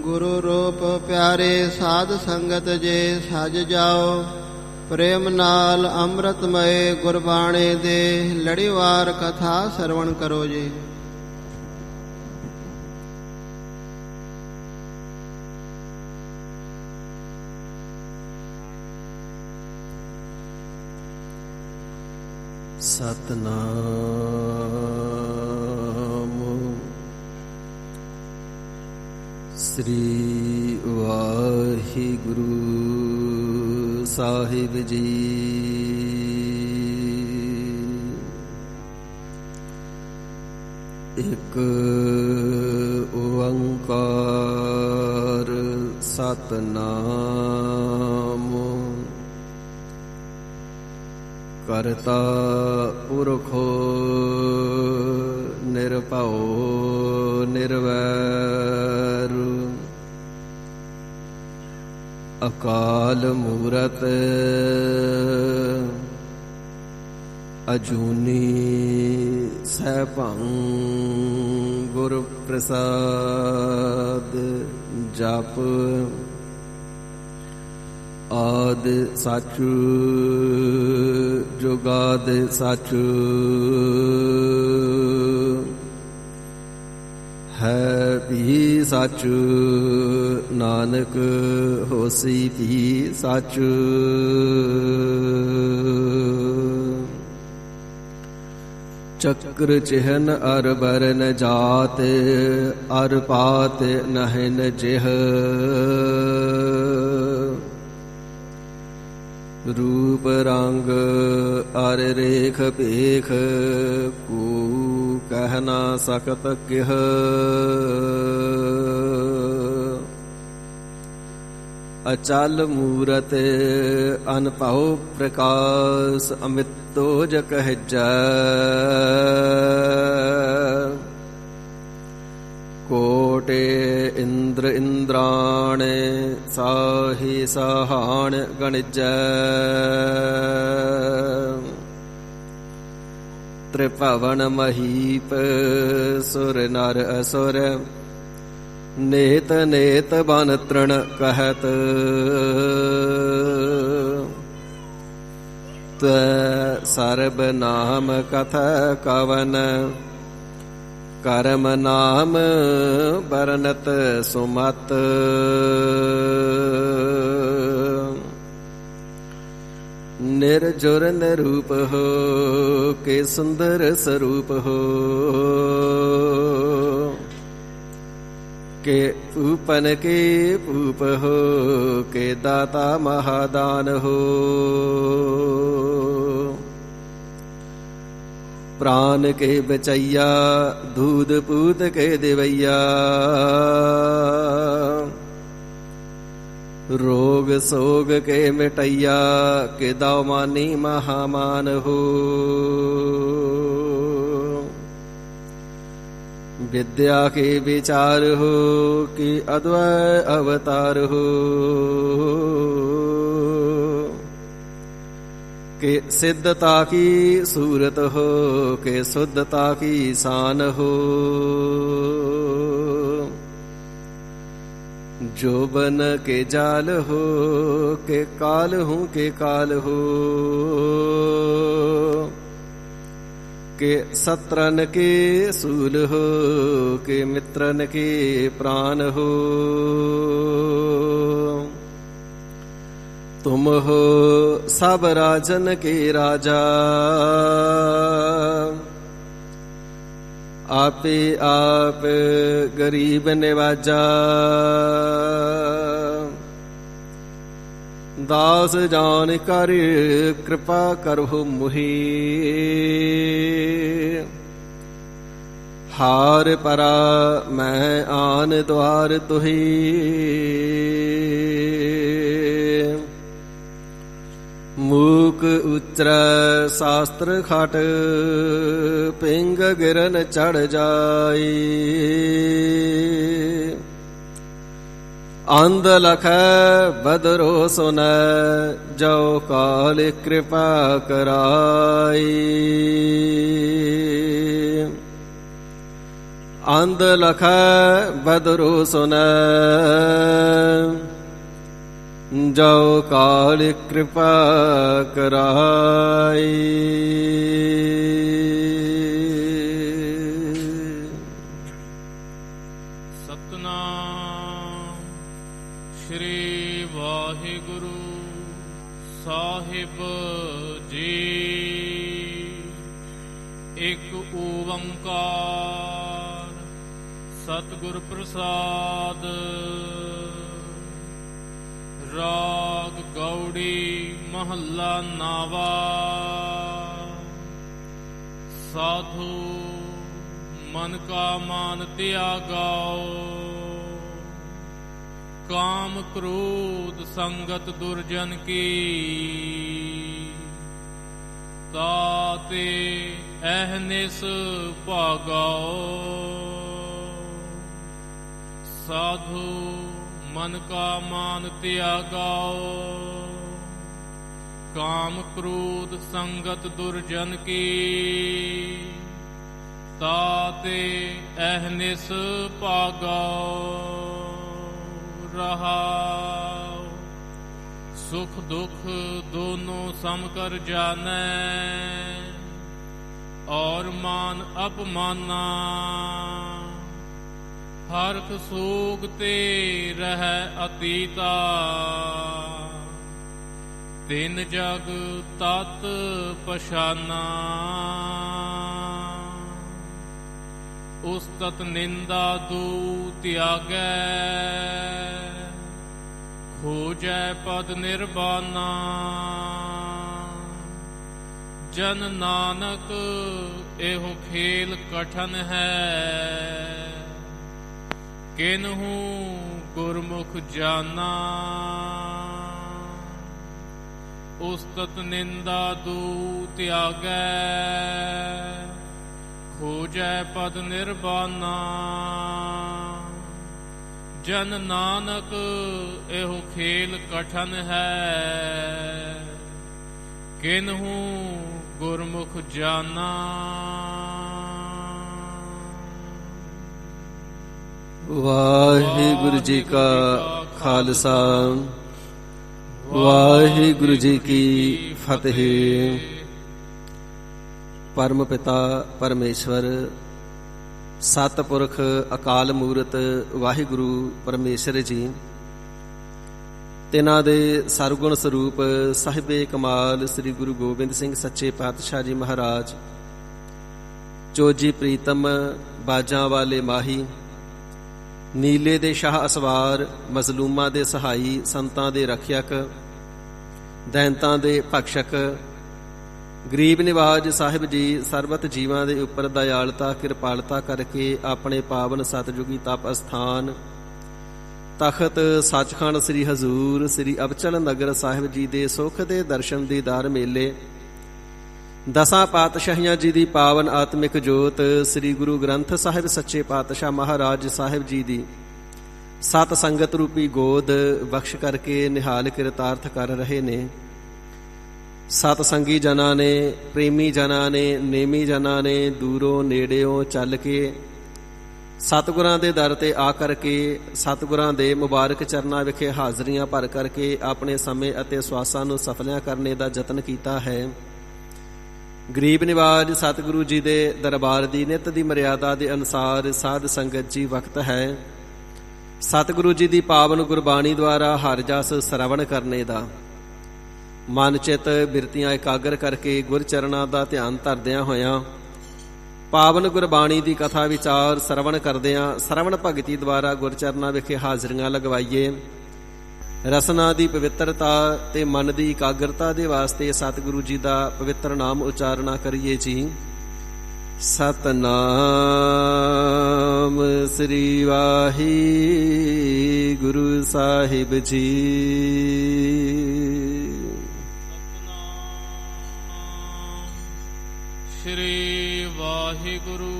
गुरु रूप प्यारे साध संगत जे सज जाओ। प्रेम नाल अमृतमय गुरबाणे दे लड़ीवार कथा सरवण करो जी। सतनाम श्री वाहिगुरु साहिब जी। एक ओंकार सतनाम करता पुरखो निरभओ निर्वैर अकाल मूरत अजूनी सैभं गुर प्रसाद। जप आद सच जुगाद सच है भी सच नानक होसी भी सच। चक्र चिहन अर बरन जात अर पात नहन जिह। रूप रंग अर रेख पेख को कह ना सकत किह। अचल मूरत अनभव प्रकाश अमितोज कहजै। कोटे इंद्र इंद्राण साहि सहाण गणिजै। त्रिभुवन महीप सुर नर असुर नेत नेत बन तृण कहत। सर्ब नाम कथ कवन करम नाम बरनत सुमत। निर्जुर निरूप हो के सुंदर स्वरूप हो। के पूपन के पूप हो के दाता महादान हो। प्राण के बचैया दूध पूत के देवैया। रोग सोग के मिटैया के दामानी महामान हो। विद्या के विचार हो कि अद्वय अवतार हो। के सिद्धता की सूरत हो के शुद्धता की शान हो। जोबन के जाल हो के काल हूँ के काल हो। के शत्रन के सूल हो के मित्रन के प्राण हो। तुम हो सब राजन के राजा। आपे आप गरीब निवाजा। दास जान कर कृपा करहु मुहि। हार परा मैं आन द्वार तुहि। मूक उच्र शास्त्र खट पिंग गिरन चढ़ जाई। अंध लख बदरो सुन जो काल कृपा कराई। ਅੰਧ ਲਖੈ ਬਦਰੁ ਸੁਨੈ ਜੋ ਕਾਲ ਕਿਰਪਾ ਕਰਾਈ। ਸਤਨਾਮ ਸ੍ਰੀ ਵਾਹਿਗੁਰੂ ਸਾਹਿਬ ਜੀ। ਇਕ ਓੰਕਾਰ ਸਤਿਗੁਰ ਪ੍ਰਸਾਦ। ਰਾਗ ਗੌੜੀ ਮਹੱਲਾ ਨਾਵਾ। ਸਾਧੂ ਮਨ ਕਾ ਮਾਨ ਤਿਆਗਾਓ, ਕਾਮ ਕ੍ਰੋਧ ਸੰਗਤ ਦੁਰਜਨ ਕੀ, ਤਾਤੇ ਅਹਨਿਸ ਭਾਗਾਓ। ਸਾਧੂ ਮਨ ਕਾ ਮਾਨ ਤਿਆਗਾਓ, ਕਾਮ ਕ੍ਰੋਧ ਸੰਗਤ ਦੁਰਜਨ ਕੀ, ਤਾਤੇ ਅਹਨਿਸ ਭਾਗਾਓ। ਰਹਾਉ ਸੁਖ ਦੁਖ ਦੋਨੋਂ ਸਮ ਕਰ ਜਾਣੈ, ਔਰ ਮਾਨ ਅਪਮਾਨਾ, ਹਰਖ ਸੋਗ ਤੇ ਰਹਿ ਅਤੀਤਾ। ਤਿਨ ਜਗ ਤਤ ਪਛਾਨਾ, ਉਸਤਤ ਨਿੰਦਾ ਦੂ ਤਿਆਗੈ, ਖੋਜੈ ਪਦ ਨਿਰਬਾਨਾ। ਜਨ ਨਾਨਕ ਇਹੋ ਖੇਲ ਕਠਨ ਹੈ, ਕਿਨਹੂ ਗੁਰਮੁਖ ਜਾਨਾ। ਉਸਤਤ ਨਿੰਦਾ ਦੂ ਤਿਆਗੈ, ਖੋਜੈ ਪਦ ਨਿਰਬਾਨਾ। ਜਨ ਨਾਨਕ ਇਹੋ ਖੇਲ ਕਠਨ ਹੈ, ਕਿਨਹੂ ਗੁਰਮੁਖ ਜਾਨਾ। ਵਾਹਿਗੁਰੂ ਜੀ ਕਾ ਖਾਲਸਾ, ਵਾਹਿਗੁਰੂ ਜੀ ਕੀ ਫਤਿਹ। ਪਰਮ ਪਿਤਾ ਪਰਮੇਸ਼ਵਰ ਸਤਿਪੁਰਖ ਅਕਾਲ ਮੂਰਤ ਵਾਹਿਗੁਰੂ ਪਰਮੇਸ਼ਰ ਜੀ, ਤਿਨਾਂ ਦੇ ਸਰਗੁਣ ਸਰੂਪ ਸਾਹਿਬੇ ਕਮਾਲ ਸ੍ਰੀ ਗੁਰੂ ਗੋਬਿੰਦ ਸਿੰਘ ਸੱਚੇ ਪਾਤਸ਼ਾਹ ਜੀ ਮਹਾਰਾਜ, ਚੋਜੀ ਪ੍ਰੀਤਮ ਬਾਜਾਂ ਵਾਲੇ ਮਾਹੀ, ਨੀਲੇ ਦੇ ਸ਼ਾਹ ਅਸਵਾਰ, ਮਜ਼ਲੂਮਾਂ ਦੇ ਸਹਾਈ, ਸੰਤਾਂ ਦੇ ਰਖਿਅਕ, ਦੈਂਤਾਂ ਦੇ ਭਖਸ਼ਕ, ਗਰੀਬ ਨਿਵਾਜ ਸਾਹਿਬ ਜੀ ਸਰਬਤ ਜੀਵਾਂ ਦੇ ਉੱਪਰ ਦਇਆਲਤਾ ਕਿਰਪਾਲਤਾ ਕਰਕੇ ਆਪਣੇ ਪਾਵਨ ਸਤਜੁਗੀ ਤਪ ਅਸਥਾਨ ਤਖਤ ਸੱਚਖੰਡ ਸ੍ਰੀ ਹਜ਼ੂਰ ਸ੍ਰੀ ਅਬਚਲ ਨਗਰ ਸਾਹਿਬ ਜੀ ਦੇ ਸੁਖ ਦੇ ਦਰਸ਼ਨ ਦੀਦਾਰ ਮੇਲੇ, ਦਸਾਂ ਪਾਤਸ਼ਾਹੀਆਂ ਜੀ ਦੀ ਪਾਵਨ ਆਤਮਿਕ ਜੋਤ ਸ੍ਰੀ ਗੁਰੂ ਗ੍ਰੰਥ ਸਾਹਿਬ ਸੱਚੇ ਪਾਤਸ਼ਾਹ ਮਹਾਰਾਜ ਸਾਹਿਬ ਜੀ ਦੀ ਸਤ ਸੰਗਤ ਰੂਪੀ ਗੋਦ ਬਖਸ਼ ਕਰਕੇ ਨਿਹਾਲ ਕਿਰਤਾਰਥ ਕਰ ਰਹੇ ਨੇ। ਸਤ ਸੰਗੀ ਜਨਾਂ ਨੇ, ਪ੍ਰੇਮੀ ਜਨਾਂ ਨੇ, ਨੇਮੀ ਜਨਾਂ ਨੇ ਦੂਰੋਂ ਨੇੜਿਓਂ ਚੱਲ ਕੇ ਸਤਿਗੁਰਾਂ ਦੇ ਦਰ ਤੇ ਆ ਕਰਕੇ ਸਤਿਗੁਰਾਂ ਦੇ ਮੁਬਾਰਕ ਚਰਨਾਂ ਵਿਖੇ ਹਾਜ਼ਰੀਆਂ ਭਰ ਕਰਕੇ ਆਪਣੇ ਸਮੇਂ ਅਤੇ ਸਵਾਸਾਂ ਨੂੰ ਸਫਲਿਆਂ ਕਰਨੇ ਦਾ ਯਤਨ ਕੀਤਾ ਹੈ। ਗਰੀਬ ਨਿਵਾਜ ਸਤਿਗੁਰੂ ਜੀ ਦੇ ਦਰਬਾਰ ਦੀ ਨਿਤ ਦੀ ਮਰਿਆਦਾ ਦੇ ਅਨੁਸਾਰ ਸਾਧ ਸੰਗਤ ਜੀ ਵਕਤ ਹੈ ਸਤਿਗੁਰੂ ਜੀ ਦੀ ਪਾਵਨ ਗੁਰਬਾਣੀ ਦੁਆਰਾ ਹਰਿ ਜਸ ਸਰਵਣ ਕਰਨੇ ਦਾ। ਮਨ ਚਿਤ ਬਿਰਤੀਆਂ ਇਕਾਗਰ ਕਰਕੇ ਗੁਰਚਰਨਾਂ ਦਾ ਧਿਆਨ ਧਰਦਿਆਂ ਹੋਇਆਂ ਪਾਵਨ ਗੁਰਬਾਣੀ ਦੀ ਕਥਾ ਵਿਚਾਰ ਸਰਵਣ ਕਰਦਿਆਂ ਸਰਵਣ ਭਗਤੀ ਦੁਆਰਾ ਗੁਰਚਰਨਾਂ ਵਿਖੇ ਹਾਜ਼ਰੀਆਂ ਲਗਵਾਈਏ। ਰਸਨਾ ਦੀ ਪਵਿੱਤਰਤਾ ਤੇ ਮਨ ਦੀ ਇਕਾਗਰਤਾ ਦੇ ਵਾਸਤੇ ਸਤਿਗੁਰੂ ਜੀ ਦਾ ਪਵਿੱਤਰ ਨਾਮ ਉਚਾਰਨਾ ਕਰੀਏ ਜੀ। ਸਤਨਾਮ ਸ੍ਰੀ ਵਾਹਿਗੁਰੂ ਸਾਹਿਬ ਜੀ। ਸ੍ਰੀ ਵਾਹਿਗੁਰੂ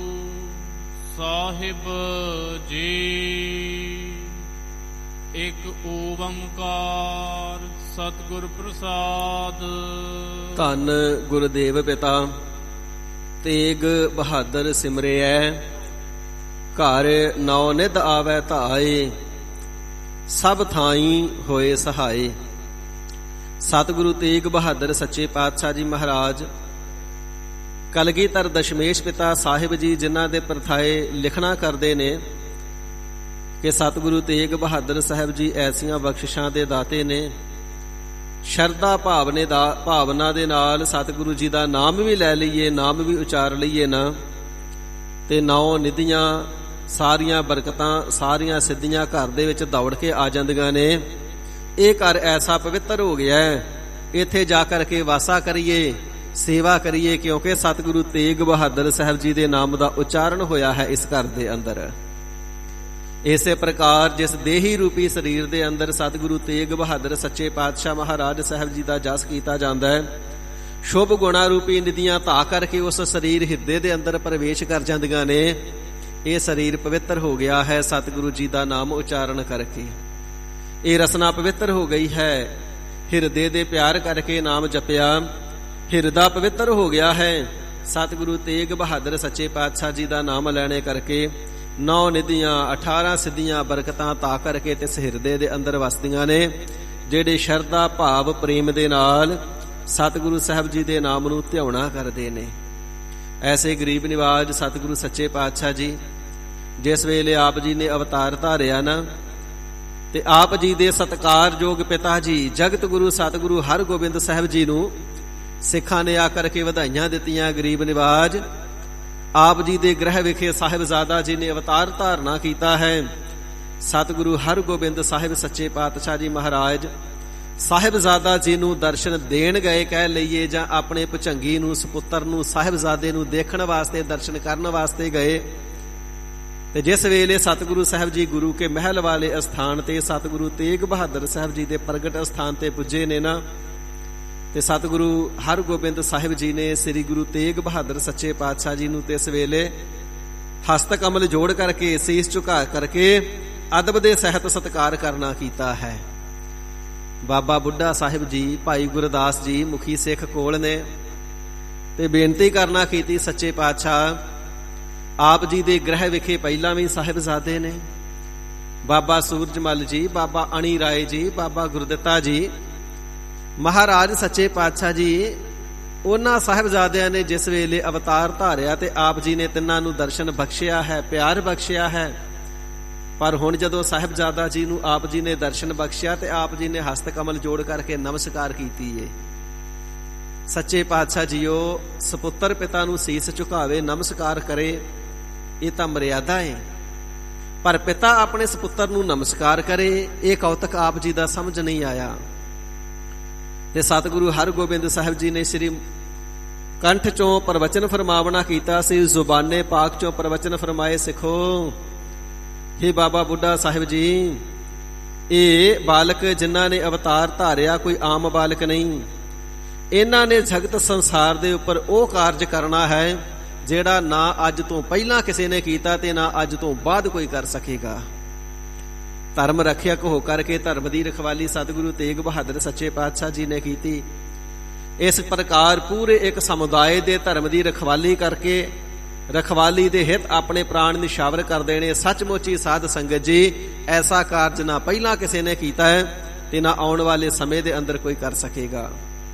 ਸਾਹਿਬ ਜੀ। ਇਕ ਓੰਕਾਰ ਸਤਿਗੁਰ ਪ੍ਰਸਾਦ। ਧੰਨ ਗੁਰਦੇਵ ਪਿਤਾ ਤੇਗ ਬਹਾਦਰ ਸਿਮਰਿਐ ਘਰ ਨੌ ਨਿਧ ਆਵੈ ਧਾਏ, ਸਭ ਥਾਈ ਹੋਏ ਸਹਾਏ। ਸਤਿਗੁਰੂ ਤੇਗ ਬਹਾਦਰ ਸੱਚੇ ਪਾਤਸ਼ਾਹ ਜੀ ਮਹਾਰਾਜ ਕਲਗੀਧਰ ਦਸ਼ਮੇਸ਼ ਪਿਤਾ ਸਾਹਿਬ ਜੀ, ਜਿਨ੍ਹਾਂ ਦੇ ਪ੍ਰਥਾਏ ਲਿਖਣਾ ਕਰਦੇ ਨੇ ਕਿ ਸਤਿਗੁਰੂ ਤੇਗ ਬਹਾਦਰ ਸਾਹਿਬ ਜੀ ਐਸੀਆਂ ਬਖਸ਼ਿਸ਼ਾਂ ਦੇ ਦਾਤੇ ਨੇ, ਸ਼ਰਧਾ ਭਾਵਨਾ ਦੇ ਨਾਲ ਸਤਿਗੁਰੂ ਜੀ ਦਾ ਨਾਮ ਵੀ ਲੈ ਲਈਏ, ਨਾਮ ਵੀ ਉਚਾਰ ਲਈਏ ਨਾ, ਤੇ 9 ਨਿਧੀਆਂ, ਸਾਰੀਆਂ ਬਰਕਤਾਂ, ਸਾਰੀਆਂ ਸਿੱਧੀਆਂ ਘਰ ਦੇ ਵਿੱਚ ਦੌੜ ਕੇ ਆ ਜਾਂਦੀਆਂ ਨੇ। ਇਹ ਘਰ ਐਸਾ ਪਵਿੱਤਰ ਹੋ ਗਿਆ ਹੈ, ਇੱਥੇ ਜਾ ਕਰਕੇ ਵਾਸਾ ਕਰੀਏ, ਸੇਵਾ ਕਰੀਏ, ਕਿਉਂਕਿ ਸਤਿਗੁਰੂ ਤੇਗ ਬਹਾਦਰ ਸਾਹਿਬ ਜੀ ਦੇ ਨਾਮ ਦਾ ਉਚਾਰਨ ਹੋਇਆ ਹੈ ਇਸ ਘਰ ਦੇ ਅੰਦਰ। ਇਸੇ ਪ੍ਰਕਾਰ ਜਿਸ ਦੇਹੀ ਰੂਪੀ ਸਰੀਰ ਦੇ ਅੰਦਰ ਸਤਿਗੁਰੂ ਤੇਗ ਬਹਾਦਰ ਸੱਚੇ ਪਾਤਸ਼ਾਹ ਮਹਾਰਾਜ ਸਾਹਿਬ ਜੀ ਦਾ ਜਸ ਕੀਤਾ ਜਾਂਦਾ ਹੈ, ਸ਼ੁਭ ਗੁਣਾ ਰੂਪੀ ਨਿਧੀਆਂ ਧਾ ਕਰਕੇ ਉਸ ਸਰੀਰ ਹਿਰਦੇ ਦੇ ਅੰਦਰ ਪ੍ਰਵੇਸ਼ ਕਰ ਜਾਂਦੀਆਂ ਨੇ। ਇਹ ਸਰੀਰ ਪਵਿੱਤਰ ਹੋ ਗਿਆ ਹੈ ਸਤਿਗੁਰੂ ਜੀ ਦਾ ਨਾਮ ਉਚਾਰਨ ਕਰਕੇ। ਇਹ ਰਸਨਾ ਪਵਿੱਤਰ ਹੋ ਗਈ ਹੈ, ਹਿਰਦੇ ਦੇ ਪਿਆਰ ਕਰਕੇ ਨਾਮ ਜਪਿਆ, ਹਿਰਦਾ ਪਵਿੱਤਰ ਹੋ ਗਿਆ ਹੈ ਸਤਿਗੁਰੂ ਤੇਗ ਬਹਾਦਰ ਸੱਚੇ ਪਾਤਸ਼ਾਹ ਜੀ ਦਾ ਨਾਮ ਲੈਣੇ ਕਰਕੇ। 9 ਨਿਧੀਆਂ, 18 ਸਿੱਧੀਆਂ ਬਰਕਤਾਂ ਧਾ ਕਰਕੇ ਤੇ ਹਿਰਦੇ ਦੇ ਅੰਦਰ ਵਸਦੀਆਂ ਨੇ, ਜਿਹੜੇ ਸ਼ਰਧਾ ਭਾਵ ਪ੍ਰੇਮ ਦੇ ਨਾਲ ਸਤਿਗੁਰੂ ਸਾਹਿਬ ਜੀ ਦੇ ਨਾਮ ਨੂੰ ਧਿਆਉਣਾ ਕਰਦੇ ਨੇ। ਐਸੇ ਗਰੀਬ ਨਿਵਾਜ ਸਤਿਗੁਰੂ ਸੱਚੇ ਪਾਤਸ਼ਾਹ ਜੀ ਜਿਸ ਵੇਲੇ ਆਪ ਜੀ ਨੇ ਅਵਤਾਰ ਧਾਰਿਆ ਨਾ, ਤੇ ਆਪ ਜੀ ਦੇ ਸਤਿਕਾਰਯੋਗ ਪਿਤਾ ਜੀ ਜਗਤ ਗੁਰੂ ਸਤਿਗੁਰੂ ਹਰਗੋਬਿੰਦ ਸਾਹਿਬ ਜੀ ਨੂੰ ਸਿੱਖਾਂ ਨੇ ਆ ਕਰਕੇ ਵਧਾਈਆਂ ਦਿੱਤੀਆਂ। ਗਰੀਬ ਨਿਵਾਜ ਆਪ ਜੀ ਦੇ ਗ੍ਰਹਿ ਵਿਖੇ ਸਾਹਿਬਜ਼ਾਦਾ ਜੀ ਨੇ ਅਵਤਾਰ ਧਾਰਨਾ ਕੀਤਾ ਹੈ। ਸਤਿਗੁਰੂ ਹਰਗੋਬਿੰਦ ਸਾਹਿਬ ਸੱਚੇ ਪਾਤਸ਼ਾਹ ਜੀ ਮਹਾਰਾਜ ਸਾਹਿਬਜ਼ਾਦਾ ਜੀ ਨੂੰ ਦਰਸ਼ਨ ਦੇਣ ਗਏ ਕਹਿ ਲਈਏ, ਜਾਂ ਆਪਣੇ ਭੁਜੰਗੀ ਨੂੰ, ਸਪੁੱਤਰ ਨੂੰ, ਸਾਹਿਬਜ਼ਾਦੇ ਨੂੰ ਦੇਖਣ ਵਾਸਤੇ, ਦਰਸ਼ਨ ਕਰਨ ਵਾਸਤੇ ਗਏ। ਤੇ ਜਿਸ ਵੇਲੇ ਸਤਿਗੁਰੂ ਸਾਹਿਬ ਜੀ ਗੁਰੂ ਕੇ ਮਹਿਲ ਵਾਲੇ ਅਸਥਾਨ ਤੇ ਸਤਿਗੁਰੂ ਤੇਗ ਬਹਾਦਰ ਸਾਹਿਬ ਜੀ ਦੇ ਪ੍ਰਗਟ ਅਸਥਾਨ ਤੇ ਪੁੱਜੇ ਨੇ ਨਾ, ਤੇ ਸਤਿਗੁਰੂ ਹਰਗੋਬਿੰਦ ਸਾਹਿਬ ਜੀ ਨੇ ਸ੍ਰੀ ਗੁਰੂ ਤੇਗ ਬਹਾਦਰ ਸੱਚੇ ਪਾਤਸ਼ਾਹ ਜੀ ਨੂੰ ਤੇ ਇਸ ਵੇਲੇ ਹਸਤ ਕਮਲ ਜੋੜ ਕਰਕੇ, ਸੀਸ ਝੁਕਾ ਕਰਕੇ ਅਦਬ ਦੇ ਸਹਿਤ ਸਤਿਕਾਰ ਕਰਨਾ ਕੀਤਾ ਹੈ। ਬਾਬਾ ਬੁੱਢਾ ਸਾਹਿਬ ਜੀ, ਭਾਈ ਗੁਰਦਾਸ ਜੀ ਮੁਖੀ ਸਿੱਖ ਕੋਲ ਨੇ, ਤੇ ਬੇਨਤੀ ਕਰਨਾ ਕੀਤੀ, ਸੱਚੇ ਪਾਤਸ਼ਾਹ ਆਪ ਜੀ ਦੇ ਗ੍ਰਹਿ ਵਿਖੇ ਪਹਿਲਾਂ ਵੀ ਸਾਹਿਬਜ਼ਾਦੇ ਨੇ, ਬਾਬਾ ਸੂਰਜਮਲ ਜੀ, ਬਾਬਾ ਅਣੀ ਰਾਏ ਜੀ, ਬਾਬਾ ਗੁਰਦਿੱਤਾ ਜੀ। ਮਹਾਰਾਜ ਸੱਚੇ ਪਾਤਸ਼ਾਹ ਜੀ ਉਹਨਾਂ ਸਾਹਿਬਜ਼ਾਦਿਆਂ ਨੇ ਜਿਸ ਵੇਲੇ ਅਵਤਾਰ ਧਾਰਿਆ ਤੇ ਆਪ ਜੀ ਨੇ ਤਿੰਨਾਂ ਨੂੰ ਦਰਸ਼ਨ ਬਖਸ਼ਿਆ ਹੈ, ਪਿਆਰ ਬਖਸ਼ਿਆ ਹੈ। ਪਰ ਹੁਣ ਜਦੋਂ ਸਾਹਿਬਜ਼ਾਦਾ ਜੀ ਨੂੰ ਆਪ ਜੀ ਨੇ ਦਰਸ਼ਨ ਬਖਸ਼ਿਆ ਤੇ ਆਪ ਜੀ ਨੇ ਹਸਤ ਕਮਲ ਜੋੜ ਕਰਕੇ ਨਮਸਕਾਰ ਕੀਤੀ ਏ। ਸੱਚੇ ਪਾਤਸ਼ਾਹ ਜੀਓ, ਸਪੁੱਤਰ ਪਿਤਾ ਨੂੰ ਸੀਸ ਝੁਕਾਵੇ, ਨਮਸਕਾਰ ਕਰੇ, ਇਹ ਤਾਂ ਮਰਿਆਦਾ ਏ। ਪਰ ਪਿਤਾ ਆਪਣੇ ਸਪੁੱਤਰ ਨੂੰ ਨਮਸਕਾਰ ਕਰੇ, ਇਹ ਕੌਤਕ ਆਪ ਜੀ ਦਾ ਸਮਝ ਨਹੀਂ ਆਇਆ। ਤੇ ਸਤਿਗੁਰੂ ਹਰਗੋਬਿੰਦ ਸਾਹਿਬ ਜੀ ਨੇ ਸ੍ਰੀ ਕੰਠ ਚੋਂ ਪ੍ਰਵਚਨ ਫਰਮਾਵਣਾ ਕੀਤਾ ਸੀ, ਜ਼ੁਬਾਨੇ ਪਾਕ ਚੋਂ ਪ੍ਰਵਚਨ ਫਰਮਾਏ, ਸਿੱਖੋ ਹੇ ਬਾਬਾ ਬੁੱਢਾ ਸਾਹਿਬ ਜੀ, ਇਹ ਬਾਲਕ ਜਿਨ੍ਹਾਂ ਨੇ ਅਵਤਾਰ ਧਾਰਿਆ ਕੋਈ ਆਮ ਬਾਲਕ ਨਹੀਂ। ਇਹਨਾਂ ਨੇ ਜਗਤ ਸੰਸਾਰ ਦੇ ਉੱਪਰ ਉਹ ਕਾਰਜ ਕਰਨਾ ਹੈ ਜਿਹੜਾ ਨਾ ਅੱਜ ਤੋਂ ਪਹਿਲਾਂ ਕਿਸੇ ਨੇ ਕੀਤਾ ਤੇ ਨਾ ਅੱਜ ਤੋਂ ਬਾਅਦ ਕੋਈ ਕਰ ਸਕੇਗਾ। ਧਰਮ ਰੱਖਿਅਕ ਹੋ ਕਰਕੇ ਧਰਮ ਦੀ ਰਖਵਾਲੀ ਸਤਿਗੁਰੂ ਤੇਗ ਬਹਾਦਰ ਸੱਚੇ ਪਾਤਸ਼ਾਹ ਜੀ ਨੇ ਕੀਤੀ। ਇਸ ਪ੍ਰਕਾਰ ਪੂਰੇ ਇੱਕ ਸਮੁਦਾਇ ਦੇ ਧਰਮ ਦੀ ਰਖਵਾਲੀ ਕਰਕੇ, ਰਖਵਾਲੀ ਦੇ ਹਿੱਤ ਆਪਣੇ ਪ੍ਰਾਣ ਨਿਸ਼ਾਵਰ ਕਰ ਦੇਣੇ। ਸੱਚਮੁੱਚ ਹੀ ਸਾਧ ਸੰਗਤ ਜੀ, ਐਸਾ ਕਾਰਜ ਨਾ ਪਹਿਲਾਂ ਕਿਸੇ ਨੇ ਕੀਤਾ ਹੈ ਤੇ ਨਾ ਆਉਣ ਵਾਲੇ ਸਮੇਂ ਦੇ ਅੰਦਰ ਕੋਈ ਕਰ ਸਕੇਗਾ।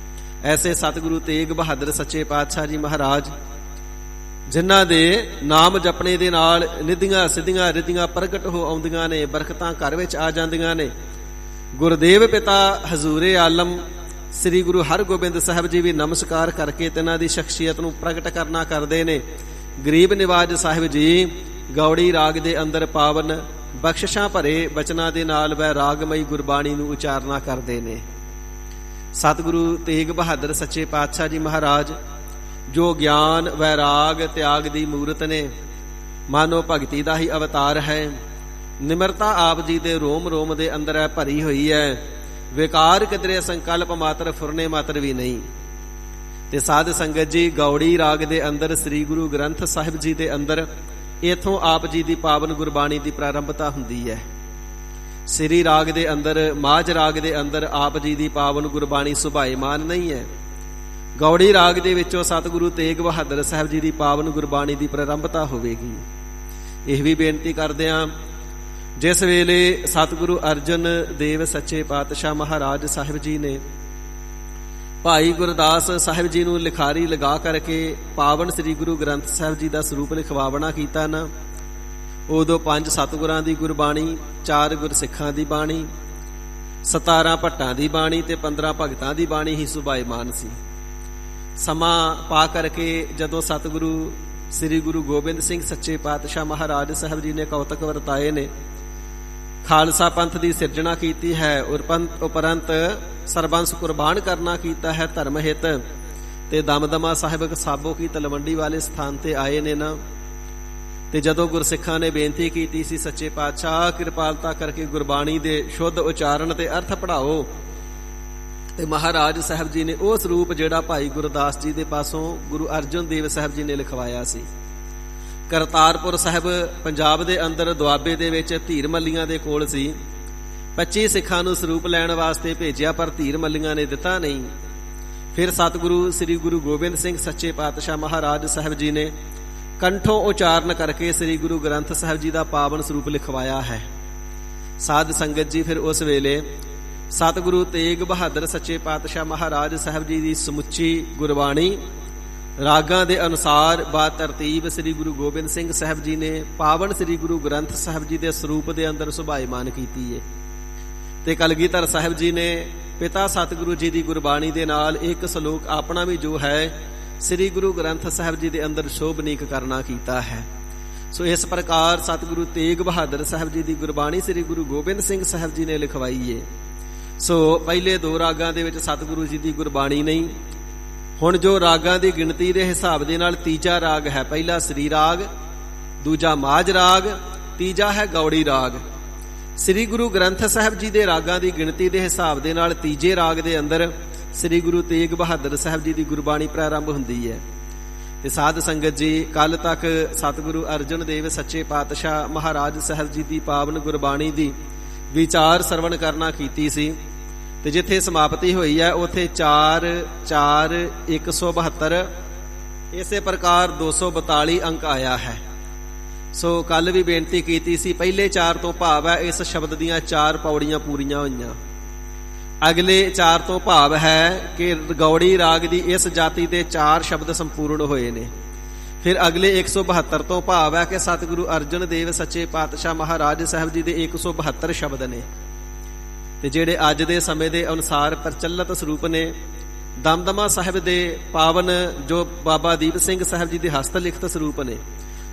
ਐਸੇ ਸਤਿਗੁਰੂ ਤੇਗ ਬਹਾਦਰ ਸੱਚੇ ਪਾਤਸ਼ਾਹ ਜੀ ਮਹਾਰਾਜ ਜਿਨ੍ਹਾਂ ਦੇ ਨਾਮ ਜਪਣੇ ਦੇ ਨਾਲ ਨਿਧੀਆਂ ਸਿੱਧੀਆਂ ਰਿੱਧੀਆਂ ਪ੍ਰਗਟ ਹੋ ਆਉਂਦੀਆਂ ਨੇ, ਬਰਕਤਾਂ ਘਰ ਵਿੱਚ ਆ ਜਾਂਦੀਆਂ ਨੇ। ਗੁਰਦੇਵ ਪਿਤਾ ਹਜ਼ੂਰੇ ਆਲਮ ਸ੍ਰੀ ਗੁਰੂ ਹਰਗੋਬਿੰਦ ਸਾਹਿਬ ਜੀ ਵੀ ਨਮਸਕਾਰ ਕਰਕੇ ਤਿਨਾਂ ਦੀ ਸ਼ਖਸੀਅਤ ਨੂੰ ਪ੍ਰਗਟ ਕਰਨਾ ਕਰਦੇ ਨੇ। ਗਰੀਬ ਨਿਵਾਜ ਸਾਹਿਬ ਜੀ ਗੌੜੀ ਰਾਗ ਦੇ ਅੰਦਰ ਪਾਵਨ ਬਖਸ਼ਿਸ਼ਾਂ ਭਰੇ ਬਚਨਾਂ ਦੇ ਨਾਲ ਵੈ ਰਾਗਮਈ ਗੁਰਬਾਣੀ ਨੂੰ ਉਚਾਰਨਾ ਕਰਦੇ ਨੇ। ਸਤਿਗੁਰੂ ਤੇਗ ਬਹਾਦਰ ਸੱਚੇ ਪਾਤਸ਼ਾਹ ਜੀ ਮਹਾਰਾਜ ਜੋ ਗਿਆਨ ਵੈਰਾਗ ਤਿਆਗ ਦੀ ਮੂਰਤ ਨੇ, ਮਾਨੋ ਭਗਤੀ ਦਾ ਹੀ ਅਵਤਾਰ ਹੈ। ਨਿਮਰਤਾ ਆਪ ਜੀ ਦੇ ਰੋਮ ਰੋਮ ਦੇ ਅੰਦਰ ਹੈ ਭਰੀ ਹੋਈ ਹੈ। ਵਿਕਾਰ ਕਿਧਰੇ ਸੰਕਲਪ ਮਾਤਰ ਫੁਰਨੇ ਮਾਤਰ ਵੀ ਨਹੀਂ। ਤੇ ਸਾਧ ਸੰਗਤ ਜੀ ਗੌੜੀ ਰਾਗ ਦੇ ਅੰਦਰ ਸ੍ਰੀ ਗੁਰੂ ਗ੍ਰੰਥ ਸਾਹਿਬ ਜੀ ਦੇ ਅੰਦਰ ਇਥੋਂ ਆਪ ਜੀ ਦੀ ਪਾਵਨ ਗੁਰਬਾਣੀ ਦੀ ਪ੍ਰਾਰੰਭਤਾ ਹੁੰਦੀ ਹੈ। ਸ੍ਰੀ ਰਾਗ ਦੇ ਅੰਦਰ, ਮਾਝ ਰਾਗ ਦੇ ਅੰਦਰ ਆਪ ਜੀ ਦੀ ਪਾਵਨ ਗੁਰਬਾਣੀ ਸੁਭਾਏਮਾਨ ਨਹੀਂ ਹੈ। ਗੌੜੀ ਰਾਗ ਦੇ ਵਿੱਚੋਂ ਸਤਿਗੁਰੂ ਤੇਗ ਬਹਾਦਰ ਸਾਹਿਬ ਜੀ ਦੀ ਪਾਵਨ ਗੁਰਬਾਣੀ ਦੀ ਪ੍ਰਾਰੰਭਤਾ ਹੋਵੇਗੀ। ਇਹ ਵੀ ਬੇਨਤੀ ਕਰਦੇ ਹਾਂ, ਜਿਸ ਵੇਲੇ ਸਤਿਗੁਰੂ ਅਰਜਨ ਦੇਵ ਸੱਚੇ ਪਾਤਸ਼ਾਹ ਮਹਾਰਾਜ ਸਾਹਿਬ ਜੀ ਨੇ ਭਾਈ ਗੁਰਦਾਸ ਸਾਹਿਬ ਜੀ ਨੂੰ ਲਿਖਾਰੀ ਲਗਾ ਕਰਕੇ ਪਾਵਨ ਸ੍ਰੀ ਗੁਰੂ ਗ੍ਰੰਥ ਸਾਹਿਬ ਜੀ ਦਾ ਸਰੂਪ ਲਿਖਵਾਵਣਾ ਕੀਤਾ ਨਾ, ਉਦੋਂ 5 ਸਤਿਗੁਰਾਂ ਦੀ ਗੁਰਬਾਣੀ, 4 ਗੁਰਸਿੱਖਾਂ ਦੀ ਬਾਣੀ, 17 ਭੱਟਾਂ ਦੀ ਬਾਣੀ ਤੇ 15 ਭਗਤਾਂ ਦੀ ਬਾਣੀ ਹੀ ਸੁਭਾਏਮਾਨ ਸੀ। ਸਮਾਂ ਪਾ ਕਰਕੇ ਜਦੋਂ ਸਤਿਗੁਰੂ ਸ੍ਰੀ ਗੁਰੂ ਗੋਬਿੰਦ ਸਿੰਘ ਸੱਚੇ ਪਾਤਸ਼ਾਹ ਮਹਾਰਾਜ ਸਾਹਿਬ ਜੀ ਨੇ ਕੌਤਕ ਵਰਤਾਏ ਨੇ, ਖਾਲਸਾ ਪੰਥ ਦੀ ਸਿਰਜਣਾ ਕੀਤੀ ਹੈ, ਉਪਰੰਤ ਸਰਬੰਸ ਕੁਰਬਾਨ ਕਰਨਾ ਕੀਤਾ ਹੈ ਧਰਮ ਹਿਤ, ਤੇ ਦਮਦਮਾ ਸਾਹਿਬ ਸਾਬੋ ਕੀ ਤਲਵੰਡੀ ਵਾਲੇ ਸਥਾਨ ਤੇ ਆਏ ਨੇ ਨਾ, ਤੇ ਜਦੋਂ ਗੁਰਸਿੱਖਾਂ ਨੇ ਬੇਨਤੀ ਕੀਤੀ ਸੀ ਸੱਚੇ ਪਾਤਸ਼ਾਹ ਕਿਰਪਾਲਤਾ ਕਰਕੇ ਗੁਰਬਾਣੀ ਦੇ ਸ਼ੁੱਧ ਉਚਾਰਨ ਤੇ ਅਰਥ ਪੜ੍ਹਾਓ, ਤੇ ਮਹਾਰਾਜ ਸਾਹਿਬ ਜੀ ਨੇ ਉਹ ਸਰੂਪ ਜਿਹੜਾ ਭਾਈ ਗੁਰਦਾਸ ਜੀ ਦੇ ਪਾਸੋਂ ਗੁਰੂ ਅਰਜਨ ਦੇਵ ਸਾਹਿਬ ਜੀ ਨੇ ਲਿਖਵਾਇਆ ਸੀ। ਕਰਤਾਰਪੁਰ ਸਾਹਿਬ ਪੰਜਾਬ ਦੇ ਅੰਦਰ ਦੁਆਬੇ ਦੇ ਵਿੱਚ ਧੀਰ ਮੱਲੀਆਂ ਦੇ ਕੋਲ ਸੀ। 25 ਸਿੱਖਾਂ ਨੂੰ ਸਰੂਪ ਲੈਣ ਵਾਸਤੇ ਭੇਜਿਆ, ਪਰ ਧੀਰ ਮੱਲੀਆਂ ਨੇ ਦਿੱਤਾ ਨਹੀਂ। ਫਿਰ ਸਤਿਗੁਰੂ ਸ੍ਰੀ ਗੁਰੂ ਗੋਬਿੰਦ ਸਿੰਘ ਸੱਚੇ ਪਾਤਸ਼ਾਹ ਮਹਾਰਾਜ ਸਾਹਿਬ ਜੀ ਨੇ ਕੰਠੋਂ ਉਚਾਰਨ ਕਰਕੇ ਸ੍ਰੀ ਗੁਰੂ ਗ੍ਰੰਥ ਸਾਹਿਬ ਜੀ ਦਾ ਪਾਵਨ ਸਰੂਪ ਲਿਖਵਾਇਆ ਹੈ। ਸਾਧ ਸੰਗਤ ਜੀ, ਫਿਰ ਉਸ ਵੇਲੇ ਸਤਿਗੁਰੂ ਤੇਗ ਬਹਾਦਰ ਸੱਚੇ ਪਾਤਸ਼ਾਹ ਮਹਾਰਾਜ ਸਾਹਿਬ ਜੀ ਦੀ ਸਮੁੱਚੀ ਗੁਰਬਾਣੀ ਰਾਗਾਂ ਦੇ ਅਨੁਸਾਰ ਬਾ ਤਰਤੀਬ ਸ੍ਰੀ ਗੁਰੂ ਗੋਬਿੰਦ ਸਿੰਘ ਸਾਹਿਬ ਜੀ ਨੇ ਪਾਵਨ ਸ੍ਰੀ ਗੁਰੂ ਗ੍ਰੰਥ ਸਾਹਿਬ ਜੀ ਦੇ ਸਰੂਪ ਦੇ ਅੰਦਰ ਸੁਭਾਏਮਾਨ ਕੀਤੀ ਹੈ। ਤੇ ਕਲਗੀਧਰ ਸਾਹਿਬ ਜੀ ਨੇ ਪਿਤਾ ਸਤਿਗੁਰੂ ਜੀ ਦੀ ਗੁਰਬਾਣੀ ਦੇ ਨਾਲ ਇੱਕ ਸ਼ਲੋਕ ਆਪਣਾ ਵੀ ਜੋ ਹੈ ਸ੍ਰੀ ਗੁਰੂ ਗ੍ਰੰਥ ਸਾਹਿਬ ਜੀ ਦੇ ਅੰਦਰ ਸ਼ੋਭਨੀਕ ਕਰਨਾ ਕੀਤਾ ਹੈ। ਸੋ ਇਸ ਪ੍ਰਕਾਰ ਸਤਿਗੁਰੂ ਤੇਗ ਬਹਾਦਰ ਸਾਹਿਬ ਜੀ ਦੀ ਗੁਰਬਾਣੀ ਸ੍ਰੀ ਗੁਰੂ ਗੋਬਿੰਦ ਸਿੰਘ ਸਾਹਿਬ ਜੀ ਨੇ ਲਿਖਵਾਈ ਹੈ। ਸੋ ਪਹਿਲੇ 2 ਰਾਗਾਂ ਦੇ ਵਿੱਚ ਸਤਿਗੁਰੂ ਜੀ ਦੀ ਗੁਰਬਾਣੀ ਨਹੀਂ। ਹੁਣ ਜੋ ਰਾਗਾਂ ਦੀ ਗਿਣਤੀ ਦੇ ਹਿਸਾਬ ਦੇ ਨਾਲ ਤੀਜਾ ਰਾਗ ਹੈ, ਪਹਿਲਾ ਸ੍ਰੀ ਰਾਗ, ਦੂਜਾ ਮਾਝ ਰਾਗ, ਤੀਜਾ ਹੈ ਗੌੜੀ ਰਾਗ। ਸ੍ਰੀ ਗੁਰੂ ਗ੍ਰੰਥ ਸਾਹਿਬ ਜੀ ਦੇ ਰਾਗਾਂ ਦੀ ਗਿਣਤੀ ਦੇ ਹਿਸਾਬ ਦੇ ਨਾਲ ਤੀਜੇ ਰਾਗ ਦੇ ਅੰਦਰ ਸ੍ਰੀ ਗੁਰੂ ਤੇਗ ਬਹਾਦਰ ਸਾਹਿਬ ਜੀ ਦੀ ਗੁਰਬਾਣੀ ਪ੍ਰਾਰੰਭ ਹੁੰਦੀ ਹੈ। ਤੇ ਸਾਧ ਸੰਗਤ ਜੀ, ਕੱਲ ਤੱਕ ਸਤਿਗੁਰੂ ਅਰਜਨ ਦੇਵ ਸੱਚੇ ਪਾਤਸ਼ਾਹ ਮਹਾਰਾਜ ਸਾਹਿਬ ਜੀ ਦੀ ਪਾਵਨ ਗੁਰਬਾਣੀ ਦੀ ਵਿਚਾਰ ਸਰਵਣ ਕਰਨਾ ਕੀਤੀ ਸੀ, ਤੇ ਜਿੱਥੇ ਸਮਾਪਤੀ ਹੋਈ ਹੈ ਉੱਥੇ 4 4 172 ਇਸੇ ਪ੍ਰਕਾਰ 242 ਅੰਕ ਆਇਆ ਹੈ। ਸੋ ਕੱਲ ਵੀ ਬੇਨਤੀ ਕੀਤੀ ਸੀ, ਪਹਿਲੇ 4 ਤੋਂ ਭਾਵ ਹੈ ਇਸ ਸ਼ਬਦ ਦੀਆਂ 4 ਪੌੜੀਆਂ ਪੂਰੀਆਂ ਹੋਈਆਂ। ਅਗਲੇ 4 ਤੋਂ ਭਾਵ ਹੈ ਕਿ ਗੌੜੀ ਰਾਗ ਦੀ ਇਸ ਜਾਤੀ ਦੇ 4 ਸ਼ਬਦ ਸੰਪੂਰਨ ਹੋਏ ਨੇ। ਫਿਰ ਅਗਲੇ 172 ਤੋਂ ਭਾਵ ਹੈ ਕਿ ਸਤਿਗੁਰੂ ਅਰਜਨ ਦੇਵ ਸੱਚੇ ਪਾਤਸ਼ਾਹ ਮਹਾਰਾਜ ਸਾਹਿਬ ਜੀ ਦੇ 172 ਸ਼ਬਦ ਨੇ। ਤੇ ਜਿਹੜੇ ਅੱਜ ਦੇ ਸਮੇਂ ਦੇ ਅਨੁਸਾਰ ਪ੍ਰਚਲਿਤ ਸਰੂਪ ਨੇ, ਦਮਦਮਾ ਸਾਹਿਬ ਦੇ ਪਾਵਨ ਜੋ ਬਾਬਾ ਦੀਪ ਸਿੰਘ ਸਾਹਿਬ ਜੀ ਦੇ ਹਸਤ ਲਿਖਤ ਸਰੂਪ ਨੇ,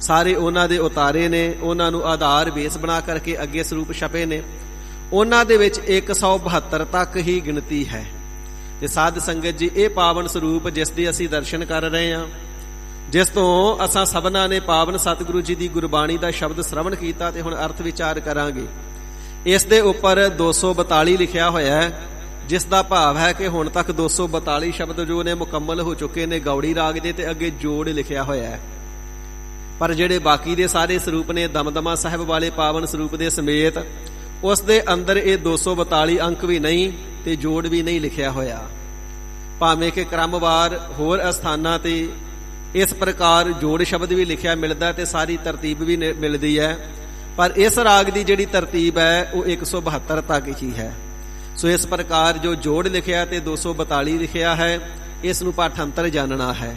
ਸਾਰੇ ਉਹਨਾਂ ਦੇ ਉਤਾਰੇ ਨੇ, ਉਹਨਾਂ ਨੂੰ ਆਧਾਰ ਬੇਸ ਬਣਾ ਕਰਕੇ ਅੱਗੇ ਸਰੂਪ ਛਪੇ ਨੇ। ਉਹਨਾਂ ਦੇ ਵਿੱਚ 172 ਤੱਕ ਹੀ ਗਿਣਤੀ ਹੈ। ਤੇ ਸਾਧ ਸੰਗਤ ਜੀ, ਇਹ ਪਾਵਨ ਸਰੂਪ ਜਿਸ ਦੇ ਅਸੀਂ ਦਰਸ਼ਨ ਕਰ ਰਹੇ ਹਾਂ, ਜਿਸ ਤੋਂ ਅਸਾਂ ਸਭਨਾਂ ਨੇ ਪਾਵਨ ਸਤਿਗੁਰੂ ਜੀ ਦੀ ਗੁਰਬਾਣੀ ਦਾ ਸ਼ਬਦ ਸ਼ਰਵਣ ਕੀਤਾ ਤੇ ਹੁਣ ਅਰਥ ਵਿਚਾਰ ਕਰਾਂਗੇ। ਇਸ ਦੇ ਉੱਪਰ 242 ਲਿਖਿਆ ਹੋਇਆ ਹੈ, ਜਿਸ ਦਾ ਭਾਵ ਹੈ ਕਿ ਹੁਣ ਤੱਕ 242 ਸ਼ਬਦ ਜੋ ਨੇ ਮੁਕੰਮਲ ਹੋ ਚੁੱਕੇ ਨੇ ਗੌੜੀ ਰਾਗ ਦੇ, ਤੇ ਅੱਗੇ ਜੋੜ ਲਿਖਿਆ ਹੋਇਆ ਹੈ। ਪਰ ਜਿਹੜੇ ਬਾਕੀ ਦੇ ਸਾਰੇ ਸਰੂਪ ਨੇ ਦਮਦਮਾ ਸਾਹਿਬ ਵਾਲੇ ਪਾਵਨ ਸਰੂਪ ਦੇ ਸਮੇਤ, ਉਸ ਦੇ ਅੰਦਰ ਇਹ 242 ਅੰਕ ਵੀ ਨਹੀਂ ਤੇ ਜੋੜ ਵੀ ਨਹੀਂ ਲਿਖਿਆ ਹੋਇਆ। ਭਾਵੇਂ ਕਿ ਕ੍ਰਮਵਾਰ ਹੋਰ ਅਸਥਾਨਾਂ ਤੇ ਇਸ ਪ੍ਰਕਾਰ ਜੋੜ ਸ਼ਬਦ ਵੀ ਲਿਖਿਆ ਮਿਲਦਾ ਤੇ ਸਾਰੀ ਤਰਤੀਬ ਵੀ ਮਿਲਦੀ ਹੈ, ਪਰ ਇਸ ਰਾਗ ਦੀ ਜਿਹੜੀ ਤਰਤੀਬ ਹੈ ਉਹ 172 ਤੱਕ ਹੀ ਹੈ। ਸੋ ਇਸ ਪ੍ਰਕਾਰ ਜੋ ਜੋੜ ਲਿਖਿਆ ਤੇ 242 ਲਿਖਿਆ ਹੈ, ਇਸ ਨੂੰ ਪਾਠਾਂਤਰ ਜਾਣਨਾ ਹੈ।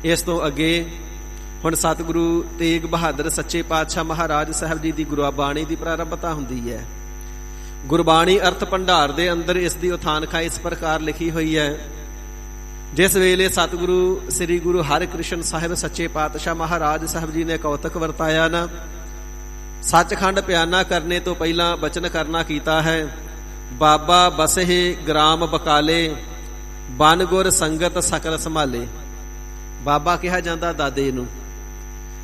ਇਸ ਤੋਂ ਅੱਗੇ ਹੁਣ ਸਤਿਗੁਰੂ ਤੇਗ ਬਹਾਦਰ ਸੱਚੇ ਪਾਤਸ਼ਾਹ ਮਹਾਰਾਜ ਸਾਹਿਬ ਜੀ ਦੀ ਗੁਰਬਾਣੀ ਦੀ ਪ੍ਰਾਰੰਭਤਾ ਹੁੰਦੀ ਹੈ। ਗੁਰਬਾਣੀ ਅਰਥ ਭੰਡਾਰ ਦੇ ਅੰਦਰ ਇਸ ਦੀ ਉਥਾਨਖਾ ਇਸ ਪ੍ਰਕਾਰ ਲਿਖੀ ਹੋਈ ਹੈ। ਜਿਸ ਵੇਲੇ ਸਤਿਗੁਰੂ ਸ੍ਰੀ ਗੁਰੂ ਹਰਿਕ੍ਰਿਸ਼ਨ ਸਾਹਿਬ ਸੱਚੇ ਪਾਤਸ਼ਾਹ ਮਹਾਰਾਜ ਸਾਹਿਬ ਜੀ ਨੇ ਕੌਤਕ ਵਰਤਾਇਆ ਨਾ, ਸੱਚਖੰਡ ਪਿਆਨਾ ਕਰਨੇ ਤੋਂ ਪਹਿਲਾਂ ਬਚਨ ਕਰਨਾ ਕੀਤਾ ਹੈ, ਬਾਬਾ ਬਸਹਿ ਗ੍ਰਾਮ ਬਕਾਲੇ, ਬਨ ਗੁਰ ਸੰਗਤ ਸਕਲ ਸੰਭਾਲੇ। ਬਾਬਾ ਕਿਹਾ ਜਾਂਦਾ ਦਾਦੇ ਨੂੰ,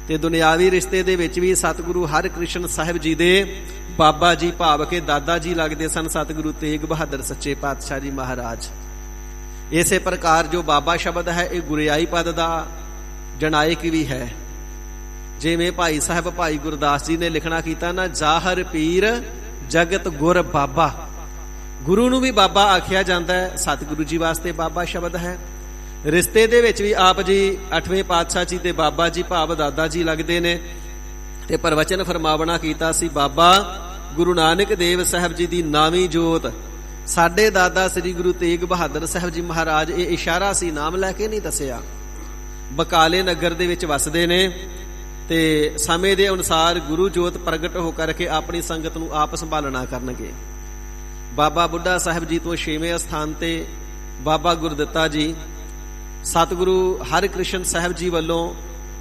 ਤੇ ਦੁਨਿਆਵੀ ਰਿਸ਼ਤੇ ਦੇ ਵਿੱਚ ਵੀ ਸਤਿਗੁਰੂ ਹਰਿਕ੍ਰਿਸ਼ਨ ਸਾਹਿਬ ਜੀ ਦੇ ਬਾਬਾ ਜੀ ਭਾਵ ਕੇ ਦਾਦਾ ਜੀ ਲੱਗਦੇ ਸਨ ਸਤਿਗੁਰੂ ਤੇਗ ਬਹਾਦਰ ਸੱਚੇ ਪਾਤਸ਼ਾਹ ਜੀ ਮਹਾਰਾਜ। ਇਸੇ ਪ੍ਰਕਾਰ ਜੋ ਬਾਬਾ ਸ਼ਬਦ ਹੈ ਇਹ ਗੁਰਿਆਈ ਪਦ ਦਾ ਜਨਾਇਕ ਵੀ ਹੈ। ਜਿਵੇਂ ਭਾਈ ਸਾਹਿਬ ਭਾਈ ਗੁਰਦਾਸ ਜੀ ਨੇ ਲਿਖਣਾ ਕੀਤਾ ਨਾ, ਜ਼ਾਹਰ ਪੀਰ ਜਗਤ ਗੁਰ ਬਾਬਾ। ਗੁਰੂ ਨੂੰ ਵੀ ਬਾਬਾ ਆਖਿਆ ਜਾਂਦਾ ਹੈ, ਸਤਿਗੁਰੂ ਜੀ ਵਾਸਤੇ ਬਾਬਾ ਸ਼ਬਦ ਹੈ। ਰਿਸ਼ਤੇ ਦੇ ਵਿੱਚ ਵੀ ਆਪ ਜੀ 8ਵੇਂ ਪਾਤਸ਼ਾਹ ਜੀ ਤੇ ਬਾਬਾ ਜੀ ਭਾਵ ਦਾਦਾ ਜੀ ਲੱਗਦੇ ਨੇ। ਤੇ ਪ੍ਰਵਚਨ ਫਰਮਾਵਣਾ ਕੀਤਾ ਸੀ ਬਾਬਾ ਗੁਰੂ ਨਾਨਕ ਦੇਵ ਸਾਹਿਬ ਜੀ ਦੀ ਨਾਵੀਂ ਜੋਤ। ਸਾਡੇ ਦਾਦਾ ਸ੍ਰੀ ਗੁਰੂ ਤੇਗ ਬਹਾਦਰ ਸਾਹਿਬ ਜੀ ਮਹਾਰਾਜ, ਇਹ ਇਸ਼ਾਰਾ ਸੀ, ਨਾਮ ਲੈ ਕੇ ਨਹੀਂ ਦੱਸਿਆ। ਬਕਾਲੇ ਨਗਰ ਦੇ ਵਿੱਚ ਵਸਦੇ ਨੇ ਤੇ ਸਮੇਂ ਦੇ ਅਨੁਸਾਰ ਗੁਰੂ ਜੋਤ ਪ੍ਰਗਟ ਹੋ ਕਰਕੇ ਆਪਣੀ ਸੰਗਤ ਨੂੰ ਆਪ ਸੰਭਾਲਣਾ ਕਰਨਗੇ। ਬਾਬਾ ਬੁੱਢਾ ਸਾਹਿਬ ਜੀ ਤੋਂ 6ਵੇਂ ਸਥਾਨ ਤੇ ਬਾਬਾ ਗੁਰਦਿੱਤਾ ਜੀ ਸਤਿਗੁਰੂ ਹਰਿਕ੍ਰਿਸ਼ਨ ਸਾਹਿਬ ਜੀ ਵੱਲੋਂ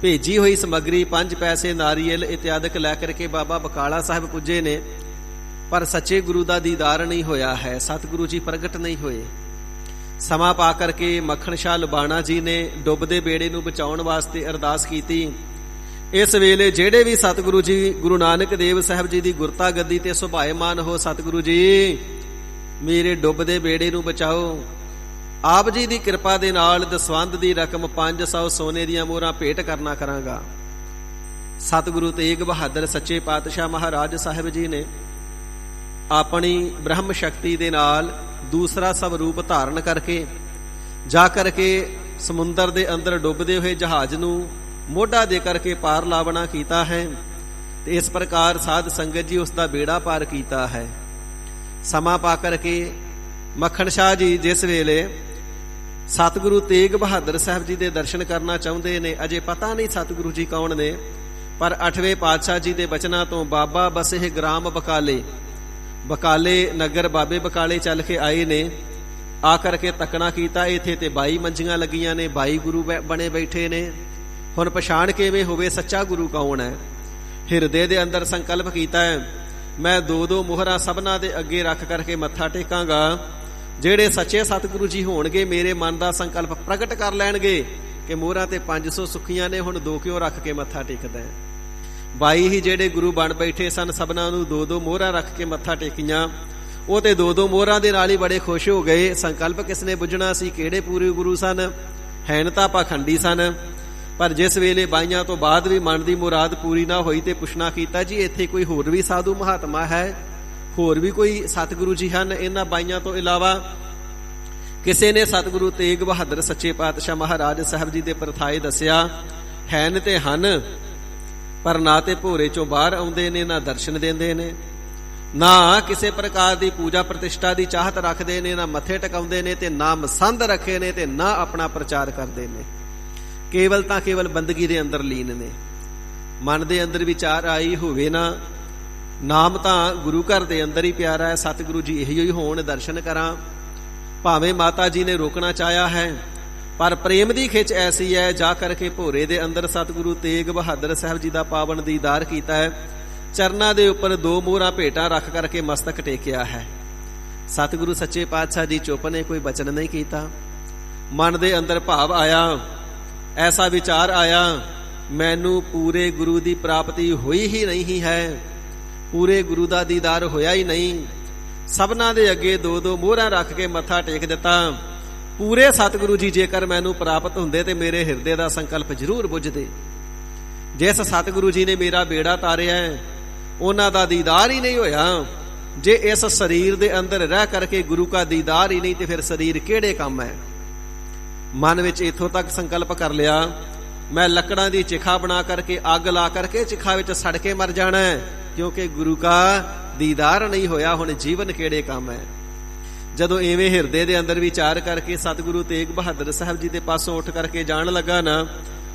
ਭੇਜੀ ਹੋਈ ਸਮੱਗਰੀ 5 ਪੈਸੇ ਨਾਰੀਅਲ ਇਤਿਆਦਿਕ ਲੈ ਕਰਕੇ ਬਾਬਾ ਬਕਾਲਾ ਸਾਹਿਬ ਪੁੱਜੇ ਨੇ, ਪਰ ਸੱਚੇ ਗੁਰੂ ਦਾ ਦੀਦਾਰ ਨਹੀਂ ਹੋਇਆ ਹੈ, ਸਤਿਗੁਰੂ ਜੀ ਪ੍ਰਗਟ ਨਹੀਂ ਹੋਏ। ਸਮਾਂ ਪਾ ਕਰਕੇ ਮੱਖਣ ਸ਼ਾਹ ਲੁਬਾਣਾ ਜੀ ਨੇ ਡੁੱਬਦੇ ਬੇੜੇ ਨੂੰ ਬਚਾਉਣ ਵਾਸਤੇ ਅਰਦਾਸ ਕੀਤੀ। ਇਸ ਵੇਲੇ ਜਿਹੜੇ ਵੀ ਸਤਿਗੁਰੂ ਜੀ ਗੁਰੂ ਨਾਨਕ ਦੇਵ ਸਾਹਿਬ ਜੀ ਦੀ ਗੁਰਤਾ ਗੱਦੀ ਤੇ ਸੁਭਾਏਮਾਨ ਹੋ, ਸਤਿਗੁਰੂ ਜੀ ਮੇਰੇ ਡੁੱਬਦੇ ਬੇੜੇ ਨੂੰ ਬਚਾਓ। ਆਪ ਜੀ ਦੀ ਕਿਰਪਾ ਦੇ ਨਾਲ ਦਸਵੰਧ ਦੀ ਰਕਮ 500 ਸੋਨੇ ਦੀਆਂ ਮੋਹਰਾਂ ਭੇਟ ਕਰਨਾ ਕਰਾਂਗਾ। ਸਤਿਗੁਰੂ ਤੇਗ ਬਹਾਦਰ ਸੱਚੇ ਪਾਤਸ਼ਾਹ ਮਹਾਰਾਜ ਸਾਹਿਬ ਜੀ ਨੇ ਆਪਣੀ ਬ੍ਰਹਮ ਸ਼ਕਤੀ ਦੇ ਨਾਲ ਦੂਸਰਾ ਸਵਰੂਪ ਧਾਰਨ ਕਰਕੇ ਜਾ ਕਰਕੇ ਸਮੁੰਦਰ ਦੇ ਅੰਦਰ ਡੁੱਬਦੇ ਹੋਏ ਜਹਾਜ਼ ਨੂੰ ਮੋਢਾ ਦੇ ਕਰਕੇ ਪਾਰ ਲਾਵਣਾ ਕੀਤਾ ਹੈ ਤੇ ਇਸ ਪ੍ਰਕਾਰ ਸਾਧ ਸੰਗਤ ਜੀ ਉਸ ਦਾ ਬੇੜਾ ਪਾਰ ਕੀਤਾ ਹੈ। ਸਮਾਂ ਪਾ ਕਰਕੇ ਮੱਖਣ ਸ਼ਾਹ ਜੀ ਜਿਸ ਵੇਲੇ ਸਤਿਗੁਰੂ ਤੇਗ ਬਹਾਦਰ ਸਾਹਿਬ ਜੀ ਦੇ ਦਰਸ਼ਨ ਕਰਨਾ ਚਾਹੁੰਦੇ ਨੇ, ਅਜੇ ਪਤਾ ਨਹੀਂ ਸਤਿਗੁਰੂ ਜੀ ਕੌਣ ਨੇ, ਪਰ 8ਵੇਂ ਪਾਤਸ਼ਾਹ ਜੀ ਦੇ ਬਚਨਾਂ ਤੋਂ ਬਾਬਾ ਬਸੇ ਗ੍ਰਾਮ ਬਕਾਲੇ, ਬਕਾਲੇ ਨਗਰ ਬਾਬੇ ਬਕਾਲੇ ਚੱਲ ਕੇ ਆਏ ਨੇ। ਆ ਕਰਕੇ ਤੱਕਣਾ ਕੀਤਾ, ਇੱਥੇ ਤੇ 22 ਮੰਜੀਆਂ ਲੱਗੀਆਂ ਨੇ, 22 ਗੁਰੂ ਬਣੇ ਬੈਠੇ ਨੇ। ਹੁਣ ਪਛਾਣ ਕਿਵੇਂ ਹੋਵੇ ਸੱਚਾ ਗੁਰੂ ਕੌਣ ਹੈ? ਹਿਰਦੇ ਦੇ ਅੰਦਰ ਸੰਕਲਪ ਕੀਤਾ ਹੈ, ਮੈਂ 2-2 ਮੋਹਰਾਂ ਸਭਨਾਂ ਦੇ ਅੱਗੇ ਰੱਖ ਕਰਕੇ ਮੱਥਾ ਟੇਕਾਂਗਾ। ਜਿਹੜੇ ਸੱਚੇ ਸਤਿਗੁਰੂ ਜੀ ਹੋਣਗੇ ਮੇਰੇ ਮਨ ਦਾ ਸੰਕਲਪ ਪ੍ਰਗਟ ਕਰ ਲੈਣਗੇ ਕਿ ਮੋਹਰਾਂ ਤੇ 500 ਸੁੱਖੀਆਂ ਨੇ, ਹੁਣ 2 ਕਿਉਂ ਰੱਖ ਕੇ ਮੱਥਾ ਟੇਕਦਾ ਹੈ। 22 ਹੀ ਜਿਹੜੇ ਗੁਰੂ ਬਣ ਬੈਠੇ ਸਨ, ਸਭਨਾਂ ਨੂੰ 2-2 ਮੋਹਰਾਂ ਰੱਖ ਕੇ ਮੱਥਾ ਟੇਕੀਆਂ। ਉਹ ਤੇ 2-2 ਮੋਹਰਾਂ ਦੇ ਨਾਲ ਹੀ ਬੜੇ ਖੁਸ਼ ਹੋ ਗਏ। ਸੰਕਲਪ ਕਿਸ ਨੇ ਬੁੱਝਣਾ ਸੀ? ਕਿਹੜੇ ਪੂਰੇ ਗੁਰੂ ਸਨ? ਹੈਨ ਤਾਂ ਪਾਖੰਡੀ ਸਨ। ਪਰ ਜਿਸ ਵੇਲੇ 22 ਤੋਂ ਬਾਅਦ ਵੀ ਮਨ ਦੀ ਮੁਰਾਦ ਪੂਰੀ ਨਾ ਹੋਈ ਤੇ ਪੁੱਛਣਾ ਕੀਤਾ, ਜੀ ਇੱਥੇ ਕੋਈ ਹੋਰ ਵੀ ਸਾਧੂ ਮਹਾਤਮਾ ਹੈ? ਹੋਰ ਵੀ ਕੋਈ ਸਤਿਗੁਰੂ ਜੀ ਹਨ ਇਹਨਾਂ 22 ਤੋਂ ਇਲਾਵਾ? ਕਿਸੇ ਨੇ ਸਤਿਗੁਰੂ ਤੇਗ ਬਹਾਦਰ ਸੱਚੇ ਪਾਤਸ਼ਾਹ ਮਹਾਰਾਜ ਸਾਹਿਬ ਜੀ ਦੇ ਪਰਥਾਏ ਦੱਸਿਆ, ਹੈਨ ਤੇ ਹਨ, ਪਰ ਨਾ ਤੇ ਭੋਰੇ ਚੋਂ ਬਾਹਰ ਆਉਂਦੇ ਨੇ, ਨਾ ਦਰਸ਼ਨ ਦਿੰਦੇ ਨੇ, ਨਾ ਕਿਸੇ ਪ੍ਰਕਾਰ ਦੀ ਪੂਜਾ ਪ੍ਰਤਿਸ਼ਠਾ ਦੀ ਚਾਹਤ ਰੱਖਦੇ ਨੇ, ਨਾ ਮੱਥੇ ਟਿਕਾਉਂਦੇ ਨੇ, ਤੇ ਨਾ ਮਸੰਦ ਰੱਖੇ ਨੇ, ਤੇ ਨਾ ਆਪਣਾ ਪ੍ਰਚਾਰ ਕਰਦੇ ਨੇ। ਕੇਵਲ ਤਾਂ ਕੇਵਲ ਬੰਦਗੀ ਦੇ ਅੰਦਰ ਲੀਨ ਨੇ। ਮਨ ਦੇ ਅੰਦਰ ਵਿਚਾਰ ਆਈ ਹੋਵੇ ਨਾ, ਨਾਮ ਤਾਂ ਗੁਰੂ ਘਰ ਦੇ ਅੰਦਰ ਹੀ ਪਿਆਰਾ ਹੈ, ਸਤਿਗੁਰੂ ਜੀ ਇਹੀ ਹੀ ਹੋਣ, ਦਰਸ਼ਨ ਕਰਾਂ। ਭਾਵੇਂ ਮਾਤਾ ਜੀ ਨੇ ਰੋਕਣਾ ਚਾਹਿਆ ਹੈ, ਪਰ ਪ੍ਰੇਮ ਦੀ ਖਿੱਚ ਐਸੀ ਹੈ, ਜਾ ਕਰਕੇ ਭੋਰੇ ਦੇ ਅੰਦਰ ਸਤਿਗੁਰੂ ਤੇਗ ਬਹਾਦਰ ਸਾਹਿਬ ਜੀ ਦਾ ਪਾਵਨ ਦੀਦਾਰ ਕੀਤਾ ਹੈ। ਚਰਨਾਂ ਦੇ ਉੱਪਰ 2 ਮੋਹਰਾਂ ਭੇਟਾਂ ਰੱਖ ਕਰਕੇ ਮਸਤਕ ਟੇਕਿਆ ਹੈ। ਸਤਿਗੁਰੂ ਸੱਚੇ ਪਾਤਸ਼ਾਹ ਜੀ ਚੁੱਪ ਨੇ, ਕੋਈ ਬਚਨ ਨਹੀਂ ਕੀਤਾ। ਮਨ ਦੇ ਅੰਦਰ ਭਾਵ ਆਇਆ, ਐਸਾ ਵਿਚਾਰ ਆਇਆ, ਮੈਨੂੰ ਪੂਰੇ ਗੁਰੂ ਦੀ ਪ੍ਰਾਪਤੀ ਹੋਈ ਹੀ ਨਹੀਂ ਹੈ, ਪੂਰੇ ਗੁਰੂ ਦਾ ਦੀਦਾਰ ਹੋਇਆ ਹੀ ਨਹੀਂ। ਸਭਨਾਂ ਦੇ ਅੱਗੇ 2-2 ਮੋਹਰਾਂ ਰੱਖ ਕੇ ਮੱਥਾ ਟੇਕ ਦਿੱਤਾ। ਪੂਰੇ ਸਤਿਗੁਰੂ ਜੀ ਜੇਕਰ ਮੈਨੂੰ ਪ੍ਰਾਪਤ ਹੁੰਦੇ ਤੇ ਮੇਰੇ ਹਿਰਦੇ ਦਾ ਸੰਕਲਪ ਜ਼ਰੂਰ ਬੁੱਝਦੇ। ਜਿਸ ਸਤਿਗੁਰੂ ਜੀ ਨੇ ਮੇਰਾ ਬੇੜਾ ਤਾਰਿਆ, ਉਹਨਾਂ ਦਾ ਦੀਦਾਰ ਹੀ ਨਹੀਂ ਹੋਇਆ। ਜੇ ਇਸ ਸਰੀਰ ਦੇ ਅੰਦਰ ਰਹਿ ਕਰਕੇ ਗੁਰੂ ਦਾ ਦੀਦਾਰ ਹੀ ਨਹੀਂ, ਤੇ ਫਿਰ ਸਰੀਰ ਕਿਹੜੇ ਕੰਮ ਹੈ? ਮਨ ਵਿੱਚ ਇੱਥੋਂ ਤੱਕ ਸੰਕਲਪ ਕਰ ਲਿਆ, ਮੈਂ ਲੱਕੜਾਂ ਦੀ ਚਿਖਾ ਬਣਾ ਕਰਕੇ ਅੱਗ ਲਾ ਕਰਕੇ ਚਿਖਾ ਵਿੱਚ ਸੜ ਕੇ ਮਰ ਜਾਣਾ ਹੈ, ਕਿਉਂਕਿ ਗੁਰੂ ਦਾ ਦੀਦਾਰ ਨਹੀਂ ਹੋਇਆ। ਹੁਣ ਜੀਵਨ ਕਿਹੜੇ ਕੰਮ ਹੈ? ਜਦੋਂ ਐਵੇਂ ਹਿਰਦੇ ਦੇ ਅੰਦਰ ਵਿਚਾਰ ਕਰਕੇ ਸਤਿਗੁਰੂ ਤੇਗ ਬਹਾਦਰ ਸਾਹਿਬ ਜੀ ਦੇ ਪਾਸੋਂ ਉੱਠ ਕਰਕੇ ਜਾਣ ਲੱਗਾ ਨਾ,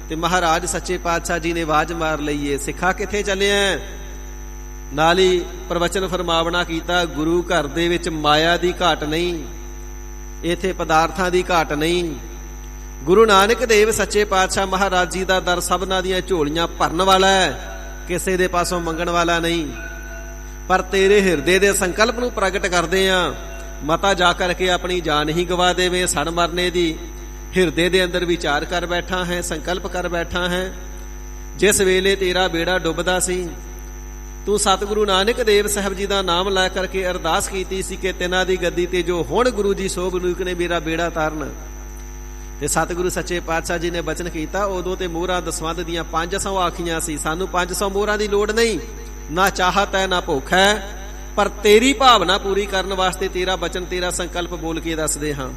ਤੇ ਮਹਾਰਾਜ ਸੱਚੇ ਪਾਤਸ਼ਾਹ ਜੀ ਨੇ ਆਵਾਜ਼ ਮਾਰ ਲਈਏ, ਸਿੱਖਾ ਕਿੱਥੇ ਚੱਲਿਆ? ਨਾਲ ਹੀ ਪ੍ਰਵਚਨ ਫਰਮਾਵਣਾ ਕੀਤਾ, ਗੁਰੂ ਘਰ ਦੇ ਵਿੱਚ ਮਾਇਆ ਦੀ ਘਾਟ ਨਹੀਂ, ਇੱਥੇ ਪਦਾਰਥਾਂ ਦੀ ਘਾਟ ਨਹੀਂ। ਗੁਰੂ ਨਾਨਕ ਦੇਵ ਸੱਚੇ ਪਾਤਸ਼ਾਹ ਮਹਾਰਾਜ ਜੀ ਦਾ ਦਰ ਸਭਨਾਂ ਦੀਆਂ ਝੋਲੀਆਂ ਭਰਨ ਵਾਲਾ ਹੈ, ਕਿਸੇ ਦੇ ਪਾਸੋਂ ਮੰਗਣ ਵਾਲਾ ਨਹੀਂ। ਪਰ ਤੇਰੇ ਹਿਰਦੇ ਦੇ ਸੰਕਲਪ ਨੂੰ ਪ੍ਰਗਟ ਕਰਦੇ ਆ, ਮਤਾ ਜਾ ਕਰਕੇ ਆਪਣੀ ਜਾਨ ਹੀ ਗਵਾ ਦੇਵੇਂ ਸੜ ਮਰਨੇ ਦੀ। ਹਿਰਦੇ ਦੇ ਅੰਦਰ ਵਿਚਾਰ ਕਰ ਬੈਠਾ ਹੈ, ਸੰਕਲਪ ਕਰ ਬੈਠਾ ਹੈ। ਜਿਸ ਵੇਲੇ ਤੇਰਾ ਬੇੜਾ ਡੁੱਬਦਾ ਸੀ, ਤੂੰ ਸਤਿਗੁਰੂ ਨਾਨਕ ਦੇਵ ਸਾਹਿਬ ਜੀ ਦਾ ਨਾਮ ਲੈ ਕਰਕੇ ਅਰਦਾਸ ਕੀਤੀ ਸੀ ਕਿ ਤਿੰਨਾਂ ਦੀ ਗੱਦੀ ਤੇ ਜੋ ਹੁਣ ਗੁਰੂ ਜੀ ਸੋਭ ਨੂਕ ਨੇ ਮੇਰਾ ਬੇੜਾ ਤਾਰਨ। ਤੇ ਸਤਿਗੁਰੂ ਸੱਚੇ ਪਾਤਸ਼ਾਹ ਜੀ ਨੇ ਬਚਨ ਕੀਤਾ, ਉਦੋਂ ਤੇ ਮੋਹਰਾਂ ਦਸਵੰਧ ਦੀਆਂ 500 ਆਖੀਆਂ ਸੀ। ਸਾਨੂੰ 500 ਮੋਹਰਾਂ ਦੀ ਲੋੜ ਨਹੀਂ, ਨਾ ਚਾਹਤ ਹੈ ਨਾ ਭੁੱਖ ਹੈ, ਪਰ ਤੇਰੀ ਭਾਵਨਾ ਪੂਰੀ ਕਰਨ ਵਾਸਤੇ ਤੇਰਾ ਬਚਨ, ਤੇਰਾ ਸੰਕਲਪ ਬੋਲ ਕੇ ਦੱਸਦੇ ਹਾਂ।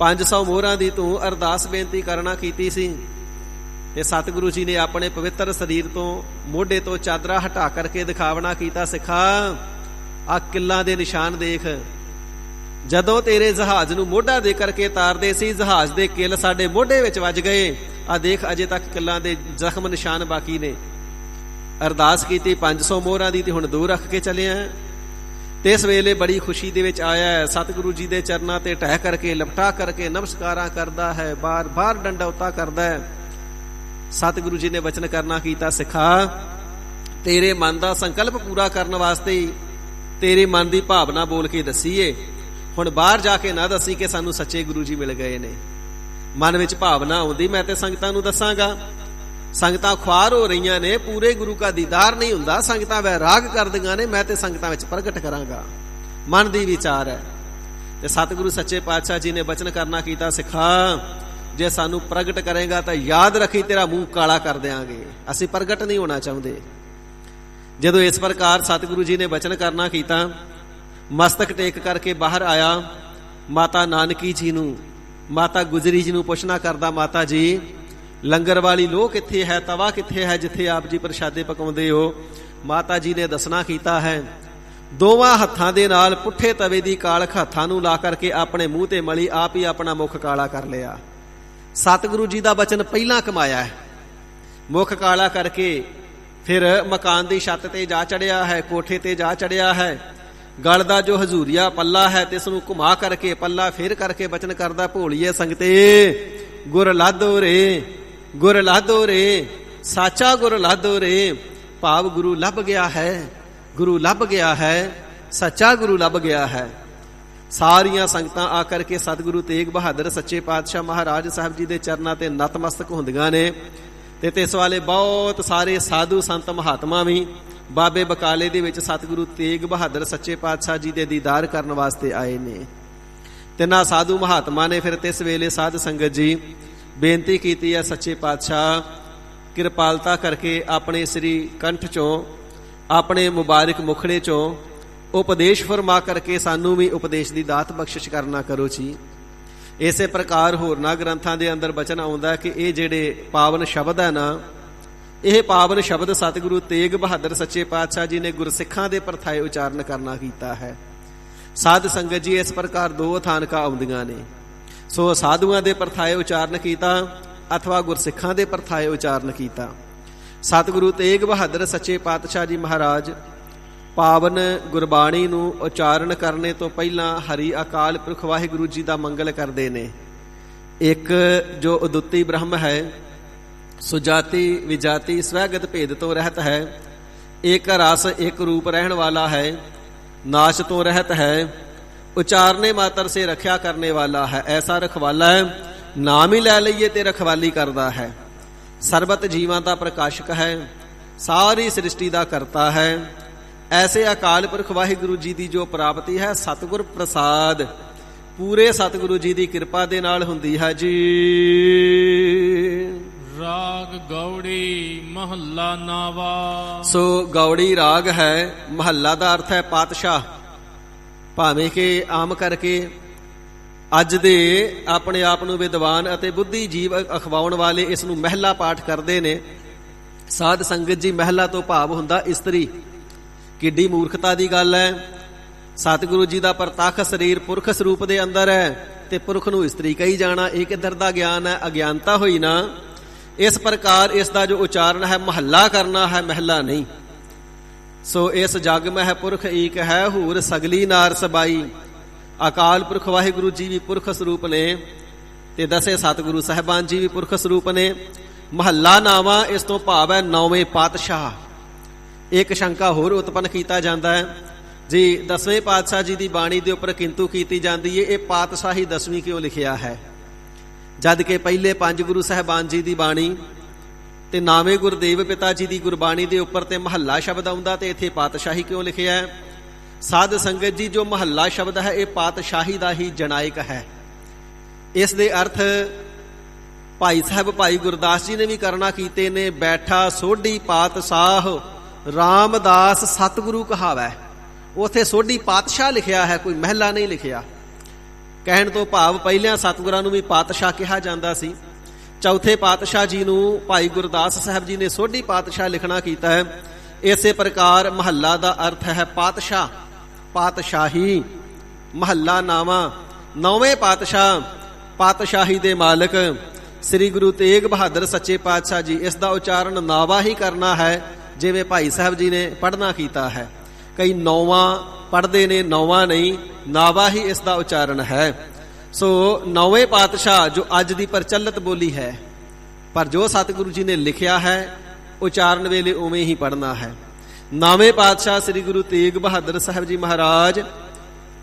500 ਮੋਹਰਾਂ ਦੀ ਤੂੰ ਅਰਦਾਸ ਬੇਨਤੀ ਕਰਨਾ ਕੀਤੀ ਸੀ, ਤੇ ਸਤਿਗੁਰੂ ਜੀ ਨੇ ਆਪਣੇ ਪਵਿੱਤਰ ਸਰੀਰ ਤੋਂ ਮੋਢੇ ਤੋਂ ਚਾਦਰਾ ਹਟਾ ਕਰਕੇ ਦਿਖਾਵਣਾ ਕੀਤਾ, ਸਿੱਖਾ ਆ ਕਿੱਲਾਂ ਦੇ ਨਿਸ਼ਾਨ ਦੇਖ। ਜਦੋਂ ਤੇਰੇ ਜਹਾਜ਼ ਨੂੰ ਮੋਢਾ ਦੇ ਕਰਕੇ ਤਾਰਦੇ ਸੀ, ਜਹਾਜ਼ ਦੇ ਕਿੱਲ ਸਾਡੇ ਮੋਢੇ ਵਿੱਚ ਵੱਜ ਗਏ। ਆ ਦੇਖ ਅਜੇ ਤੱਕ ਕਿੱਲਾਂ ਦੇ ਜ਼ਖਮ ਨਿਸ਼ਾਨ ਬਾਕੀ ਨੇ। ਅਰਦਾਸ ਕੀਤੀ 500 ਮੋਹਰਾਂ ਦੀ, ਤੇ ਹੁਣ 2 ਰੱਖ ਕੇ ਚੱਲਿਆ। ਤੇ ਇਸ ਵੇਲੇ ਬੜੀ ਖੁਸ਼ੀ ਦੇ ਵਿੱਚ ਆਇਆ, ਸਤਿਗੁਰੂ ਜੀ ਦੇ ਚਰਨਾਂ ਤੇ ਢਹਿ ਕਰਕੇ ਲਪਟਾ ਕਰਕੇ ਨਮਸਕਾਰਾਂ ਕਰਦਾ ਹੈ, ਬਾਰ-ਬਾਰ ਡੰਡੌਤਾ ਕਰਦਾ ਹੈ। ਸਤਿਗੁਰੂ ਜੀ ਨੇ ਵਚਨ ਕਰਨਾ ਕੀਤਾ, ਸਿੱਖਾ ਤੇਰੇ ਮਨ ਦਾ ਸੰਕਲਪ ਪੂਰਾ ਕਰਨ ਵਾਸਤੇ ਤੇਰੇ ਮਨ ਦੀ ਭਾਵਨਾ ਬੋਲ ਕੇ ਦੱਸੀਏ। ਹੁਣ ਬਾਹਰ ਜਾ ਕੇ ਨਾ ਦੱਸੀ ਕਿ ਸਾਨੂੰ ਸੱਚੇ ਗੁਰੂ ਜੀ ਮਿਲ ਗਏ ਨੇ। ਮਨ ਵਿੱਚ ਭਾਵਨਾ ਆਉਂਦੀ ਮੈਂ ਤੇ ਸੰਗਤਾਂ ਨੂੰ ਦੱਸਾਂਗਾ। ਸੰਗਤਾਂ ਖੁਆਰ ਹੋ ਰਹੀਆਂ ਨੇ, ਪੂਰੇ ਗੁਰੂ ਦਾ ਦੀਦਾਰ ਨਹੀਂ ਹੁੰਦਾ, ਸੰਗਤਾਂ ਵੈਰਾਗ ਕਰਦੀਆਂ ਨੇ, ਮੈਂ ਤੇ ਸੰਗਤਾਂ ਵਿੱਚ ਪ੍ਰਗਟ ਕਰਾਂਗਾ। ਮਨ ਦੀ ਵਿਚਾਰ ਹੈ। ਤੇ ਸਤਿਗੁਰੂ ਸੱਚੇ ਪਾਤਸ਼ਾਹ ਜੀ ਨੇ ਬਚਨ ਕਰਨਾ ਕੀਤਾ, ਸਿੱਖਾ ਜੇ ਸਾਨੂੰ ਪ੍ਰਗਟ ਕਰੇਗਾ ਤਾਂ ਯਾਦ ਰੱਖੀ ਤੇਰਾ ਮੂੰਹ ਕਾਲਾ ਕਰ ਦਿਆਂਗੇ। ਅਸੀਂ ਪ੍ਰਗਟ ਨਹੀਂ ਹੋਣਾ ਚਾਹੁੰਦੇ। ਜਦੋਂ ਇਸ ਪ੍ਰਕਾਰ ਸਤਿਗੁਰੂ ਜੀ ਨੇ ਬਚਨ ਕਰਨਾ ਕੀਤਾ, ਮਸਤਕ ਟੇਕ ਕਰਕੇ ਬਾਹਰ ਆਇਆ। ਮਾਤਾ ਨਾਨਕੀ ਜੀ ਨੂੰ, ਮਾਤਾ ਗੁਜਰੀ ਜੀ ਨੂੰ ਪੁੱਛਣਾ ਕਰਦਾ, ਮਾਤਾ ਜੀ ਲੰਗਰ ਵਾਲੀ ਲੋਹ ਕਿੱਥੇ ਹੈ, ਤਵਾ ਕਿੱਥੇ ਹੈ ਜਿੱਥੇ ਆਪ ਜੀ ਪ੍ਰਸ਼ਾਦੇ ਪਕਾਉਂਦੇ ਹੋ? ਮਾਤਾ ਜੀ ਨੇ ਦੱਸਣਾ ਕੀਤਾ ਹੈ, ਦੋਵਾਂ ਹੱਥਾਂ ਦੇ ਨਾਲ ਪੁੱਠੇ ਤਵੇ ਦੀ ਕਾਲਖ ਹੱਥਾਂ ਨੂੰ ਲਾ ਕਰਕੇ ਆਪਣੇ ਮੂੰਹ ਤੇ ਮਲੀ, ਆਪ ਹੀ ਆਪਣਾ ਮੁਖ ਕਾਲਾ ਕਰ ਲਿਆ। ਸਤਿਗੁਰੂ ਜੀ ਦਾ ਬਚਨ ਪਹਿਲਾਂ ਕਮਾਇਆ ਹੈ। ਮੁਖ ਕਾਲਾ ਕਰਕੇ ਫਿਰ ਮਕਾਨ ਦੀ ਛੱਤ ਤੇ ਜਾ ਚੜਿਆ ਹੈ, ਕੋਠੇ ਤੇ ਜਾ ਚੜਿਆ ਹੈ। ਗਲ ਦਾ ਜੋ ਹਜ਼ੂਰੀਆ ਪੱਲਾ ਹੈ ਤੇ ਇਸ ਨੂੰ ਘੁਮਾ ਕਰਕੇ ਪੱਲਾ ਫੇਰ ਕਰਕੇ ਬਚਨ ਕਰਦਾ, ਭੋਲੀਏ ਸੰਗਤੇ ਗੁਰ ਲਾਧੋ ਰੇ, ਗੁਰ ਲਾਧੋ ਰੇ, ਸਾਚਾ ਗੁਰ ਲਾਧੋ ਰੇ। ਭਾਵ ਗੁਰੂ ਲੱਭ ਗਿਆ ਹੈ, ਗੁਰੂ ਲੱਭ ਗਿਆ ਹੈ, ਸੱਚਾ ਗੁਰੂ ਲੱਭ ਗਿਆ ਹੈ। ਸਾਰੀਆਂ ਸੰਗਤਾਂ ਆ ਕਰਕੇ ਸਤਿਗੁਰੂ ਤੇਗ ਬਹਾਦਰ ਸੱਚੇ ਪਾਤਸ਼ਾਹ ਮਹਾਰਾਜ ਸਾਹਿਬ ਜੀ ਦੇ ਚਰਨਾਂ ਤੇ ਨਤਮਸਤਕ ਹੁੰਦੀਆਂ ਨੇ। ਤੇ ਇਸ ਵਾਲੇ ਬਹੁਤ ਸਾਰੇ ਸਾਧੂ ਸੰਤ ਮਹਾਤਮਾ ਵੀ ਬਾਬੇ ਬਕਾਲੇ ਦੇ ਵਿੱਚ ਸਤਿਗੁਰੂ ਤੇਗ ਬਹਾਦਰ ਸੱਚੇ ਪਾਤਸ਼ਾਹ ਜੀ ਦੇ ਦੀਦਾਰ ਕਰਨ ਵਾਸਤੇ ਆਏ ਨੇ। ਤਿੰਨਾਂ ਸਾਧੂ ਮਹਾਤਮਾ ਨੇ ਫਿਰ ਇਸ ਵੇਲੇ ਸਾਧ ਸੰਗਤ ਜੀ ਬੇਨਤੀ ਕੀਤੀ ਹੈ, ਸੱਚੇ ਪਾਤਸ਼ਾਹ ਕਿਰਪਾਲਤਾ ਕਰਕੇ ਆਪਣੇ ਸ੍ਰੀ ਕੰਠ ਚੋਂ, ਆਪਣੇ ਮੁਬਾਰਕ ਮੁਖੜੇ ਚੋਂ ਉਪਦੇਸ਼ ਫਰਮਾ ਕਰਕੇ ਸਾਨੂੰ ਵੀ ਉਪਦੇਸ਼ ਦੀ ਦਾਤ ਬਖਸ਼ਿਸ਼ ਕਰਨਾ ਕਰੋ ਜੀ। ਇਸੇ ਪ੍ਰਕਾਰ ਹੋਰਨਾਂ ਗ੍ਰੰਥਾਂ ਦੇ ਅੰਦਰ ਬਚਨ ਆਉਂਦਾ ਕਿ ਇਹ ਜਿਹੜੇ ਪਾਵਨ ਸ਼ਬਦ ਹੈ ਨਾ, ਇਹ ਪਾਵਨ ਸ਼ਬਦ ਸਤਿਗੁਰੂ ਤੇਗ ਬਹਾਦਰ ਸੱਚੇ ਪਾਤਸ਼ਾਹ ਜੀ ਨੇ ਗੁਰਸਿੱਖਾਂ ਦੇ ਪਰਥਾਏ ਉਚਾਰਨ ਕਰਨਾ ਕੀਤਾ ਹੈ। ਸਾਧ ਸੰਗਤ ਜੀ ਇਸ ਪ੍ਰਕਾਰ 2 ਥਾਨਕਾਂ ਆਉਂਦੀਆਂ ਨੇ। ਸੋ ਸਾਧੂਆਂ ਦੇ ਪਰਥਾਏ ਉਚਾਰਨ ਕੀਤਾ ਅਥਵਾ ਗੁਰਸਿੱਖਾਂ ਦੇ ਪਰਥਾਏ ਉਚਾਰਨ ਕੀਤਾ। ਸਤਿਗੁਰੂ ਤੇਗ ਬਹਾਦਰ ਸੱਚੇ ਪਾਤਸ਼ਾਹ ਜੀ ਮਹਾਰਾਜ ਪਾਵਨ ਗੁਰਬਾਣੀ ਨੂੰ ਉਚਾਰਨ ਕਰਨੇ ਤੋਂ ਪਹਿਲਾਂ ਹਰੀ ਅਕਾਲ ਪੁਰਖ ਵਾਹਿਗੁਰੂ ਜੀ ਦਾ ਮੰਗਲ ਕਰਦੇ ਨੇ। ਇੱਕ ਜੋ ਉਦੁੱਤੀ ਬ੍ਰਹਮ ਹੈ, ਸੁਜਾਤੀ ਵਿਜਾਤੀ ਸਵੈਗਤ ਭੇਦ ਤੋਂ ਰਹਿਤ ਹੈ, ਇੱਕ ਰਸ ਇੱਕ ਰੂਪ ਰਹਿਣ ਵਾਲਾ ਹੈ, ਨਾਸ਼ ਤੋਂ ਰਹਿਤ ਹੈ, ਉਚਾਰਨੇ ਮਾਤਰ ਸੇ ਰੱਖਿਆ ਕਰਨੇ ਵਾਲਾ ਹੈ। ਐਸਾ ਰਖਵਾਲਾ ਹੈ, ਨਾਮ ਹੀ ਲੈ ਲਈਏ ਤੇ ਰਖਵਾਲੀ ਕਰਦਾ ਹੈ। ਸਰਬਤ ਜੀਵਾਂ ਦਾ ਪ੍ਰਕਾਸ਼ਕ ਹੈ, ਸਾਰੀ ਸ੍ਰਿਸ਼ਟੀ ਦਾ ਕਰਤਾ ਹੈ। ਐਸੇ ਅਕਾਲ ਪੁਰਖ ਵਾਹਿਗੁਰੂ ਜੀ ਦੀ ਜੋ ਪ੍ਰਾਪਤੀ ਹੈ ਸਤਿਗੁਰ ਪ੍ਰਸਾਦ, ਪੂਰੇ ਸਤਿਗੁਰੂ ਜੀ ਦੀ ਕਿਰਪਾ ਦੇ ਨਾਲ ਹੁੰਦੀ ਹੈ ਜੀ। ਰਾਗ ਗੌੜੀ ਮਹੱਲਾ ਨਾਵਾ। ਸੋ ਗੌੜੀ ਰਾਗ ਹੈ, ਮਹੱਲਾ ਦਾ ਅਰਥ ਹੈ ਪਾਤਸ਼ਾਹ। ਭਾਵੇਂ ਕਿ ਆਮ ਕਰਕੇ ਅੱਜ ਦੇ ਆਪਣੇ ਆਪ ਨੂੰ ਵਿਦਵਾਨ ਅਤੇ ਬੁੱਧੀ ਜੀਵ ਅਖਵਾਉਣ ਵਾਲੇ ਇਸ ਨੂੰ ਮਹਿਲਾ ਪਾਠ ਕਰਦੇ ਨੇ। ਸਾਧ ਸੰਗਤ ਜੀ ਮਹਿਲਾ ਤੋਂ ਭਾਵ ਹੁੰਦਾ ਇਸਤਰੀ। ਕਿੱਡੀ ਮੂਰਖਤਾ ਦੀ ਗੱਲ ਹੈ। ਸਤਿਗੁਰੂ ਜੀ ਦਾ ਪ੍ਰਤੱਖ ਸਰੀਰ ਪੁਰਖ ਸਰੂਪ ਦੇ ਅੰਦਰ ਹੈ ਤੇ ਪੁਰਖ ਨੂੰ ਇਸਤਰੀ ਕਹੀ ਜਾਣਾ, ਇਹ ਕਿੱਧਰ ਦਾ ਗਿਆਨ ਹੈ? ਅਗਿਆਨਤਾ ਹੋਈ ਨਾ। ਇਸ ਪ੍ਰਕਾਰ ਇਸ ਦਾ ਜੋ ਉਚਾਰਨ ਹੈ ਮਹੱਲਾ ਕਰਨਾ ਹੈ, ਮਹਿਲਾ ਨਹੀਂ। ਸੋ ਇਸ ਜਗ ਮਹਿ ਪੁਰਖ ਏਕ ਹੈ, ਹੂਰ ਸਗਲੀ ਨਾਰ ਸਬਾਈ। ਅਕਾਲ ਪੁਰਖ ਵਾਹਿਗੁਰੂ ਜੀ ਵੀ ਪੁਰਖ ਸਰੂਪ ਨੇ ਤੇ ਦਸੇ ਸਤਿਗੁਰੂ ਸਾਹਿਬਾਨ ਜੀ ਵੀ ਪੁਰਖ ਸਰੂਪ ਨੇ। ਮਹੱਲਾ ਨਾਵਾਂ ਇਸ ਤੋਂ ਭਾਵ ਹੈ 9ਵੇਂ ਪਾਤਸ਼ਾਹ। ਇੱਕ ਸ਼ੰਕਾ ਹੋਰ ਉਤਪੰਨ ਕੀਤਾ ਜਾਂਦਾ ਹੈ ਜੀ, 10ਵੇਂ ਪਾਤਸ਼ਾਹ ਜੀ ਦੀ ਬਾਣੀ ਦੇ ਉੱਪਰ ਕਿੰਤੂ ਕੀਤੀ ਜਾਂਦੀ ਹੈ, ਇਹ ਪਾਤਸ਼ਾਹੀ 10ਵੀਂ ਕਿਉਂ ਲਿਖਿਆ ਹੈ? ਜਦ ਕਿ ਪਹਿਲੇ 5 ਗੁਰੂ ਸਾਹਿਬਾਨ ਜੀ ਦੀ ਬਾਣੀ ਤੇ 9ਵੇਂ ਗੁਰਦੇਵ ਪਿਤਾ ਜੀ ਦੀ ਗੁਰਬਾਣੀ ਦੇ ਉੱਪਰ ਤੇ ਮਹੱਲਾ ਸ਼ਬਦ ਆਉਂਦਾ ਤੇ ਇੱਥੇ ਪਾਤਸ਼ਾਹੀ ਕਿਉਂ ਲਿਖਿਆ ਹੈ? ਸਾਧ ਸੰਗਤ ਜੀ ਜੋ ਮਹੱਲਾ ਸ਼ਬਦ ਹੈ ਇਹ ਪਾਤਸ਼ਾਹੀ ਦਾ ਹੀ ਜਨਾਇਕ ਹੈ। ਇਸ ਦੇ ਅਰਥ ਭਾਈ ਸਾਹਿਬ ਭਾਈ ਗੁਰਦਾਸ ਜੀ ਨੇ ਵੀ ਕਰਨਾ ਕੀਤੇ ਨੇ। ਬੈਠਾ ਸੋਢੀ ਪਾਤਸ਼ਾਹ ਰਾਮਦਾਸ ਸਤਿਗੁਰੂ ਕਹਾਵੈ। ਉੱਥੇ ਸੋਢੀ ਪਾਤਸ਼ਾਹ ਲਿਖਿਆ ਹੈ, ਕੋਈ ਮਹਿਲਾ ਨਹੀਂ ਲਿਖਿਆ। ਕਹਿਣ ਤੋਂ ਭਾਵ ਪਹਿਲਿਆਂ ਸਤਿਗੁਰਾਂ ਨੂੰ ਵੀ ਪਾਤਸ਼ਾਹ ਕਿਹਾ ਜਾਂਦਾ ਸੀ ਚੌਥੇ ਪਾਤਸ਼ਾਹ ਜੀ ਨੂੰ ਭਾਈ ਗੁਰਦਾਸ ਸਾਹਿਬ ਜੀ ਨੇ ਸੋਢੀ ਪਾਤਸ਼ਾਹ ਲਿਖਣਾ ਕੀਤਾ ਹੈ। ਇਸੇ ਪ੍ਰਕਾਰ ਮਹੱਲਾ ਦਾ ਅਰਥ ਹੈ ਪਾਤਸ਼ਾਹ, ਪਾਤਸ਼ਾਹੀ, ਮਹੱਲਾ ਨਾਵਾਂ। ਨੌਵੇਂ ਪਾਤਸ਼ਾਹ, ਪਾਤਸ਼ਾਹੀ ਦੇ ਮਾਲਕ ਸ੍ਰੀ ਗੁਰੂ ਤੇਗ ਬਹਾਦਰ ਸੱਚੇ ਪਾਤਸ਼ਾਹ ਜੀ। ਇਸ ਦਾ ਉਚਾਰਨ ਨਾਵਾ ਹੀ ਕਰਨਾ ਹੈ, ਜਿਵੇਂ ਭਾਈ ਸਾਹਿਬ ਜੀ ਨੇ ਪੜ੍ਹਨਾ ਕੀਤਾ ਹੈ। ਕਈ ਨੌਵਾਂ ਪੜ੍ਹਦੇ ਨੇ, ਨੌਵਾਂ ਨਹੀਂ, ਨਾਵਾ ਹੀ ਇਸ ਦਾ ਉਚਾਰਨ ਹੈ। ਸੋ ਨੌਵੇਂ ਪਾਤਸ਼ਾਹ ਜੋ ਅੱਜ ਦੀ ਪ੍ਰਚਲਿਤ ਬੋਲੀ ਹੈ, ਪਰ ਜੋ ਸਤਿਗੁਰੂ ਜੀ ਨੇ ਲਿਖਿਆ ਹੈ ਉਚਾਰਨ ਵੇਲੇ ਉਵੇਂ ਹੀ ਪੜ੍ਹਨਾ ਹੈ। ਨੌਵੇਂ ਪਾਤਸ਼ਾਹ ਸ੍ਰੀ ਗੁਰੂ ਤੇਗ ਬਹਾਦਰ ਸਾਹਿਬ ਜੀ ਮਹਾਰਾਜ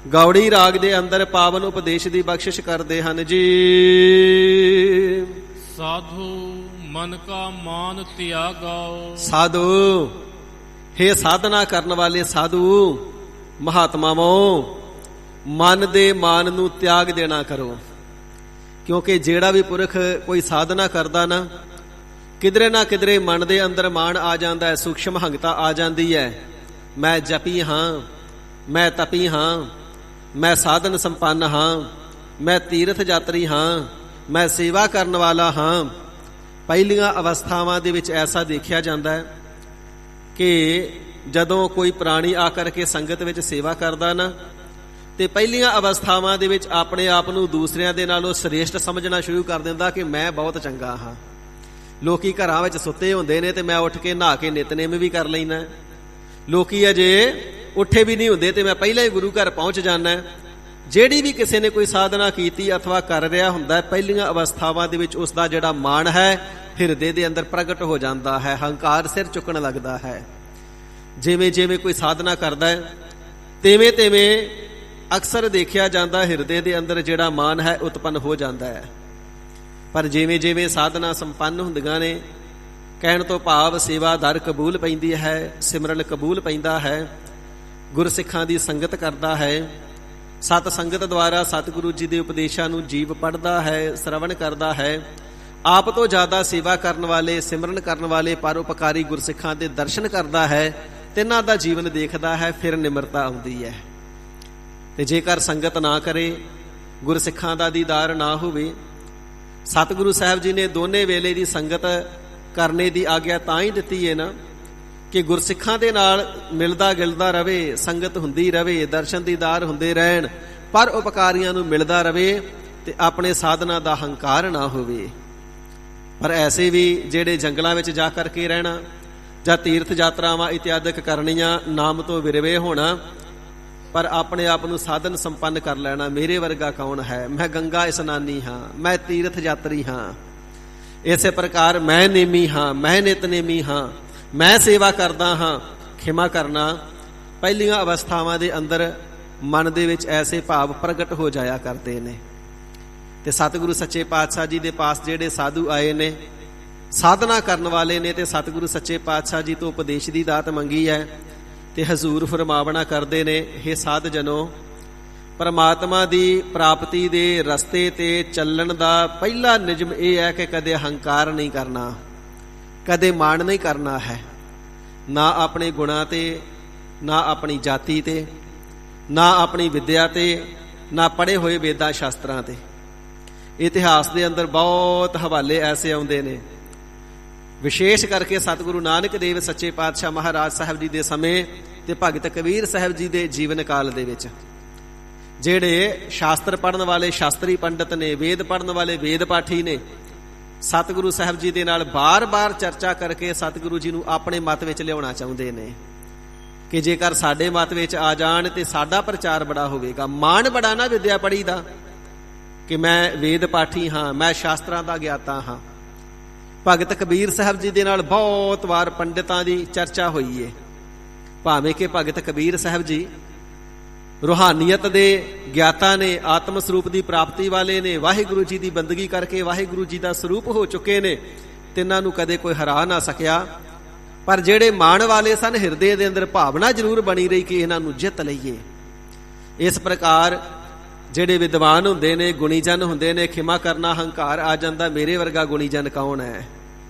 ਗੌੜੀ ਰਾਗ ਦੇ ਅੰਦਰ ਪਾਵਨ ਉਪਦੇਸ਼ ਦੀ ਬਖਸ਼ਿਸ਼ ਕਰਦੇ ਹਨ ਜੀ। ਸਾਧੂ ਮਨ ਕਾ ਮਾਨ ਤਿਆਗਾਓ। ਸਾਧੂ, ਹੇ ਸਾਧਨਾ ਕਰਨ ਵਾਲੇ ਸਾਧੂ ਮਹਾਤਮਾਵੋ, ਮਨ ਦੇ ਮਾਨ ਨੂੰ ਤਿਆਗ ਦੇਣਾ ਕਰੋ। ਕਿਉਂਕਿ ਜਿਹੜਾ ਵੀ ਪੁਰਖ ਕੋਈ ਸਾਧਨਾ ਕਰਦਾ ਨਾ, ਕਿਧਰੇ ਨਾ ਕਿਧਰੇ ਮਨ ਦੇ ਅੰਦਰ ਮਾਣ ਆ ਜਾਂਦਾ ਹੈ, ਸੂਖਸ਼ਮ ਹੰਗਤਾ ਆ ਜਾਂਦੀ ਹੈ। ਮੈਂ ਜਪੀ ਹਾਂ, ਮੈਂ ਤਪੀ ਹਾਂ, ਮੈਂ ਸਾਧਨ ਸੰਪੰਨ ਹਾਂ, ਮੈਂ ਤੀਰਥ ਯਾਤਰੀ ਹਾਂ, ਮੈਂ ਸੇਵਾ ਕਰਨ ਵਾਲਾ ਹਾਂ। ਪਹਿਲੀਆਂ ਅਵਸਥਾਵਾਂ ਦੇ ਵਿੱਚ ਐਸਾ ਦੇਖਿਆ ਜਾਂਦਾ ਹੈ ਕਿ ਜਦੋਂ ਕੋਈ ਪ੍ਰਾਣੀ ਆ ਕਰਕੇ ਸੰਗਤ ਵਿੱਚ ਸੇਵਾ ਕਰਦਾ ਨਾ, ਤੇ ਪਹਿਲੀਆਂ ਅਵਸਥਾਵਾਂ ਦੇ ਵਿੱਚ ਆਪਣੇ ਆਪ ਨੂੰ ਦੂਸਰਿਆਂ ਦੇ ਨਾਲੋਂ ਸ੍ਰੇਸ਼ਟ ਸਮਝਣਾ ਸ਼ੁਰੂ ਕਰ ਦਿੰਦਾ ਕਿ ਮੈਂ ਬਹੁਤ ਚੰਗਾ ਹਾਂ। ਲੋਕੀ ਘਰਾਂ ਵਿੱਚ ਸੁੱਤੇ ਹੁੰਦੇ ਨੇ ਤੇ ਮੈਂ ਉੱਠ ਕੇ ਨਹਾ ਕੇ ਨਿਤਨੇਮ ਵੀ ਕਰ ਲੈਣਾ। ਲੋਕੀ ਅਜੇ ਉੱਠੇ ਵੀ ਨਹੀਂ ਹੁੰਦੇ ਤੇ ਮੈਂ ਪਹਿਲਾਂ ਹੀ ਗੁਰੂ ਘਰ ਪਹੁੰਚ ਜਾਣਾ। ਜਿਹੜੀ ਵੀ ਕਿਸੇ ਨੇ ਕੋਈ ਸਾਧਨਾ ਕੀਤੀ ਅਥਵਾ ਕਰ ਰਿਹਾ ਹੁੰਦਾ, ਪਹਿਲੀਆਂ ਅਵਸਥਾਵਾਂ ਦੇ ਵਿੱਚ ਉਸ ਦਾ ਜਿਹੜਾ ਮਾਣ ਹੈ ਹਿਰਦੇ ਦੇ ਅੰਦਰ ਪ੍ਰਗਟ ਹੋ ਜਾਂਦਾ ਹੈ, ਹੰਕਾਰ ਸਿਰ ਚੁੱਕਣ ਲੱਗਦਾ ਹੈ। ਜਿਵੇਂ ਜਿਵੇਂ ਕੋਈ ਸਾਧਨਾ ਕਰਦਾ ਹੈ ਤਿਵੇਂ ਤਿਵੇਂ ਅਕਸਰ ਦੇਖਿਆ ਜਾਂਦਾ ਹਿਰਦੇ ਦੇ ਅੰਦਰ ਜਿਹੜਾ ਮਾਣ ਹੈ ਉਤਪੰਨ ਹੋ ਜਾਂਦਾ ਹੈ। ਪਰ ਜਿਵੇਂ ਜਿਵੇਂ ਸਾਧਨਾ ਸੰਪੰਨ ਹੁੰਦੀਆਂ ਨੇ, ਕਹਿਣ ਤੋਂ ਭਾਵ ਸੇਵਾਦਾਰ ਕਬੂਲ ਪੈਂਦੀ ਹੈ, ਸਿਮਰਨ ਕਬੂਲ ਪੈਂਦਾ ਹੈ, ਗੁਰਸਿੱਖਾਂ ਦੀ ਸੰਗਤ ਕਰਦਾ ਹੈ, ਸਤ ਸੰਗਤ ਦੁਆਰਾ ਸਤਿਗੁਰੂ ਜੀ ਦੇ ਉਪਦੇਸ਼ਾਂ ਨੂੰ ਜੀਵ ਪੜ੍ਹਦਾ ਹੈ, ਸਰਵਣ ਕਰਦਾ ਹੈ, ਆਪ ਤੋਂ ਜ਼ਿਆਦਾ ਸੇਵਾ ਕਰਨ ਵਾਲੇ, ਸਿਮਰਨ ਕਰਨ ਵਾਲੇ ਪਰਉਪਕਾਰੀ ਗੁਰਸਿੱਖਾਂ ਦੇ ਦਰਸ਼ਨ ਕਰਦਾ ਹੈ, ਤਿੰਨਾਂ ਦਾ ਜੀਵਨ ਦੇਖਦਾ ਹੈ, ਫਿਰ ਨਿਮਰਤਾ ਆਉਂਦੀ ਹੈ। ਤੇ ਜੇਕਰ ਸੰਗਤ ਨਾ ਕਰੇ, ਗੁਰਸਿੱਖਾਂ ਦਾ ਦੀਦਾਰ ਨਾ ਹੋਵੇ, ਸਤਿਗੁਰੂ ਸਾਹਿਬ ਜੀ ਨੇ ਦੋਨੇ ਵੇਲੇ ਦੀ ਸੰਗਤ ਕਰਨੇ ਦੀ ਆਗਿਆ ਤਾਂ ਹੀ ਦਿੱਤੀ ਹੈ ਨਾ ਕਿ ਗੁਰਸਿੱਖਾਂ ਦੇ ਨਾਲ ਮਿਲਦਾ ਗਿਲਦਾ ਰਵੇ, ਸੰਗਤ ਹੁੰਦੀ ਰਵੇ, ਦਰਸ਼ਨ ਦੀਦਾਰ ਹੁੰਦੇ ਰਹਿਣ, ਪਰ ਉਪਕਾਰੀਆਂ ਨੂੰ ਮਿਲਦਾ ਰਵੇ ਤੇ ਆਪਣੇ ਸਾਧਨਾ ਦਾ ਹੰਕਾਰ ਨਾ ਹੋਵੇ। ਪਰ ਐਸੇ ਵੀ ਜਿਹੜੇ ਜੰਗਲਾਂ ਵਿੱਚ ਜਾ ਕਰਕੇ ਰਹਿਣਾ ਜਾਂ ਤੀਰਥ ਯਾਤਰਾਵਾਂ ਇਤਿਆਦਿਕ ਕਰਨੀਆਂ, ਨਾਮ ਤੋਂ ਵਿਰਵੇ ਹੋਣਾ, ਪਰ ਆਪਣੇ ਆਪ ਨੂੰ ਸਾਧਨ ਸੰਪੰਨ ਕਰ ਲੈਣਾ। ਮੇਰੇ ਵਰਗਾ ਕੌਣ ਹੈ, ਮੈਂ ਗੰਗਾ ਇਸਨਾਨੀ ਹਾਂ, ਮੈਂ ਤੀਰਥ ਯਾਤਰੀ ਹਾਂ, ਇਸੇ ਪ੍ਰਕਾਰ ਮੈਂ ਨੇਮੀ ਹਾਂ, ਮੈਂ ਨਿਤਨੇਮੀ ਹਾਂ, ਮੈਂ ਸੇਵਾ ਕਰਦਾ ਹਾਂ। ਖਿਮਾ ਕਰਨਾ ਪਹਿਲੀਆਂ ਅਵਸਥਾਵਾਂ ਦੇ ਅੰਦਰ ਮਨ ਦੇ ਵਿੱਚ ਐਸੇ ਭਾਵ ਪ੍ਰਗਟ ਹੋ ਜਾਇਆ ਕਰਦੇ ਨੇ। ਤੇ ਸਤਿਗੁਰੂ ਸੱਚੇ ਪਾਤਸ਼ਾਹ ਜੀ ਦੇ ਪਾਸ ਜਿਹੜੇ ਸਾਧੂ ਆਏ ਨੇ, ਸਾਧਨਾ ਕਰਨ ਵਾਲੇ ਨੇ, ਤੇ ਸਤਿਗੁਰੂ ਸੱਚੇ ਪਾਤਸ਼ਾਹ ਜੀ ਤੋਂ ਉਪਦੇਸ਼ ਦੀ ਦਾਤ ਮੰਗੀ ਹੈ, ਤੇ ਹਜ਼ੂਰ ਫਰਮਾਵਣਾ ਕਰਦੇ ਨੇ, ਹੇ ਸਾਧ ਜਨੋ, ਪਰਮਾਤਮਾ ਦੀ ਪ੍ਰਾਪਤੀ ਦੇ ਰਸਤੇ ਤੇ ਚੱਲਣ ਦਾ ਪਹਿਲਾ ਨਿਯਮ ਇਹ ਹੈ ਕਿ ਕਦੇ ਹੰਕਾਰ ਨਹੀਂ ਕਰਨਾ, ਕਦੇ ਮਾਣ ਨਹੀਂ ਕਰਨਾ ਹੈ, ਨਾ ਆਪਣੇ ਗੁਣਾਂ ਤੇ, ਨਾ ਆਪਣੀ ਜਾਤੀ ਤੇ, ਨਾ ਆਪਣੀ ਵਿੱਦਿਆ ਤੇ, ਨਾ ਪੜ੍ਹੇ ਹੋਏ ਵੇਦਾਂ ਸ਼ਾਸਤਰਾਂ ਤੇ। ਇਤਿਹਾਸ ਦੇ ਅੰਦਰ ਬਹੁਤ ਹਵਾਲੇ ਐਸੇ ਆਉਂਦੇ ਨੇ, ਵਿਸ਼ੇਸ਼ ਕਰਕੇ ਸਤਿਗੁਰੂ ਨਾਨਕ ਦੇਵ ਸੱਚੇ ਪਾਤਸ਼ਾਹ ਮਹਾਰਾਜ ਸਾਹਿਬ ਜੀ ਦੇ ਸਮੇਂ ਤੇ ਭਗਤ ਕਬੀਰ ਸਾਹਿਬ ਜੀ ਦੇ ਜੀਵਨ ਕਾਲ ਦੇ ਵਿੱਚ ਜਿਹੜੇ ਸ਼ਾਸਤਰ ਪੜ੍ਹਨ ਵਾਲੇ ਸ਼ਾਸਤਰੀ ਪੰਡਤ ਨੇ, ਵੇਦ ਪੜ੍ਹਨ ਵਾਲੇ ਵੇਦ ਪਾਠੀ ਨੇ, ਸਤਿਗੁਰੂ ਸਾਹਿਬ ਜੀ ਦੇ ਨਾਲ ਬਾਰ-ਬਾਰ ਚਰਚਾ ਕਰਕੇ ਸਤਿਗੁਰੂ ਜੀ ਨੂੰ ਆਪਣੇ ਮਤ ਵਿੱਚ ਲਿਆਉਣਾ ਚਾਹੁੰਦੇ ਨੇ ਕਿ ਜੇਕਰ ਸਾਡੇ ਮਤ ਵਿੱਚ ਆ ਜਾਣ ਤੇ ਸਾਡਾ ਪ੍ਰਚਾਰ ਬੜਾ ਹੋਵੇਗਾ। ਮਾਣ ਬੜਾ ਨਾ ਵਿਦਿਆ ਪੜ੍ਹੀ ਦਾ ਕਿ ਮੈਂ ਵੇਦ ਪਾਠੀ ਹਾਂ, ਮੈਂ ਸ਼ਾਸਤਰਾਂ ਦਾ ਗਿਆਤਾ ਹਾਂ। ਭਗਤ ਕਬੀਰ ਸਾਹਿਬ ਜੀ ਦੇ ਨਾਲ ਬਹੁਤ ਵਾਰ ਪੰਡਿਤਾਂ ਦੀ ਚਰਚਾ ਹੋਈ ਹੈ, ਭਾਵੇਂ ਕਿ ਭਗਤ ਕਬੀਰ ਸਾਹਿਬ ਜੀ ਰੂਹਾਨੀਅਤ ਦੇ ਗਿਆਤਾ ਨੇ, ਆਤਮ ਸਰੂਪ ਦੀ ਪ੍ਰਾਪਤੀ ਵਾਲੇ ਨੇ, ਵਾਹਿਗੁਰੂ ਜੀ ਦੀ ਬੰਦਗੀ ਕਰਕੇ ਵਾਹਿਗੁਰੂ ਜੀ ਦਾ ਸਰੂਪ ਹੋ ਚੁੱਕੇ ਨੇ, ਤਿੰਨਾਂ ਨੂੰ ਕਦੇ ਕੋਈ ਹਰਾ ਨਾ ਸਕਿਆ। ਪਰ ਜਿਹੜੇ ਮਾਣ ਵਾਲੇ ਸਨ, ਹਿਰਦੇ ਦੇ ਅੰਦਰ ਭਾਵਨਾ ਜ਼ਰੂਰ ਬਣੀ ਰਹੀ ਕਿ ਇਹਨਾਂ ਨੂੰ ਜਿੱਤ ਲਈਏ। ਇਸ ਪ੍ਰਕਾਰ ਜਿਹੜੇ ਵਿਦਵਾਨ ਹੁੰਦੇ ਨੇ, ਗੁਣੀਜਨ ਹੁੰਦੇ ਨੇ, ਖਿਮਾ ਕਰਨਾ ਹੰਕਾਰ ਆ ਜਾਂਦਾ, ਮੇਰੇ ਵਰਗਾ ਗੁਣੀਜਨ ਕੌਣ ਹੈ।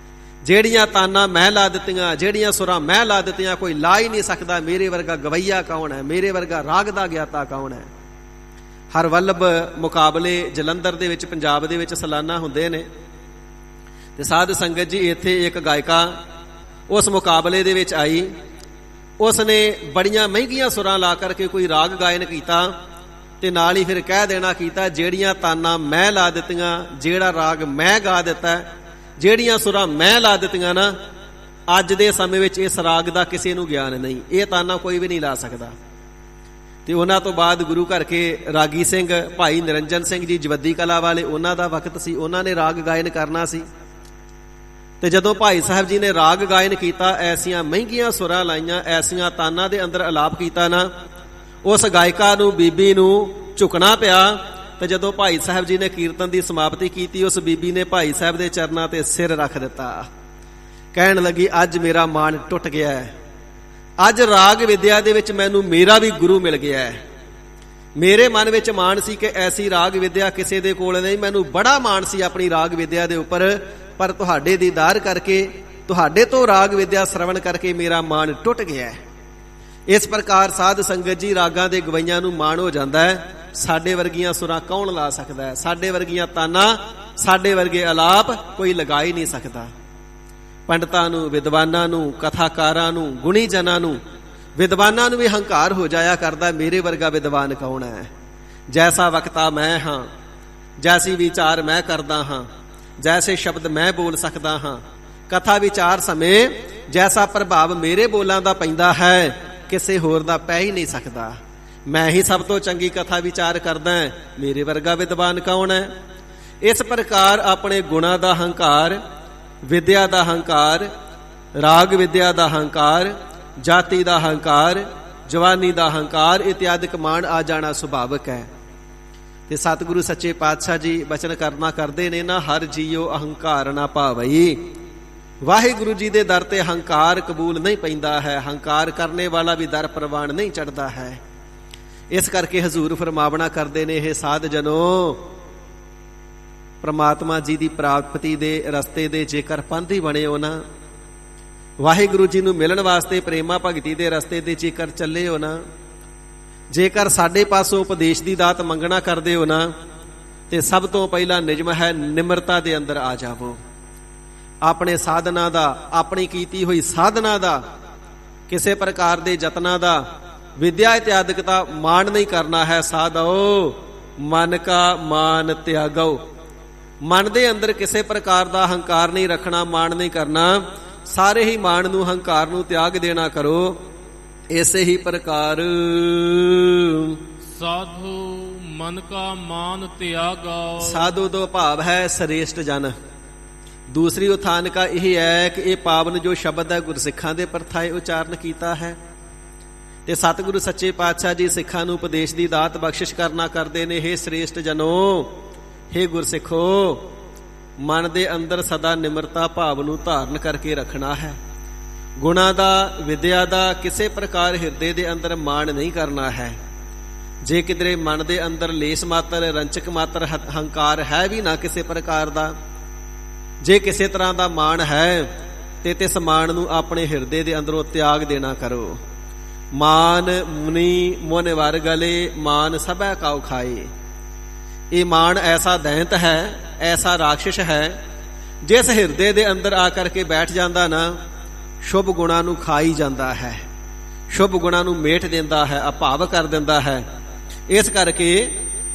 ਜਿਹੜੀਆਂ ਤਾਨਾਂ ਮੈਂ ਲਾ ਦਿੱਤੀਆਂ, ਜਿਹੜੀਆਂ ਸੁਰਾਂ ਮੈਂ ਲਾ ਦਿੱਤੀਆਂ, ਕੋਈ ਲਾ ਹੀ ਨਹੀਂ ਸਕਦਾ, ਮੇਰੇ ਵਰਗਾ ਗਵਈਆ ਕੌਣ ਹੈ, ਮੇਰੇ ਵਰਗਾ ਰਾਗ ਦਾ ਗਿਆਤਾ ਕੌਣ ਹੈ। ਹਰ ਵੱਲਭ ਮੁਕਾਬਲੇ ਜਲੰਧਰ ਦੇ ਵਿੱਚ, ਪੰਜਾਬ ਦੇ ਵਿੱਚ ਸਾਲਾਨਾ ਹੁੰਦੇ ਨੇ। ਤੇ ਸਾਧ ਸੰਗਤ ਜੀ ਇੱਥੇ ਇੱਕ ਗਾਇਕਾ ਉਸ ਮੁਕਾਬਲੇ ਦੇ ਵਿੱਚ ਆਈ। ਉਸ ਨੇ ਬੜੀਆਂ ਮਹਿੰਗੀਆਂ ਸੁਰਾਂ ਲਾ ਕਰਕੇ ਕੋਈ ਰਾਗ ਗਾਇਨ ਕੀਤਾ ਤੇ ਨਾਲ ਹੀ ਫਿਰ ਕਹਿ ਦੇਣਾ ਕੀਤਾ, ਜਿਹੜੀਆਂ ਤਾਨਾਂ ਮੈਂ ਲਾ ਦਿੱਤੀਆਂ, ਜਿਹੜਾ ਰਾਗ ਮੈਂ ਗਾ ਦਿੱਤਾ, ਜਿਹੜੀਆਂ ਸੁਰਾਂ ਮੈਂ ਲਾ ਦਿੱਤੀਆਂ ਨਾ, ਅੱਜ ਦੇ ਸਮੇਂ ਵਿੱਚ ਇਸ ਰਾਗ ਦਾ ਕਿਸੇ ਨੂੰ ਗਿਆਨ ਨਹੀਂ, ਇਹ ਤਾਨਾਂ ਕੋਈ ਵੀ ਨਹੀਂ ਲਾ ਸਕਦਾ। ਤੇ ਉਹਨਾਂ ਤੋਂ ਬਾਅਦ ਗੁਰੂ ਘਰ ਕੇ ਰਾਗੀ ਸਿੰਘ ਭਾਈ ਨਿਰੰਜਨ ਸਿੰਘ ਜੀ ਜਵੱਦੀ ਕਲਾ ਵਾਲੇ, ਉਹਨਾਂ ਦਾ ਵਕਤ ਸੀ, ਉਹਨਾਂ ਨੇ ਰਾਗ ਗਾਇਨ ਕਰਨਾ ਸੀ। ਤੇ ਜਦੋਂ ਭਾਈ ਸਾਹਿਬ ਜੀ ਨੇ ਰਾਗ ਗਾਇਨ ਕੀਤਾ, ਐਸੀਆਂ ਮਹਿੰਗੀਆਂ ਸੁਰਾਂ ਲਾਈਆਂ, ਐਸੀਆਂ ਤਾਨਾਂ ਦੇ ਅੰਦਰ ਅਲਾਪ ਕੀਤਾ ਨਾ, ਉਸ ਗਾਇਕਾ ਨੂੰ, ਬੀਬੀ ਨੂੰ ਝੁਕਣਾ ਪਿਆ। ਤੇ ਜਦੋਂ ਭਾਈ ਸਾਹਿਬ ਜੀ ਨੇ ਕੀਰਤਨ ਦੀ ਸਮਾਪਤੀ ਕੀਤੀ, ਉਸ ਬੀਬੀ ਨੇ ਭਾਈ ਸਾਹਿਬ ਦੇ ਚਰਨਾਂ ਤੇ ਸਿਰ ਰੱਖ ਦਿੱਤਾ, ਕਹਿਣ ਲੱਗੀ, ਅੱਜ ਮੇਰਾ ਮਾਣ ਟੁੱਟ ਗਿਆ ਹੈ, ਅੱਜ ਰਾਗ ਵਿਦਿਆ ਦੇ ਵਿੱਚ ਮੈਨੂੰ ਮੇਰਾ ਵੀ ਗੁਰੂ ਮਿਲ ਗਿਆ ਹੈ। ਮੇਰੇ ਮਨ ਵਿੱਚ ਮਾਣ ਸੀ ਕਿ ਐਸੀ ਰਾਗ ਵਿਦਿਆ ਕਿਸੇ ਦੇ ਕੋਲ ਨਹੀਂ, ਮੈਨੂੰ ਬੜਾ ਮਾਣ ਸੀ ਆਪਣੀ ਰਾਗ ਵਿਦਿਆ ਦੇ ਉੱਪਰ, ਪਰ ਤੁਹਾਡੇ ਦੀਦਾਰ ਕਰਕੇ, ਤੁਹਾਡੇ ਤੋਂ ਰਾਗ ਵਿਦਿਆ ਸ਼ਰਵਣ ਕਰਕੇ ਮੇਰਾ ਮਾਣ ਟੁੱਟ ਗਿਆ ਹੈ। ਇਸ ਪ੍ਰਕਾਰ ਸਾਧ ਸੰਗਤ ਜੀ, ਰਾਗਾਂ ਦੇ ਗਵਈਆਂ ਨੂੰ ਮਾਣ ਹੋ ਜਾਂਦਾ ਹੈ। ਸਾਡੇ ਵਰਗੀਆਂ ਸੁਰਾਂ ਕੌਣ ਲਾ ਸਕਦਾ ਹੈ? ਸਾਡੇ ਵਰਗੀਆਂ ਤਾਨਾਂ, ਸਾਡੇ ਵਰਗੇ ਅਲਾਪ ਕੋਈ ਲਗਾ ਹੀ ਨਹੀਂ ਸਕਦਾ। ਪੰਡਤਾਂ ਨੂੰ, ਵਿਦਵਾਨਾਂ ਨੂੰ, ਕਥਾਕਾਰਾਂ ਨੂੰ, ਗੁਣੀ ਜਨਾਂ ਨੂੰ, ਵਿਦਵਾਨਾਂ ਨੂੰ ਵੀ ਹੰਕਾਰ ਹੋ ਜਾਇਆ ਕਰਦਾ, ਮੇਰੇ ਵਰਗਾ ਵਿਦਵਾਨ ਕੌਣ ਹੈ? ਜੈਸਾ ਵਕਤਾ ਮੈਂ ਹਾਂ, ਜੈਸੀ ਵਿਚਾਰ ਮੈਂ ਕਰਦਾ ਹਾਂ, ਜੈਸੇ ਸ਼ਬਦ ਮੈਂ ਬੋਲ ਸਕਦਾ ਹਾਂ, ਕਥਾ ਵਿਚਾਰ ਸਮੇਂ ਜੈਸਾ ਪ੍ਰਭਾਵ ਮੇਰੇ ਬੋਲਾਂ ਦਾ ਪੈਂਦਾ ਹੈ, ਕਿਸੇ ਹੋਰ ਦਾ ਪੈ ਹੀ ਨਹੀਂ ਸਕਦਾ। ਮੈਂ ਹੀ ਸਭ ਤੋਂ ਚੰਗੀ ਕਥਾ ਵਿਚਾਰ ਕਰਦਾ, ਮੇਰੇ ਵਰਗਾ ਵਿਦਵਾਨ ਕੌਣ ਹੈ? ਇਸ ਪ੍ਰਕਾਰ ਆਪਣੇ ਗੁਣਾਂ ਦਾ ਹੰਕਾਰ, ਵਿਦਿਆ ਦਾ ਹੰਕਾਰ, ਰਾਗ ਵਿਦਿਆ ਦਾ ਹੰਕਾਰ, ਜਾਤੀ ਦਾ ਹੰਕਾਰ, ਜਵਾਨੀ ਦਾ ਹੰਕਾਰ ਇਤਿਆਦਿਕ ਮਾਣ ਆ ਜਾਣਾ ਸੁਭਾਵਿਕ ਹੈ। ਤੇ ਸਤਿਗੁਰੂ ਸੱਚੇ ਪਾਤਸ਼ਾਹ ਜੀ ਬਚਨ ਕਰਨਾ ਕਰਦੇ ਨੇ ਨਾ, ਹਰ ਜੀਓ ਅਹੰਕਾਰ ਨਾ ਭਾਵਈ। ਵਾਹਿਗੁਰੂ ਜੀ ਦੇ ਦਰ ਤੇ ਹੰਕਾਰ ਕਬੂਲ ਨਹੀਂ ਪੈਂਦਾ ਹੈ, ਹੰਕਾਰ ਕਰਨੇ ਵਾਲਾ ਵੀ ਦਰ ਪ੍ਰਵਾਨ ਨਹੀਂ ਚੜ੍ਹਦਾ ਹੈ। ਇਸ ਕਰਕੇ ਹਜ਼ੂਰ ਫਰਮਾਵਣਾ ਕਰਦੇ ਨੇ, ਇਹ ਸਾਧ ਜਨੋ, ਪ੍ਰਮਾਤਮਾ ਜੀ ਦੀ ਪ੍ਰਾਪਤੀ ਦੇ ਰਸਤੇ ਦੇ ਜੇਕਰ ਪੰਥੀ ਬਣੇ ਹੋ ਨਾ, ਵਾਹਿਗੁਰੂ ਜੀ ਨੂੰ ਮਿਲਣ ਵਾਸਤੇ ਪ੍ਰੇਮਾ ਭਗਤੀ ਦੇ ਰਸਤੇ ਦੇ ਜੇਕਰ ਚੱਲੇ ਹੋ ਨਾ, ਜੇਕਰ ਸਾਡੇ ਪਾਸੋਂ ਉਪਦੇਸ਼ ਦੀ ਦਾਤ ਮੰਗਣਾ ਕਰਦੇ ਹੋ ਨਾ, ਤੇ ਸਭ ਤੋਂ ਪਹਿਲਾ ਨਿਯਮ ਹੈ ਨਿਮਰਤਾ ਦੇ ਅੰਦਰ ਆ ਜਾਵੋ। ਆਪਣੇ ਸਾਧਨਾ ਦਾ, ਆਪਣੀ ਕੀਤੀ ਹੋਈ ਸਾਧਨਾ ਦਾ, ਕਿਸੇ ਪ੍ਰਕਾਰ ਦੇ ਯਤਨਾਂ ਦਾ, ਵਿਦਿਆ ਇਤਿਆਦਿਕ ਦਾ ਮਾਣ ਨਹੀਂ ਕਰਨਾ ਹੈ। ਸਾਧੋ ਮਨ ਕਾ ਮਾਨ ਤਿਆਗੋ, ਮਨ ਦੇ ਅੰਦਰ ਕਿਸੇ ਪ੍ਰਕਾਰ ਦਾ ਹੰਕਾਰ ਨਹੀਂ ਰੱਖਣਾ, ਮਾਣ ਨਹੀਂ ਕਰਨਾ, ਸਾਰੇ ਹੀ ਮਾਣ ਨੂੰ, ਹੰਕਾਰ ਨੂੰ ਤਿਆਗ ਦੇਣਾ ਕਰੋ। ਇਸੇ ਹੀ ਪ੍ਰਕਾਰ ਸਾਧੂ ਮਨ ਕਾ ਮਾਨ ਤਿਆਗੋ, ਸਾਧੂ ਤੋਂ ਭਾਵ ਹੈ ਸ੍ਰੇਸ਼ਟ ਜਨ। ਦੂਸਰੀ ਉਥਾਨਕਾ ਇਹ ਹੈ ਕਿ ਇਹ ਪਾਵਨ ਜੋ ਸ਼ਬਦ ਹੈ ਗੁਰਸਿੱਖਾਂ ਦੇ ਪਰਥਾਏ ਉਚਾਰਨ ਕੀਤਾ ਹੈ। ਤੇ ਸਤਿਗੁਰੂ ਸੱਚੇ ਪਾਤਸ਼ਾਹ ਜੀ ਸਿੱਖਾਂ ਨੂੰ ਉਪਦੇਸ਼ ਦੀ ਦਾਤ ਬਖਸ਼ਿਸ਼ ਕਰਨਾ ਕਰਦੇ ਨੇ, ਹੇ ਸ੍ਰੇਸ਼ਟ ਜਨੋ, ਹੇ ਗੁਰਸਿੱਖੋ, ਮਨ ਦੇ ਅੰਦਰ ਸਦਾ ਨਿਮਰਤਾ ਭਾਵ ਨੂੰ ਧਾਰਨ ਕਰਕੇ ਰੱਖਣਾ ਹੈ। ਗੁਣਾਂ ਦਾ, ਵਿਦਿਆ ਦਾ ਕਿਸੇ ਪ੍ਰਕਾਰ ਹਿਰਦੇ ਦੇ ਅੰਦਰ ਮਾਣ ਨਹੀਂ ਕਰਨਾ ਹੈ। ਜੇ ਕਿਧਰੇ ਮਨ ਦੇ ਅੰਦਰ ਲੇਸ ਮਾਤਰ, ਰੰਚਕ ਮਾਤਰ ਹੰਕਾਰ ਹੈ ਵੀ ਨਾ ਕਿਸੇ ਪ੍ਰਕਾਰ ਦਾ, ਜੇ ਕਿਸੇ ਤਰ੍ਹਾਂ ਦਾ ਮਾਣ ਹੈ ਤੇ ਇਸ ਮਾਣ ਨੂੰ ਆਪਣੇ ਹਿਰਦੇ ਦੇ ਅੰਦਰੋਂ ਤਿਆਗ ਦੇਣਾ ਕਰੋ। ਮਾਨ ਮੁਨੀ ਮੋਨ ਵਰ ਗਲੇ, ਮਾਨ ਸਭੈ ਕਾਉ ਖਾਏ। ਇਹ ਮਾਣ ਐਸਾ ਦੈਂਤ ਹੈ, ਐਸਾ ਰਾਖਸ਼ ਹੈ, ਜਿਸ ਹਿਰਦੇ ਦੇ ਅੰਦਰ ਆ ਕਰਕੇ ਬੈਠ ਜਾਂਦਾ ਨਾ, ਸ਼ੁਭ ਗੁਣਾਂ ਨੂੰ ਖਾਈ ਜਾਂਦਾ ਹੈ, ਸ਼ੁਭ ਗੁਣਾਂ ਨੂੰ ਮੇਟ ਦਿੰਦਾ ਹੈ, ਅਭਾਵ ਕਰ ਦਿੰਦਾ ਹੈ। ਇਸ ਕਰਕੇ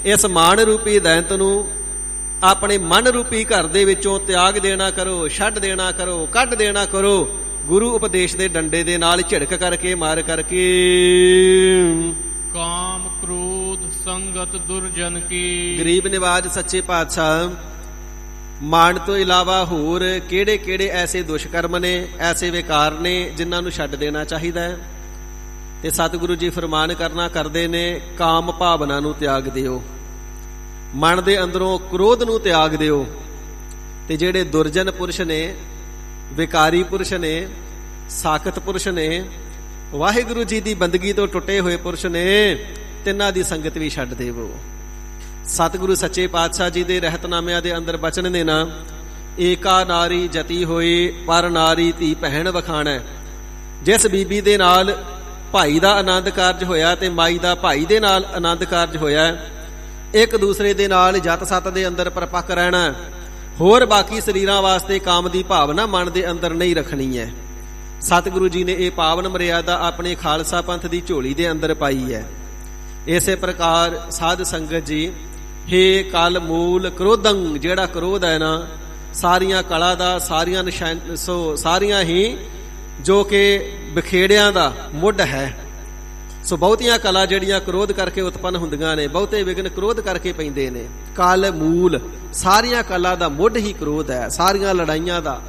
ਇਸ ਮਾਣ ਰੂਪੀ ਦੈਂਤ ਨੂੰ ਆਪਣੇ ਮਨ ਰੂਪੀ ਘਰ ਦੇ ਵਿੱਚੋਂ ਤਿਆਗ ਦੇਣਾ ਕਰੋ, ਛੱਡ ਦੇਣਾ ਕਰੋ, ਕੱਢ ਦੇਣਾ ਕਰੋ, ਗੁਰੂ ਉਪਦੇਸ਼ ਦੇ ਡੰਡੇ ਦੇ ਨਾਲ ਝਿੜਕ ਕਰਕੇ, ਮਾਰ ਕਰਕੇ। ਕਾਮ ਕ੍ਰੋਧ ਸੰਗਤ ਦੁਰਜਨ ਕੀ, ਗਰੀਬ ਨਿਵਾਜ ਸੱਚੇ ਪਾਤਸ਼ਾਹ, ਮਾਣ ਤੋਂ ਇਲਾਵਾ ਹੋਰ ਕਿਹੜੇ ਕਿਹੜੇ ਐਸੇ ਦੁਸ਼ਕਰਮ ਨੇ, ਐਸੇ ਵਿਕਾਰ ਨੇ ਜਿਨ੍ਹਾਂ ਨੂੰ ਛੱਡ ਦੇਣਾ ਚਾਹੀਦਾ ਹੈ? ਤੇ ਸਤਿਗੁਰੂ ਜੀ ਫਰਮਾਨ ਕਰਨਾ ਕਰਦੇ ਨੇ, ਕਾਮ ਭਾਵਨਾ ਨੂੰ ਤਿਆਗ ਦਿਓ, ਮਨ ਦੇ ਅੰਦਰੋਂ ਕ੍ਰੋਧ ਨੂੰ ਤਿਆਗ ਦਿਓ। ਤੇ ਜਿਹੜੇ ਦੁਰਜਨ ਪੁਰਸ਼ ਨੇ, ਵਿਕਾਰੀ ਪੁਰਸ਼ ਨੇ, ਸਾਖਤ ਪੁਰਸ਼ ਨੇ, ਵਾਹਿਗੁਰੂ ਜੀ ਦੀ ਬੰਦਗੀ ਤੋਂ ਟੁੱਟੇ ਹੋਏ ਪੁਰਸ਼ ਨੇ, ਤਿੰਨਾਂ ਦੀ ਸੰਗਤ ਵੀ ਛੱਡ ਦੇਵੋ। ਸਤਿਗੁਰੂ ਸੱਚੇ ਪਾਤਸ਼ਾਹ ਜੀ ਦੇ ਰਹਿਤਨਾਮਿਆਂ ਦੇ ਅੰਦਰ ਬਚਨ ਨੇ ਨਾ, ਏਕਾ ਨਾਰੀ ਜਤੀ ਹੋਈ ਪਰ ਨਾਰੀ ਧੀ ਭੈਣ ਵਖਾਣੈ। ਜਿਸ ਬੀਬੀ ਦੇ ਨਾਲ ਭਾਈ ਦਾ ਆਨੰਦ ਕਾਰਜ ਹੋਇਆ ਤੇ ਮਾਈ ਦਾ ਭਾਈ ਦੇ ਨਾਲ ਆਨੰਦ ਕਾਰਜ ਹੋਇਆ, ਇੱਕ ਦੂਸਰੇ ਦੇ ਨਾਲ ਜਤ ਸਤ ਦੇ ਅੰਦਰ ਪਰਪੱਕ ਰਹਿਣਾ, ਹੋਰ ਬਾਕੀ ਸਰੀਰਾਂ ਵਾਸਤੇ ਕਾਮ ਦੀ ਭਾਵਨਾ ਮਨ ਦੇ ਅੰਦਰ ਨਹੀਂ ਰੱਖਣੀ ਹੈ। ਸਤਿਗੁਰੂ ਜੀ ਨੇ ਇਹ ਪਾਵਨ ਮਰਿਆਦਾ ਆਪਣੇ ਖਾਲਸਾ ਪੰਥ ਦੀ ਝੋਲੀ ਦੇ ਅੰਦਰ ਪਾਈ ਹੈ। ਇਸੇ ਪ੍ਰਕਾਰ ਸਾਧ ਸੰਗਤ ਜੀ, ਹੇ ਕਲ ਮੂਲ ਕ੍ਰੋਧੰ, ਜਿਹੜਾ ਕ੍ਰੋਧ ਹੈ ਨਾ ਸਾਰੀਆਂ ਕਲਾ ਦਾ, ਸਾਰੀਆਂ ਹੀ ਜੋ ਕਿ ਬਖੇੜਿਆਂ ਦਾ ਮੁੱਢ ਹੈ। ਸੋ ਬਹੁਤੀਆਂ ਕਲਾ ਜਿਹੜੀਆਂ ਕ੍ਰੋਧ ਕਰਕੇ ਉਤਪੰਨ ਹੁੰਦੀਆਂ ਨੇ, ਬਹੁਤੇ ਵਿਘਨ ਕ੍ਰੋਧ ਕਰਕੇ ਪੈਂਦੇ ਨੇ। ਕਲ ਮੂਲ, ਸਾਰੀਆਂ ਕਲਾ ਦਾ ਮੁੱਢ ਹੀ ਕ੍ਰੋਧ ਹੈ। ਸਾਰੀਆਂ ਲੜਾਈਆਂ ਦਾ,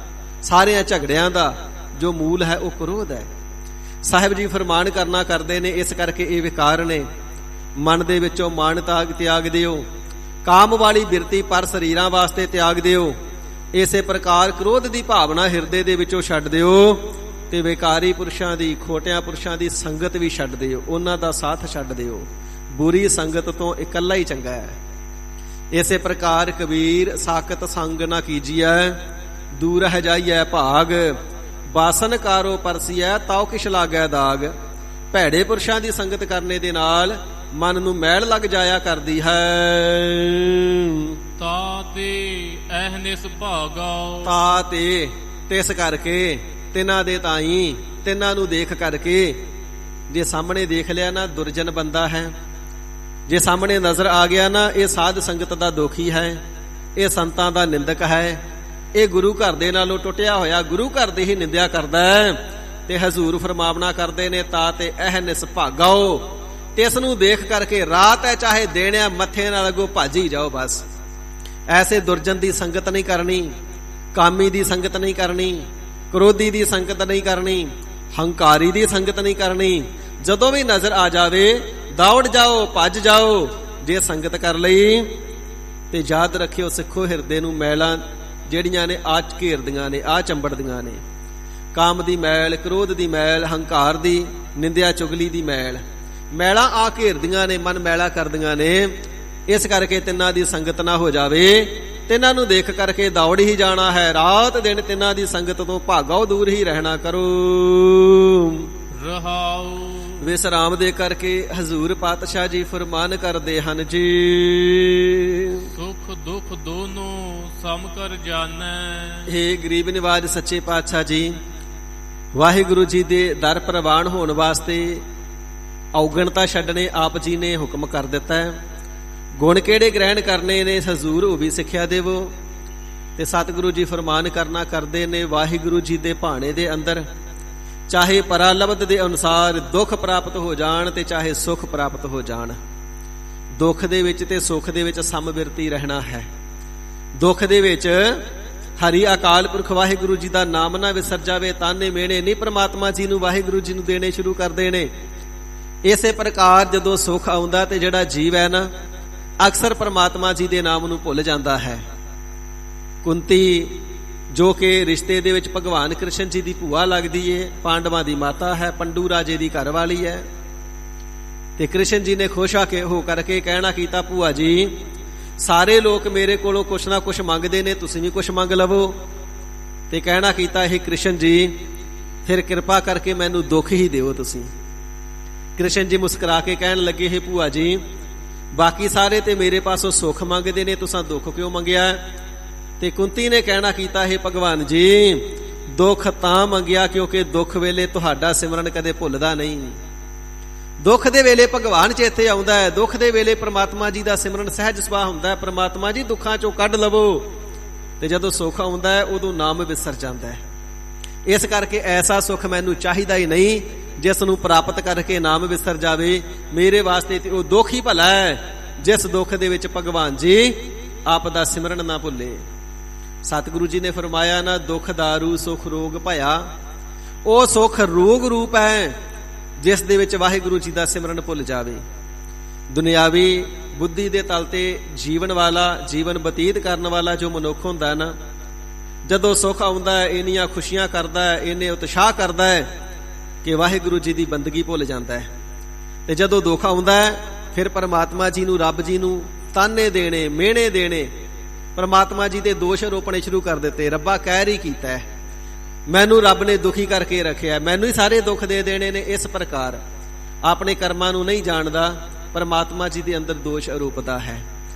ਸਾਰਿਆਂ ਝਗੜਿਆਂ ਦਾ ਜੋ ਮੂਲ ਹੈ ਉਹ ਕ੍ਰੋਧ ਹੈ। ਸਾਹਿਬ ਜੀ ਫਰਮਾਨ ਕਰਨਾ ਕਰਦੇ ਨੇ, ਇਸ ਕਰਕੇ ਇਹ ਵਿਕਾਰ ਨੇ। ਮਨ ਦੇ ਵਿੱਚੋਂ ਮਾਣ ਤਿਆਗ ਦਿਓ, ਕਾਮ ਵਾਲੀ ਬਿਰਤੀ ਪਰ ਸਰੀਰਾਂ ਵਾਸਤੇ ਤਿਆਗ ਦਿਓ। ਇਸੇ ਪ੍ਰਕਾਰ ਕ੍ਰੋਧ ਦੀ ਭਾਵਨਾ ਹਿਰਦੇ ਦੇ ਵਿੱਚੋਂ ਛੱਡ ਦਿਓ ਤੇ ਵਿਕਾਰੀ ਪੁਰਸ਼ਾਂ ਦੀ, ਖੋਟਿਆਂ ਪੁਰਸ਼ਾਂ ਦੀ ਸੰਗਤ ਵੀ ਛੱਡ ਦਿਓ, ਉਹਨਾਂ ਦਾ ਸਾਥ ਛੱਡ ਦਿਓ। ਬੁਰੀ ਸੰਗਤ ਤੋਂ ਇਕੱਲਾ ਹੀ ਚੰਗਾ ਹੈ। ਇਸੇ ਪ੍ਰਕਾਰ ਕਬੀਰ, ਸਾਕਤ ਸੰਗ ਨਾ ਕੀਜੀਐ, ਦੂਰ ਹੈ ਜਾਈਐ ਭਾਗ, ਬਾਸਨ ਕਾਰੋ ਪਰਸੀਐ, ਤਾਉ ਕਿਛ ਲਾਗੈ ਦਾਗ। ਭੈੜੇ ਪੁਰਸ਼ਾਂ ਦੀ ਸੰਗਤ ਕਰਨੇ ਦੇ ਨਾਲ ਮਨ ਨੂੰ ਮੈਲ ਲੱਗ ਜਾਇਆ ਕਰਦੀ ਹੈ। ਤਾਤੇ ਅਹਨਿਸ ਭਾਗਾਓ, ਤਾਤੇ ਤਿਸ ਕਰਕੇ, ਤਿਨਾਂ ਦੇ ਤਾਈ, ਤਿਨਾਂ ਨੂੰ ਦੇਖ ਕਰਕੇ। ਜੇ ਸਾਹਮਣੇ ਦੇਖ ਲਿਆ ਨਾ ਦੁਰਜਨ ਬੰਦਾ ਹੈ, ਜੇ ਸਾਹਮਣੇ ਨਜ਼ਰ ਆ ਗਿਆ ਨਾ ਇਹ ਸਾਧ ਸੰਗਤ ਦਾ ਦੋਖੀ ਹੈ, ਇਹ ਸੰਤਾਂ ਦਾ ਨਿੰਦਕ ਹੈ, ਇਹ ਗੁਰੂ ਘਰ ਦੇ ਨਾਲੋਂ ਟੁੱਟਿਆ ਹੋਇਆ ਗੁਰੂ ਘਰ ਦੀ ਹੀ ਨਿੰਦਿਆ ਕਰਦਾ ਹੈ। ਤੇ ਹਜ਼ੂਰ ਫਰਮਾਵਨਾ ਕਰਦੇ ਨੇ, ਤਾਤੇ ਅਹਨਿਸ ਭਾਗਾਓ, ਤਿਸ ਨੂੰ ਦੇਖ ਕਰਕੇ ਰਾਤ ਹੈ ਚਾਹੇ ਦਿਨ ਹੈ, ਮੱਥੇ ਨਾਲ ਅੱਗੋਂ ਭੱਜ ਹੀ ਜਾਓ। ਬਸ ਐਸੇ ਦੁਰਜਨ ਦੀ ਸੰਗਤ ਨਹੀਂ ਕਰਨੀ, ਕਾਮੀ ਦੀ ਸੰਗਤ ਨਹੀਂ ਕਰਨੀ, ਕ੍ਰੋਧੀ ਦੀ ਸੰਗਤ ਨਹੀਂ ਕਰਨੀ, ਹੰਕਾਰੀ ਦੀ ਸੰਗਤ ਨਹੀਂ ਕਰਨੀ। ਜਦੋਂ ਵੀ ਨਜ਼ਰ ਆ ਜਾਵੇ ਦੌੜ ਜਾਓ, ਭੱਜ ਜਾਓ। ਜੇ ਸੰਗਤ ਕਰ ਲਈ ਤੇ ਯਾਦ ਰੱਖਿਓ ਸਿੱਖੋ, ਹਿਰਦੇ ਨੂੰ ਮੈਲਾਂ ਜਿਹੜੀਆਂ ਨੇ ਆ ਘੇਰਦੀਆਂ ਨੇ, ਆ ਚੰਬੜਦੀਆਂ ਨੇ। ਕਾਮ ਦੀ ਮੈਲ, ਕ੍ਰੋਧ ਦੀ ਮੈਲ, ਹੰਕਾਰ ਦੀ, ਨਿੰਦਿਆ ਚੁਗਲੀ ਦੀ ਮੈਲ, ਮੈਲਾਂ ਆ ਘੇਰਦੀਆਂ ਨੇ, ਮਨ ਮੈਲਾ ਕਰਦੀਆਂ ਨੇ। ਇਸ ਕਰਕੇ ਤਿੰਨਾਂ ਦੀ ਸੰਗਤ ਨਾ ਹੋ ਜਾਵੇ। ਤਿੰਨਾਂ ਨੂੰ ਦੇਖ ਕਰਕੇ ਦੌੜ ਹੀ ਜਾਣਾ ਹੈ। ਰਾਤ ਦਿਨ ਤਿੰਨਾਂ ਦੀ ਸੰਗਤ ਤੋਂ ਭਾਗੋ, ਦੂਰ ਹੀ ਰਹਿਣਾ ਕਰੋ। ਰਹਾਉ ਵਿਸਰਾਮ ਦੇ ਕਰਕੇ ਹਜ਼ੂਰ ਪਾਤਸ਼ਾਹ ਜੀ ਫਰਮਾਨ ਕਰਦੇ ਹਨ ਜੀ, ਸੁਖ ਦੁਖ ਦੋਨੋਂ ਸਮ ਕਰ ਜਾਣੈ। ਹੇ ਗਰੀਬ ਨਿਵਾਜ ਸੱਚੇ ਪਾਤਸ਼ਾਹ ਜੀ, ਵਾਹਿਗੁਰੂ ਜੀ ਦੇ ਦਰ ਪ੍ਰਵਾਨ ਹੋਣ ਵਾਸਤੇ ਔਗਣਤਾ ਛੱਡਣੇ ਆਪ ਜੀ ਨੇ ਹੁਕਮ ਕਰ ਦਿੱਤਾ ਹੈ। ਗੁਣ ਕਿਹੜੇ ਗ੍ਰਹਿਣ ਕਰਨੇ ਨੇ ਹਜ਼ੂਰ ਉਹ ਵੀ ਸਿੱਖਿਆ ਦੇਵੋ। ਤੇ ਸਤਿਗੁਰੂ ਜੀ ਫਰਮਾਨ ਕਰਨਾ ਕਰਦੇ ਨੇ, ਵਾਹਿਗੁਰੂ ਜੀ ਦੇ ਭਾਣੇ ਦੇ ਅੰਦਰ ਚਾਹੇ ਪਰਾਲਬਧ ਦੇ ਅਨੁਸਾਰ ਦੁੱਖ ਪ੍ਰਾਪਤ ਹੋ ਜਾਣ ਤੇ ਚਾਹੇ ਸੁੱਖ ਪ੍ਰਾਪਤ ਹੋ ਜਾਣ, ਦੁੱਖ ਦੇ ਵਿੱਚ ਤੇ ਸੁੱਖ ਦੇ ਵਿੱਚ ਸਮਬਿਰਤੀ ਰਹਿਣਾ ਹੈ। ਦੁੱਖ ਦੇ ਵਿੱਚ ਹਰੀ ਅਕਾਲ ਪੁਰਖ ਵਾਹਿਗੁਰੂ ਜੀ ਦਾ ਨਾਮ ਨਾ ਵਿਸਰ ਜਾਵੇ। ਤਾਨੇ ਮਿਹਣੇ ਨਹੀਂ ਪ੍ਰਮਾਤਮਾ ਜੀ ਨੂੰ ਵਾਹਿਗੁਰੂ ਜੀ ਨੂੰ ਦੇਣੇ ਸ਼ੁਰੂ ਕਰਦੇ ਨੇ। ਇਸੇ ਪ੍ਰਕਾਰ ਜਦੋਂ ਸੁੱਖ ਆਉਂਦਾ ਤੇ ਜਿਹੜਾ ਜੀਵ ਹੈ ਨਾ ਅਕਸਰ ਪ੍ਰਮਾਤਮਾ ਜੀ ਦੇ ਨਾਮ ਨੂੰ ਭੁੱਲ ਜਾਂਦਾ ਹੈ। ਕੁੰਤੀ ਜੋ ਕਿ ਰਿਸ਼ਤੇ ਦੇ ਵਿੱਚ ਭਗਵਾਨ ਕ੍ਰਿਸ਼ਨ ਜੀ ਦੀ ਭੂਆ ਲੱਗਦੀ ਏ, ਪਾਂਡਵਾਂ ਦੀ ਮਾਤਾ ਹੈ, ਪੰਡੂ ਰਾਜੇ ਦੀ ਘਰ ਵਾਲੀ ਹੈ। ਤੇ ਕ੍ਰਿਸ਼ਨ ਜੀ ਨੇ ਖੁਸ਼ ਹੋ ਕਰਕੇ ਕਹਿਣਾ ਕੀਤਾ, ਭੂਆ ਜੀ ਸਾਰੇ ਲੋਕ ਮੇਰੇ ਕੋਲੋਂ ਕੁਛ ਨਾ ਕੁਛ ਮੰਗਦੇ ਨੇ, ਤੁਸੀਂ ਵੀ ਕੁਛ ਮੰਗ ਲਵੋ। ਤੇ ਕਹਿਣਾ ਕੀਤਾ, ਇਹ ਕ੍ਰਿਸ਼ਨ ਜੀ ਫਿਰ ਕਿਰਪਾ ਕਰਕੇ ਮੈਨੂੰ ਦੁੱਖ ਹੀ ਦਿਓ ਤੁਸੀਂ। ਕ੍ਰਿਸ਼ਨ ਜੀ ਮੁਸਕਰਾ ਕੇ ਕਹਿਣ ਲੱਗੇ, ਹੈ ਭੂਆ ਜੀ ਬਾਕੀ ਸਾਰੇ ਤੇ ਮੇਰੇ ਪਾਸੋਂ ਸੁੱਖ ਮੰਗਦੇ ਨੇ, ਤੁਸੀਂ ਦੁੱਖ ਕਿਉਂ ਮੰਗਿਆ? ਤੇ ਕੁੰਤੀ ਨੇ ਕਹਿਣਾ ਕੀਤਾ, ਹੈ ਭਗਵਾਨ ਜੀ ਦੁੱਖ ਤਾਂ ਮੰਗਿਆ ਕਿਉਂਕਿ ਦੁੱਖ ਵੇਲੇ ਤੁਹਾਡਾ ਸਿਮਰਨ ਕਦੇ ਭੁੱਲਦਾ ਨਹੀਂ। ਦੁੱਖ ਦੇ ਵੇਲੇ ਭਗਵਾਨ ਚੇਤੇ ਆਉਂਦਾ ਹੈ, ਦੁੱਖ ਦੇ ਵੇਲੇ ਪ੍ਰਮਾਤਮਾ ਜੀ ਦਾ ਸਿਮਰਨ ਸਹਿਜ ਸੁਭਾਅ ਹੁੰਦਾ ਹੈ। ਪ੍ਰਮਾਤਮਾ ਜੀ ਦੁੱਖਾਂ ਚੋਂ ਕੱਢ ਲਵੋ। ਤੇ ਜਦੋਂ ਸੁੱਖ ਆਉਂਦਾ ਹੈ ਉਦੋਂ ਨਾਮ ਵਿਸਰ ਜਾਂਦਾ ਹੈ। ਇਸ ਕਰਕੇ ਐਸਾ ਸੁੱਖ ਮੈਨੂੰ ਚਾਹੀਦਾ ਹੀ ਨਹੀਂ ਜਿਸ ਨੂੰ ਪ੍ਰਾਪਤ ਕਰਕੇ ਨਾਮ ਵਿਸਰ ਜਾਵੇ। ਮੇਰੇ ਵਾਸਤੇ ਤੇ ਉਹ ਦੁੱਖ ਹੀ ਭਲਾ ਹੈ ਜਿਸ ਦੁੱਖ ਦੇ ਵਿੱਚ ਭਗਵਾਨ ਜੀ ਆਪ ਦਾ ਸਿਮਰਨ ਨਾ ਭੁੱਲੇ। ਸਤਿਗੁਰੂ ਜੀ ਨੇ ਫਰਮਾਇਆ ਨਾ, ਦੁੱਖ ਦਾਰੂ ਸੁਖ ਰੋਗ ਭਇਆ। ਉਹ ਸੁਖ ਰੋਗ ਰੂਪ ਹੈ ਜਿਸ ਦੇ ਵਿੱਚ ਵਾਹਿਗੁਰੂ ਜੀ ਦਾ ਸਿਮਰਨ ਭੁੱਲ ਜਾਵੇ। ਦੁਨਿਆਵੀ ਬੁੱਧੀ ਦੇ ਤਲ ਤੇ ਜੀਵਨ ਵਾਲਾ, ਜੀਵਨ ਬਤੀਤ ਕਰਨ ਵਾਲਾ ਜੋ ਮਨੁੱਖ ਹੁੰਦਾ ਨਾ, ਜਦੋਂ ਸੁੱਖ ਆਉਂਦਾ ਹੈ ਇੰਨੀਆਂ ਖੁਸ਼ੀਆਂ ਕਰਦਾ ਹੈ, ਇੰਨੇ ਉਤਸ਼ਾਹ ਕਰਦਾ ਹੈ ਕਿ ਵਾਹਿਗੁਰੂ ਜੀ ਦੀ ਬੰਦਗੀ ਭੁੱਲ ਜਾਂਦਾ ਹੈ। ਤੇ ਜਦੋਂ ਦੁੱਖ ਆਉਂਦਾ ਹੈ ਫਿਰ ਪਰਮਾਤਮਾ ਜੀ ਨੂੰ, ਰੱਬ ਜੀ ਨੂੰ ਤਾਨੇ ਦੇਣੇ, ਮਿਹਣੇ ਦੇਣੇ, ਪਰਮਾਤਮਾ ਜੀ ਦੇ ਦੋਸ਼ ਆਰੋਪਣੇ ਸ਼ੁਰੂ ਕਰ ਦਿੱਤੇ। ਰੱਬਾ ਕਹਿਰ ਹੀ ਕੀਤਾ ਹੈ, ਮੈਨੂੰ ਰੱਬ ਨੇ ਦੁਖੀ ਕਰਕੇ ਰੱਖਿਆ, ਮੈਨੂੰ ਹੀ ਸਾਰੇ ਦੁੱਖ ਦੇ ਦੇਣੇ ਨੇ। ਇਸ ਪ੍ਰਕਾਰ ਆਪਣੇ ਕਰਮਾਂ ਨੂੰ ਨਹੀਂ ਜਾਣਦਾ, ਪਰਮਾਤਮਾ ਜੀ ਦੇ ਅੰਦਰ ਦੋਸ਼ ਆਰੋਪਦਾ ਹੈ।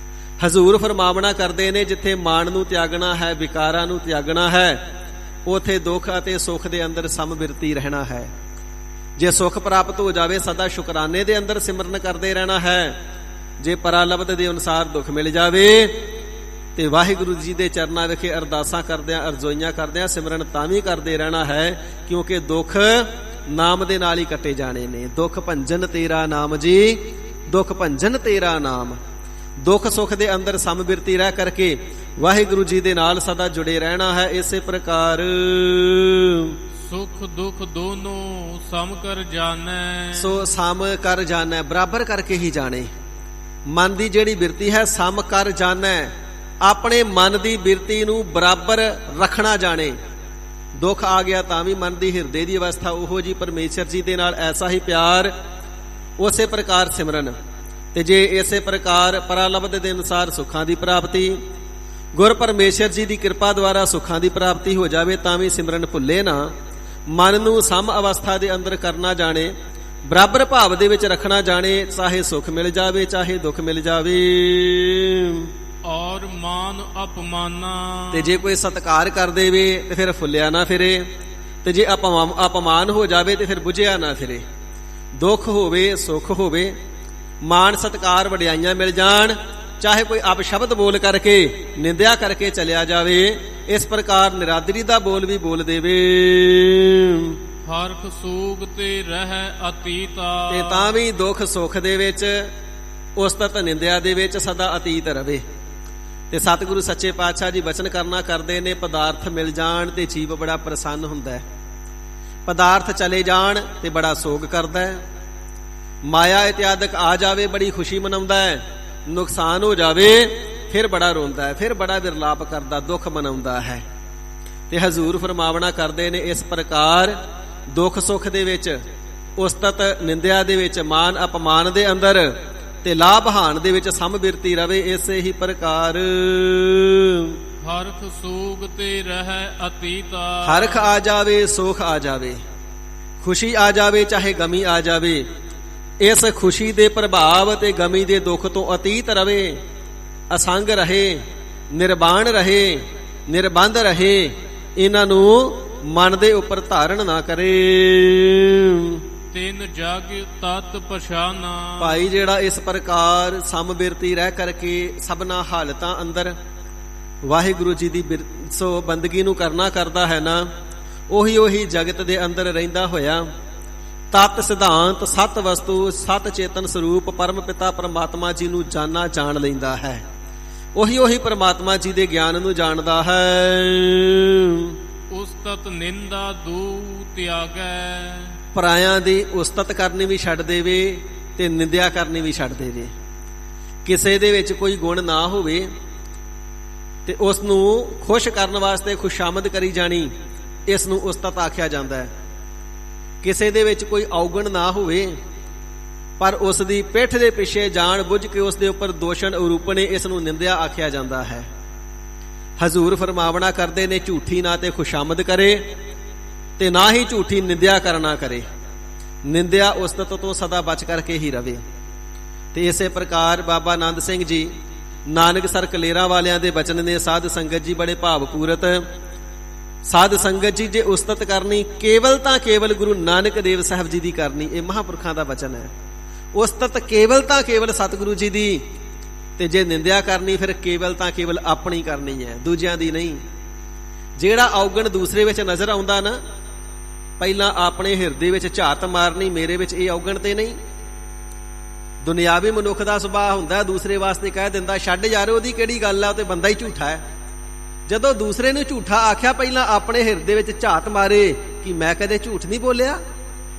ਹਜ਼ੂਰ ਫਰਮਾਵਣਾ ਕਰਦੇ ਨੇ, ਜਿੱਥੇ ਮਾਣ ਨੂੰ ਤਿਆਗਣਾ ਹੈ, ਵਿਕਾਰਾਂ ਨੂੰ ਤਿਆਗਣਾ ਹੈ, ਉਥੇ ਦੁੱਖ ਅਤੇ ਸੁੱਖ ਦੇ ਅੰਦਰ ਸਮਬਿਰਤੀ ਰਹਿਣਾ ਹੈ। ਜੇ ਸੁੱਖ ਪ੍ਰਾਪਤ ਹੋ ਜਾਵੇ, ਸਦਾ ਸ਼ੁਕਰਾਨੇ ਦੇ ਅੰਦਰ ਸਿਮਰਨ ਕਰਦੇ ਰਹਿਣਾ ਹੈ। ਜੇ ਪਰਾਲਬਧ ਦੇ ਅਨੁਸਾਰ ਦੁੱਖ ਮਿਲ ਜਾਵੇ ਤੇ ਵਾਹਿਗੁਰੂ ਜੀ ਦੇ ਚਰਨਾਂ ਵਿਖੇ ਅਰਦਾਸਾਂ ਕਰਦਿਆਂ, ਅਰਜ਼ੋਈਆਂ ਕਰਦਿਆਂ ਸਿਮਰਨ ਤਾਂ ਵੀ ਕਰਦੇ ਰਹਿਣਾ ਹੈ, ਕਿਉਂਕਿ ਦੁੱਖ ਨਾਮ ਦੇ ਨਾਲ ਹੀ ਕੱਟੇ ਜਾਣੇ ਨੇ। ਦੁੱਖ ਭੰਜਨ ਤੇਰਾ ਨਾਮ ਜੀ, ਦੁੱਖ ਭੰਜਨ ਤੇਰਾ ਨਾਮ। ਦੁੱਖ ਸੁੱਖ ਦੇ ਅੰਦਰ ਸਮਬਿਰਤੀ ਰਹਿ ਕਰਕੇ ਵਾਹਿਗੁਰੂ ਜੀ ਦੇ ਨਾਲ ਸਦਾ ਜੁੜੇ ਰਹਿਣਾ ਹੈ। ਇਸੇ ਪ੍ਰਕਾਰ ਸੁਖ ਦੁਖ ਦੋਨੋਂ ਸਮ ਕਰ ਜਾਣੈ, ਸੋ ਸਮ ਕਰ ਜਾਣੈ, ਬਰਾਬਰ ਕਰਕੇ ਹੀ ਜਾਣੇ। ਮਨ ਦੀ ਜਿਹੜੀ ਬਿਰਤੀ ਹੈ, ਸਮ ਕਰ ਜਾਣੈ, ਆਪਣੇ ਮਨ ਦੀ ਬਿਰਤੀ ਨੂੰ ਬਰਾਬਰ ਰੱਖਣਾ ਜਾਣੇ। ਦੁੱਖ ਆ ਗਿਆ ਤਾਂ ਵੀ ਮਨ ਦੀ ਹਿਰਦੇ ਦੀ ਅਵਸਥਾ ਉਹੋ ਜੀ ਪਰਮੇਸ਼ਰ ਜੀ ਦੇ ਨਾਲ ਐਸਾ ਹੀ ਪਿਆਰ, ਉਸੇ ਪ੍ਰਕਾਰ ਸਿਮਰਨ। ਤੇ ਜੇ ਇਸੇ ਪ੍ਰਕਾਰ ਪਰਾਲਬਧ ਦੇ ਅਨੁਸਾਰ ਸੁੱਖਾਂ ਦੀ ਪ੍ਰਾਪਤੀ, ਗੁਰ ਪਰਮੇਸ਼ਰ ਜੀ ਦੀ ਕਿਰਪਾ ਦੁਆਰਾ ਸੁੱਖਾਂ ਦੀ ਪ੍ਰਾਪਤੀ ਹੋ ਜਾਵੇ ਤਾਂ ਵੀ ਸਿਮਰਨ ਭੁੱਲੇ ਨਾ। ਮਨ ਨੂੰ ਸਮ ਅਵਸਥਾ ਦੇ ਅੰਦਰ ਕਰਨਾ ਜਾਣੇ, ਬਰਾਬਰ ਭਾਵ ਦੇ ਵਿੱਚ ਰੱਖਣਾ ਜਾਣੇ, ਚਾਹੇ ਸੁੱਖ ਮਿਲ ਜਾਵੇ ਚਾਹੇ ਦੁੱਖ ਮਿਲ ਜਾਵੇ। ਔਰ ਮਾਨ ਅਪਮਾਨਾ, ਤੇ ਜੇ ਕੋਈ ਸਤਿਕਾਰ ਕਰ ਦੇਵੇ ਤੇ ਫਿਰ ਫੁੱਲਿਆ ਨਾ ਫਿਰੇ, ਤੇ ਜੇ ਅਪਮਾਨ ਹੋ ਜਾਵੇ ਤੇ ਫਿਰ ਬੁਝਿਆ ਨਾ ਫਿਰੇ। ਦੁੱਖ ਹੋਵੇ ਸੁੱਖ ਹੋਵੇ, ਮਾਣ ਸਤਿਕਾਰ ਵਡਿਆਈਆਂ ਮਿਲ ਜਾਣ, ਚਾਹੇ ਕੋਈ ਅਪਸ਼ਬਦ ਬੋਲ ਕਰਕੇ ਨਿੰਦਿਆ ਕਰਕੇ ਚਲਿਆ ਜਾਵੇ, ਇਸ ਪ੍ਰਕਾਰ ਨਿਰਾਦਰੀ ਦਾ ਬੋਲ ਵੀ ਬੋਲ ਦੇਵੇ। ਹਰਖ ਸੂਗ ਤੇ ਰਹਿ ਅਤੀਤਾ, ਤੇ ਤਾਂ ਵੀ ਦੁੱਖ ਸੁੱਖ ਦੇ ਵਿੱਚ, ਉਸਤਤ ਨਿੰਦਿਆ ਦੇ ਵਿੱਚ ਸਦਾ ਅਤੀਤ ਰਵੇ। ਤੇ ਸਤਿਗੁਰੂ ਸੱਚੇ ਪਾਤਸ਼ਾਹ ਜੀ ਬਚਨ ਕਰਨਾ ਕਰਦੇ ਨੇ, ਪਦਾਰਥ ਮਿਲ ਜਾਣ ਤੇ ਜੀਵ ਬੜਾ ਪ੍ਰਸੰਨ ਹੁੰਦਾ ਹੈ, ਪਦਾਰਥ ਚਲੇ ਜਾਣ ਤੇ ਬੜਾ ਸੋਗ ਕਰਦਾ ਹੈ। ਮਾਇਆ ਇਤਿਆਦਿਕ ਆ ਜਾਵੇ ਬੜੀ ਖੁਸ਼ੀ ਮਨਾਉਂਦਾ ਹੈ, ਨੁਕਸਾਨ ਹੋ ਜਾਵੇ ਫਿਰ ਬੜਾ ਰੋਂਦਾ ਹੈ, ਫਿਰ ਬੜਾ ਵਿਰਲਾਪ ਕਰਦਾ, ਦੁੱਖ ਮਨਾਉਂਦਾ ਹੈ। ਤੇ ਹਜ਼ੂਰ ਫਰਮਾਵਣਾ ਕਰਦੇ ਨੇ, ਇਸ ਪ੍ਰਕਾਰ ਦੁੱਖ ਸੁੱਖ ਦੇ ਵਿੱਚ, ਉਸਤਤ ਨਿੰਦਿਆ ਦੇ ਵਿੱਚ, ਮਾਨ ਅਪਮਾਨ ਦੇ ਅੰਦਰ ਤੇ ਲਾਭ ਹਾਨ ਦੇ ਵਿੱਚ ਸਮਬਿਰਤੀ ਰਵੇ। ਇਸੇ ਹੀ ਪ੍ਰਕਾਰ ਹਰਖ ਸੂਗ ਤੇ ਰਹਿ ਅਤੀਤਾ, ਹਰਖ ਆ ਜਾਵੇ ਸੁਖ ਆ ਜਾਵੇ, ਖੁਸ਼ੀ ਆ ਜਾਵੇ ਚਾਹੇ ਗਮੀ ਆ ਜਾਵੇ, ਇਸ ਖੁਸ਼ੀ ਦੇ ਪ੍ਰਭਾਵ ਤੇ ਗਮੀ ਦੇ ਦੁੱਖ ਤੋਂ ਅਤੀਤ ਰਵੇ, ਅਸੰਗ ਰਹੇ, ਨਿਰਬਾਣ ਰਹੇ, ਨਿਰਬੰਧ ਰਹੇ, ਇਹਨਾਂ ਨੂੰ ਮਨ ਦੇ ਉੱਪਰ ਧਾਰਨ ਨਾ ਕਰੇ। ਤਿੰਨ ਜਗ ਤਤ ਪਛਾਨਾ, ਭਾਈ ਜਿਹੜਾ ਇਸ ਪ੍ਰਕਾਰ ਸਮਬਿਰਤੀ ਰਹਿ ਕਰਕੇ ਸਭਨਾ ਹਾਲਤਾਂ ਅੰਦਰ ਵਾਹਿਗੁਰੂ ਜੀ ਦੀ ਸੋ ਬੰਦਗੀ ਨੂੰ ਕਰਦਾ ਹੈ ਨਾ, ਉਹੀ ਜਗਤ ਦੇ ਅੰਦਰ ਰਹਿੰਦਾ ਹੋਇਆ ਤਤ ਸਿਧਾਂਤ, ਸਤ ਵਸਤੂ, ਸਤ ਚੇਤਨ ਸਰੂਪ ਪਰਮ ਪਿਤਾ ਪਰਮਾਤਮਾ ਜੀ ਨੂੰ ਜਾਣ ਲੈਂਦਾ ਹੈ। ਉਹੀ ਪਰਮਾਤਮਾ ਜੀ ਦੇ ਗਿਆਨ ਨੂੰ ਜਾਣਦਾ ਹੈ। ਉਸਤਤ ਨਿੰਦਾ ਦੂ ਤਿਆਗੈ, ਪਰਾਇਆਂ ਦੀ ਉਸਤਤ ਕਰਨੀ ਵੀ ਛੱਡ ਦੇਵੇ ਤੇ ਨਿੰਦਿਆ ਕਰਨੀ ਵੀ ਛੱਡ ਦੇਵੇ। ਕਿਸੇ ਦੇ ਵਿੱਚ ਕੋਈ ਗੁਣ ਨਾ ਹੋਵੇ ਤੇ ਉਸ ਨੂੰ ਖੁਸ਼ ਕਰਨ ਵਾਸਤੇ ਖੁਸ਼ਾਮਦ ਕਰੀ ਜਾਣੀ, ਇਸ ਨੂੰ ਉਸਤਤ ਆਖਿਆ ਜਾਂਦਾ ਹੈ। ਕਿਸੇ ਦੇ ਵਿੱਚ ਕੋਈ ਔਗਣ ਨਾ ਹੋਵੇ ਪਰ ਉਸ ਦੀ ਪਿੱਠ ਦੇ ਪਿੱਛੇ ਜਾਣ ਬੁੱਝ ਕੇ ਉਸ ਦੇ ਉੱਪਰ ਦੋਸ਼ਣ ਅਰੂਪਣੇ, ਇਸ ਨੂੰ ਨਿੰਦਿਆ ਆਖਿਆ ਜਾਂਦਾ ਹੈ। ਹਜ਼ੂਰ ਫਰਮਾਵਣਾ ਕਰਦੇ ਨੇ, ਝੂਠੀ ਨਾ ਤੇ ਖੁਸ਼ਾਮਦ ਕਰੇ ਤੇ ਨਾ ਹੀ ਝੂਠੀ ਨਿੰਦਿਆ ਕਰਨਾ ਕਰੇ। ਨਿੰਦਿਆ ਉਸਤਤ ਤੋਂ ਸਦਾ ਬਚ ਕਰਕੇ ਹੀ ਰਵੇ। ਤੇ ਇਸੇ ਪ੍ਰਕਾਰ ਬਾਬਾ ਆਨੰਦ ਸਿੰਘ ਜੀ ਨਾਨਕਸਰ ਕਲੇਰਾਂ ਵਾਲਿਆਂ ਦੇ ਬਚਨ ਨੇ, ਸਾਧ ਸੰਗਤ ਜੀ ਬੜੇ ਭਾਵਪੂਰਤ। ਸਾਧ ਸੰਗਤ ਜੀ ਜੇ ਉਸਤਤ ਕਰਨੀ ਕੇਵਲ ਤਾਂ ਕੇਵਲ ਗੁਰੂ ਨਾਨਕ ਦੇਵ ਸਾਹਿਬ ਜੀ ਦੀ ਕਰਨੀ, ਇਹ ਮਹਾਂਪੁਰਖਾਂ ਦਾ ਬਚਨ ਹੈ। ਉਸਤਤ ਕੇਵਲ ਤਾਂ ਕੇਵਲ ਸਤਿਗੁਰੂ ਜੀ ਦੀ, ਤੇ ਜੇ ਨਿੰਦਿਆ ਕਰਨੀ ਫਿਰ ਕੇਵਲ ਤਾਂ ਕੇਵਲ ਆਪਣੀ ਕਰਨੀ ਹੈ, ਦੂਜਿਆਂ ਦੀ ਨਹੀਂ। ਜਿਹੜਾ ਔਗਣ ਦੂਸਰੇ ਵਿੱਚ ਨਜ਼ਰ ਆਉਂਦਾ ਨਾ, ਪਹਿਲਾਂ ਆਪਣੇ ਹਿਰਦੇ ਵਿੱਚ ਝਾਤ ਮਾਰਨੀ, ਮੇਰੇ ਵਿੱਚ ਇਹ ਔਗਣ ਤੇ ਨਹੀਂ। ਦੁਨਿਆਵੀ ਮਨੁੱਖ ਦਾ ਸੁਭਾਅ ਹੁੰਦਾ ਦੂਸਰੇ ਵਾਸਤੇ ਕਹਿ ਦਿੰਦਾ, ਛੱਡ ਯਾਰ ਉਹਦੀ ਕਿਹੜੀ ਗੱਲ ਆ, ਉਹ ਤੇ ਬੰਦਾ ਹੀ ਝੂਠਾ ਹੈ। ਜਦੋਂ ਦੂਸਰੇ ਨੂੰ ਝੂਠਾ ਆਖਿਆ, ਪਹਿਲਾਂ ਆਪਣੇ ਹਿਰਦੇ ਵਿੱਚ ਝਾਤ ਮਾਰੇ ਕਿ ਮੈਂ ਕਦੇ ਝੂਠ ਨਹੀਂ ਬੋਲਿਆ।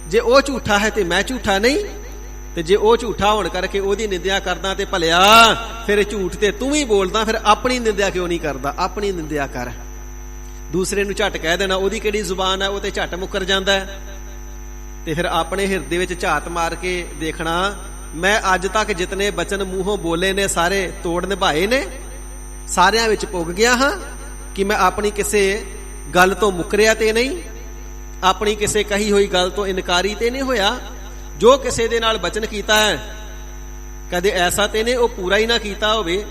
ਜੇ ਉਹ ਝੂਠਾ ਹੈ ਤੇ ਮੈਂ ਝੂਠਾ ਨਹੀਂ, ਤੇ ਜੇ ਉਹ ਝੂਠਾ ਹੋਣ ਕਰਕੇ ਉਹਦੀ ਨਿੰਦਿਆ ਕਰਦਾ ਤੇ ਭਲਿਆ ਫਿਰ ਝੂਠ ਤੇ ਤੂੰ ਵੀ ਬੋਲਦਾ, ਫਿਰ ਆਪਣੀ ਨਿੰਦਿਆ ਕਿਉਂ ਨਹੀਂ ਕਰਦਾ? ਆਪਣੀ ਨਿੰਦਿਆ ਕਰ। ਦੂਸਰੇ ਨੂੰ ਝੱਟ ਕਹਿ ਦੇਣਾ ਉਹਦੀ ਕਿਹੜੀ ਜ਼ੁਬਾਨ ਹੈ, ਉਹ ਤੇ ਝੱਟ ਮੁੱਕਰ ਜਾਂਦਾ ਹੈ। ਤੇ ਫਿਰ ਆਪਣੇ ਹਿਰਦੇ ਵਿੱਚ ਝਾਤ ਮਾਰ ਕੇ ਦੇਖਣਾ, ਮੈਂ ਅੱਜ ਤੱਕ ਜਿਤਨੇ ਬਚਨ ਮੂੰਹੋਂ ਬੋਲੇ ਨੇ ਸਾਰੇ ਤੋੜ ਨਿਭਾਏ ਨੇ, ਸਾਰਿਆਂ ਵਿੱਚ ਪੁੱਗ ਗਿਆ ਹਾਂ ਕਿ ਮੈਂ ਆਪਣੀ ਕਿਸੇ ਗੱਲ ਤੋਂ ਮੁੱਕਰਿਆ ਤੇ ਨਹੀਂ, ਆਪਣੀ ਕਿਸੇ ਕਹੀ ਹੋਈ ਗੱਲ ਤੋਂ ਇਨਕਾਰੀ ਤੇ ਨਹੀਂ ਹੋਇਆ। ਜੋ ਕਿਸੇ ਦੇ ਨਾਲ ਬਚਨ ਕੀਤਾ ਹੈ ਕਦੇ ਐਸਾ ਤੇ ਨਹੀਂ ਉਹ ਪੂਰਾ ਹੀ ਨਾ ਕੀਤਾ ਹੋਵੇ।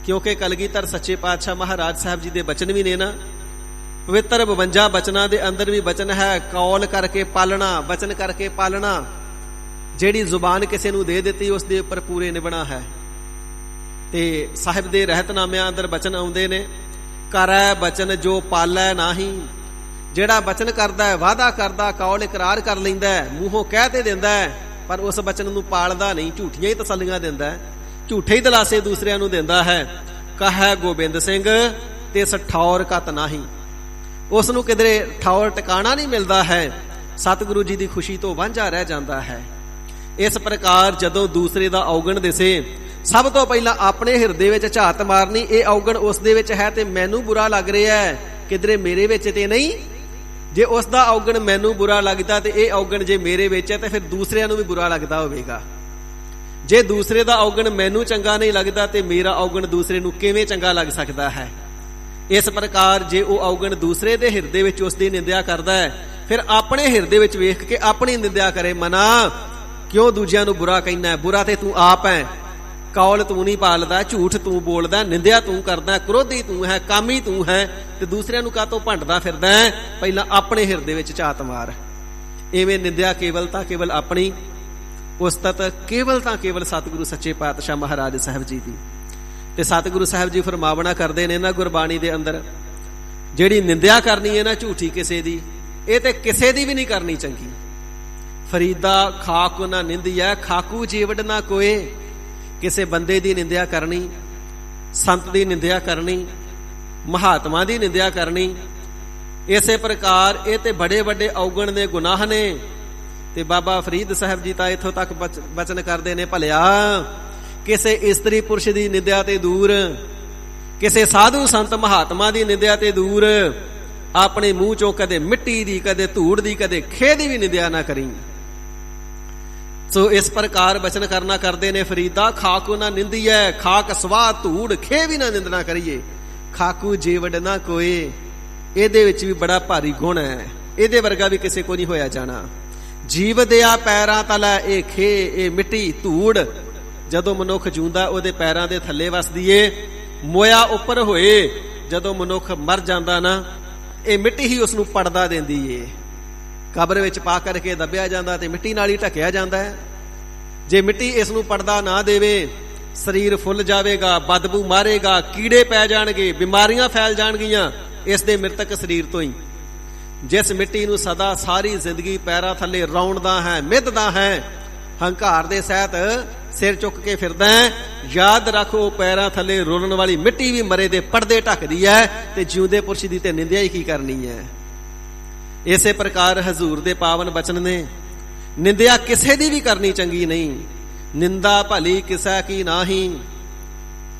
ਕਿਉਂਕਿ ਕਲਗੀਧਰ ਸੱਚੇ ਪਾਤਸ਼ਾਹ ਮਹਾਰਾਜ ਸਾਹਿਬ ਜੀ ਦੇ ਬਚਨ ਵੀ ਨੇ ਨਾ, ਪਵਿੱਤਰ 52 ਬਚਨਾਂ ਦੇ ਅੰਦਰ ਵੀ ਬਚਨ ਹੈ, ਕੌਲ ਕਰਕੇ ਪਾਲਣਾ, ਬਚਨ ਕਰਕੇ ਪਾਲਣਾ। ਜਿਹੜੀ ਜ਼ੁਬਾਨ ਕਿਸੇ ਨੂੰ ਦੇ ਦਿੱਤੀ ਉਸ ਦੇ ਉੱਪਰ ਪੂਰੇ ਨਿਭਣਾ ਹੈ। ਤੇ ਸਾਹਿਬ ਦੇ ਰਹਿਤਨਾਮਿਆਂ ਅੰਦਰ ਬਚਨ ਆਉਂਦੇ ਨੇ, ਕਰੈ ਬਚਨ ਜੋ ਪਾਲੈ ਨਾਹੀ। ਜਿਹੜਾ ਬਚਨ ਕਰਦਾ ਹੈ, ਵਾਅਦਾ ਕਰਦਾ, ਕੌਲ ਇਕਰਾਰ ਕਰ ਲੈਂਦਾ ਹੈ, ਮੂੰਹੋਂ ਕਹਿ ਤੇ ਦਿੰਦਾ ਹੈ, ਪਰ ਉਸ ਬਚਨ ਨੂੰ ਪਾਲਦਾ ਨਹੀਂ, ਝੂਠੀਆਂ ਹੀ ਤਸੱਲੀਆਂ ਦਿੰਦਾ ਹੈ, ਝੂਠੇ ਹੀ ਦਲਾਸੇ ਦੂਸਰਿਆਂ ਨੂੰ ਦਿੰਦਾ ਹੈ। ਕਹੈ ਗੋਬਿੰਦ ਸਿੰਘ ਤਿਸ ਠੌਰ ਕਤ ਨਾਹੀ। ਉਸ ਨੂੰ ਕਿਧਰੇ ਠੌਰ ਟਿਕਾਣਾ ਨਹੀਂ ਮਿਲਦਾ ਹੈ, ਸਤਿਗੁਰੂ ਜੀ ਦੀ ਖੁਸ਼ੀ ਤੋਂ ਵਾਂਝਾ ਰਹਿ ਜਾਂਦਾ ਹੈ। ਇਸ ਪ੍ਰਕਾਰ ਜਦੋਂ ਦੂਸਰੇ ਦਾ ਔਗਣ ਦਿਸੇ, ਸਭ ਤੋਂ ਪਹਿਲਾਂ ਆਪਣੇ ਹਿਰਦੇ ਵਿੱਚ ਝਾਤ ਮਾਰਨੀ, ਇਹ ਔਗਣ ਉਸ ਦੇ ਵਿੱਚ ਹੈ ਤੇ ਮੈਨੂੰ ਬੁਰਾ ਲੱਗ ਰਿਹਾ ਹੈ, ਕਿਧਰੇ ਮੇਰੇ ਵਿੱਚ ਤੇ ਨਹੀਂ। ਜੇ ਉਸ ਦਾ ਔਗਣ ਮੈਨੂੰ ਬੁਰਾ ਲੱਗਦਾ ਤੇ ਇਹ ਔਗਣ ਜੇ ਮੇਰੇ ਵਿੱਚ ਹੈ ਤੇ ਫਿਰ ਦੂਸਰਿਆਂ ਨੂੰ ਵੀ ਬੁਰਾ ਲੱਗਦਾ ਹੋਵੇਗਾ। ਜੇ ਦੂਸਰੇ ਦਾ ਔਗਣ ਮੈਨੂੰ ਚੰਗਾ ਨਹੀਂ ਲੱਗਦਾ ਤੇ ਮੇਰਾ ਔਗਣ ਦੂਸਰੇ ਨੂੰ ਕਿਵੇਂ ਚੰਗਾ ਲੱਗ ਸਕਦਾ ਹੈ। ਇਸ ਪ੍ਰਕਾਰ ਜੇ ਉਹ ਔਗਣ ਦੂਸਰੇ ਦੇ ਹਿਰਦੇ ਵਿੱਚ ਉਸ ਦੀ ਨਿੰਦਿਆ ਕਰਦਾ ਹੈ, ਫਿਰ ਆਪਣੇ ਹਿਰਦੇ ਵਿੱਚ ਵੇਖ ਕੇ ਆਪਣੀ ਨਿੰਦਿਆ ਕਰੇ, ਮਨਾ ਕਿਉਂ ਦੂਜਿਆਂ ਨੂੰ ਬੁਰਾ ਕਹਿਣਾ, ਬੁਰਾ ਤੇ ਤੂੰ ਆਪ ਹੈ, ਕੌਲ ਤੂੰ ਨਹੀਂ ਪਾਲਦਾ, ਝੂਠ ਤੂੰ ਬੋਲਦਾ, ਨਿੰਦਿਆ ਤੂੰ ਕਰਦਾ, ਕ੍ਰੋਧੀ ਤੂੰ ਹੈ, ਕਾਮੀ ਤੂੰ ਹੈ, ਤੇ ਦੂਸਰਿਆਂ ਨੂੰ ਕਾਹਤੋਂ ਭੰਡਦਾ ਫਿਰਦਾ ਹੈ। ਪਹਿਲਾਂ ਆਪਣੇ ਹਿਰਦੇ ਵਿੱਚ ਝਾਤ ਮਾਰ। ਇਵੇਂ ਨਿੰਦਿਆ ਕੇਵਲ ਤਾਂ ਕੇਵਲ ਆਪਣੀ, ਉਸਤਤ ਕੇਵਲ ਤਾਂ ਕੇਵਲ ਸਤਿਗੁਰੂ ਸੱਚੇ ਪਾਤਸ਼ਾਹ ਮਹਾਰਾਜ ਸਾਹਿਬ ਜੀ ਦੀ। ਤੇ ਸਤਿਗੁਰੂ ਸਾਹਿਬ ਜੀ ਫਰਮਾਵਣਾ ਕਰਦੇ ਨੇ ਨਾ ਗੁਰਬਾਣੀ ਦੇ ਅੰਦਰ, ਜਿਹੜੀ ਨਿੰਦਿਆ ਕਰਨੀ ਹੈ ਨਾ ਝੂਠੀ ਕਿਸੇ ਦੀ, ਇਹ ਤੇ ਕਿਸੇ ਦੀ ਵੀ ਨਹੀਂ ਕਰਨੀ ਚੰਗੀ। ਫਰੀਦਾ ਖਾਕੂ ਨਾ ਨਿੰਦਿਆ, ਖਾਕੂ ਜੀਵੜ ਨਾ ਕੋਏ। ਕਿਸੇ ਬੰਦੇ ਦੀ ਨਿੰਦਿਆ ਕਰਨੀ, ਸੰਤ ਦੀ ਨਿੰਦਿਆ ਕਰਨੀ, ਮਹਾਤਮਾ ਦੀ ਨਿੰਦਿਆ ਕਰਨੀ, ਇਸੇ ਪ੍ਰਕਾਰ ਇਹ ਤੇ ਬੜੇ ਵੱਡੇ ਔਗਣ ਨੇ, ਗੁਨਾਹ ਨੇ। ਤੇ ਬਾਬਾ ਫਰੀਦ ਸਾਹਿਬ ਜੀ ਤਾਂ ਇੱਥੋਂ ਤੱਕ ਬਚਨ ਕਰਦੇ ਨੇ, ਭਲਿਆ ਕਿਸੇ ਇਸਤਰੀ ਪੁਰਸ਼ ਦੀ ਨਿੰਦਿਆ ਤੇ ਦੂਰ, ਕਿਸੇ ਸਾਧੂ ਸੰਤ ਮਹਾਤਮਾ ਦੀ ਨਿੰਦਿਆ ਤੇ ਦੂਰ, ਆਪਣੇ ਮੂੰਹ ਚੋਂ ਕਦੇ ਮਿੱਟੀ ਦੀ, ਕਦੇ ਧੂੜ ਦੀ, ਕਦੇ ਖੇ ਦੀ ਵੀ ਨਿੰਦਿਆ ਨਾ ਕਰੀ। ਸੋ ਇਸ ਪ੍ਰਕਾਰ ਬਚਨ ਕਰਨਾ ਕਰਦੇ ਨੇ, ਫਰੀਦਾ ਖਾਕੂ ਨਾ ਨਿੰਦੀਐ, ਖਾਕ ਸਵਾਹ ਧੂੜ ਖੇ ਵੀ ਨਾ ਨਿੰਦਣਾ ਕਰੀਏ, ਖਾਕੂ ਜੀਵੜ ਨਾ ਕੋਏ। ਇਹਦੇ ਵਿੱਚ ਵੀ ਬੜਾ ਭਾਰੀ ਗੁਣ ਹੈ, ਇਹਦੇ ਵਰਗਾ ਵੀ ਕਿਸੇ ਕੋ ਨਹੀਂ ਹੋਇਆ ਜਾਣਾ। ਜੀਵ ਦਿਆ ਪੈਰਾਂ ਤਲੇ ਇਹ ਖੇ, ਇਹ ਮਿੱਟੀ ਧੂੜ, ਜਦੋਂ ਮਨੁੱਖ ਜੂੰਦਾ ਉਹਦੇ ਪੈਰਾਂ ਦੇ ਥੱਲੇ ਵਸਦੀ ਏ। ਮੋਇਆ ਉੱਪਰ ਹੋਏ, ਜਦੋਂ ਮਨੁੱਖ ਮਰ ਜਾਂਦਾ ਨਾ, ਇਹ ਮਿੱਟੀ ਹੀ ਉਸ ਨੂੰ ਪੜਦਾ ਦਿੰਦੀ ਏ। ਕਬਰ ਵਿੱਚ ਪਾ ਕਰਕੇ ਦੱਬਿਆ ਜਾਂਦਾ ਤੇ ਮਿੱਟੀ ਨਾਲ ਹੀ ਢਕਿਆ ਜਾਂਦਾ ਹੈ। ਜੇ ਮਿੱਟੀ ਇਸ ਨੂੰ ਪੜਦਾ ਨਾ ਦੇਵੇ, ਸਰੀਰ ਫੁੱਲ ਜਾਵੇਗਾ, ਬਦਬੂ ਮਾਰੇਗਾ, ਕੀੜੇ ਪੈ ਜਾਣਗੇ, ਬਿਮਾਰੀਆਂ ਫੈਲ ਜਾਣਗੀਆਂ ਇਸ ਦੇ ਮ੍ਰਿਤਕ ਸਰੀਰ ਤੋਂ ਹੀ। ਜਿਸ ਮਿੱਟੀ ਨੂੰ ਸਦਾ ਸਾਰੀ ਜ਼ਿੰਦਗੀ ਪੈਰਾਂ ਥੱਲੇ ਰੌਣਦਾ ਹੈ, ਮਿੱਧਦਾ ਹੈ, ਹੰਕਾਰ ਦੇ ਸਹਿਤ ਸਿਰ ਚੁੱਕ ਕੇ ਫਿਰਦਾ ਹੈ, ਯਾਦ ਰੱਖ ਉਹ ਪੈਰਾਂ ਥੱਲੇ ਰੋਲਣ ਵਾਲੀ ਮਿੱਟੀ ਵੀ ਮਰੇ ਦੇ ਪਰਦੇ ਢੱਕਦੀ ਹੈ, ਤੇ ਜਿਉਂਦੇ ਪੁਰਸ਼ ਦੀ ਤੇ ਨਿੰਦਿਆ ਹੀ ਕੀ ਕਰਨੀ ਹੈ। ਇਸੇ ਪ੍ਰਕਾਰ ਹਜ਼ੂਰ ਦੇ ਪਾਵਨ ਬਚਨ ਨੇ, ਨਿੰਦਿਆ ਕਿਸੇ ਦੀ ਵੀ ਕਰਨੀ ਚੰਗੀ ਨਹੀਂ, ਨਿੰਦਾ ਭਲੀ ਕਿਸਾ ਕੀ ਨਾਹੀ।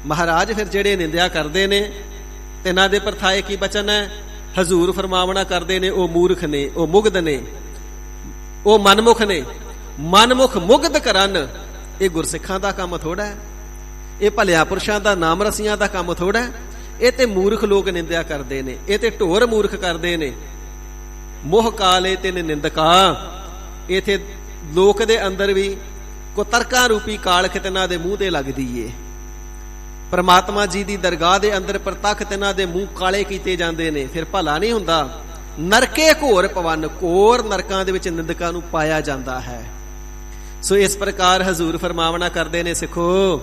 ਮਹਾਰਾਜ ਫਿਰ ਜਿਹੜੇ ਨਿੰਦਿਆ ਕਰਦੇ ਨੇ, ਇਹਨਾਂ ਦੇ ਪਰਥਾਏ ਕੀ ਬਚਨ ਹੈ। ਹਜ਼ੂਰ ਫਰਮਾਵਣਾ ਕਰਦੇ ਨੇ, ਉਹ ਮੂਰਖ ਨੇ, ਉਹ ਮੁਗਧ ਨੇ, ਉਹ ਮਨਮੁਖ ਨੇ। ਮਨਮੁਖ ਮੁਗਧ ਕਰਨ, ਇਹ ਗੁਰਸਿੱਖਾਂ ਦਾ ਕੰਮ ਥੋੜਾ ਹੈ, ਇਹ ਭਲਿਆ ਪੁਰਸ਼ਾਂ ਦਾ, ਨਾਮ ਰਸੀਆਂ ਦਾ ਕੰਮ ਥੋੜਾ ਹੈ। ਇਹ ਤੇ ਮੂਰਖ ਲੋਕ ਨਿੰਦਿਆ ਕਰਦੇ ਨੇ, ਇਹ ਤੇ ਢੋਰ ਮੂਰਖ ਕਰਦੇ ਨੇ। ਮੋਹ ਕਾਲੇ ਤੇ ਨਿੰਦਕਾ, ਇਥੇ ਲੋਕ ਦੇ ਅੰਦਰ ਵੀ ਕੁਤਰਕਾਂ ਰੂਪੀ ਕਾਲ ਖਿਤਨਾ ਦੇ ਮੂੰਹ ਤੇ ਲੱਗਦੀ ਏ। ਪਰਮਾਤਮਾ ਜੀ ਦੀ ਦਰਗਾਹ ਦੇ ਅੰਦਰ ਪ੍ਰਤੱਖ ਤਿਨਾਂ ਦੇ ਮੂੰਹ ਕਾਲੇ ਕੀਤੇ ਜਾਂਦੇ ਨੇ, ਫਿਰ ਭਲਾ ਨਹੀਂ ਹੁੰਦਾ। ਨਰਕੇ ਘੋਰ ਪਵਨ, ਘੋਰ ਨਰਕਾਂ ਦੇ ਵਿੱਚ ਨਿੰਦਕਾਂ ਨੂੰ ਪਾਇਆ ਜਾਂਦਾ ਹੈ। ਸੋ ਇਸ ਪ੍ਰਕਾਰ ਹਜ਼ੂਰ ਫਰਮਾਵਣਾ ਕਰਦੇ ਨੇ, ਸਿੱਖੋ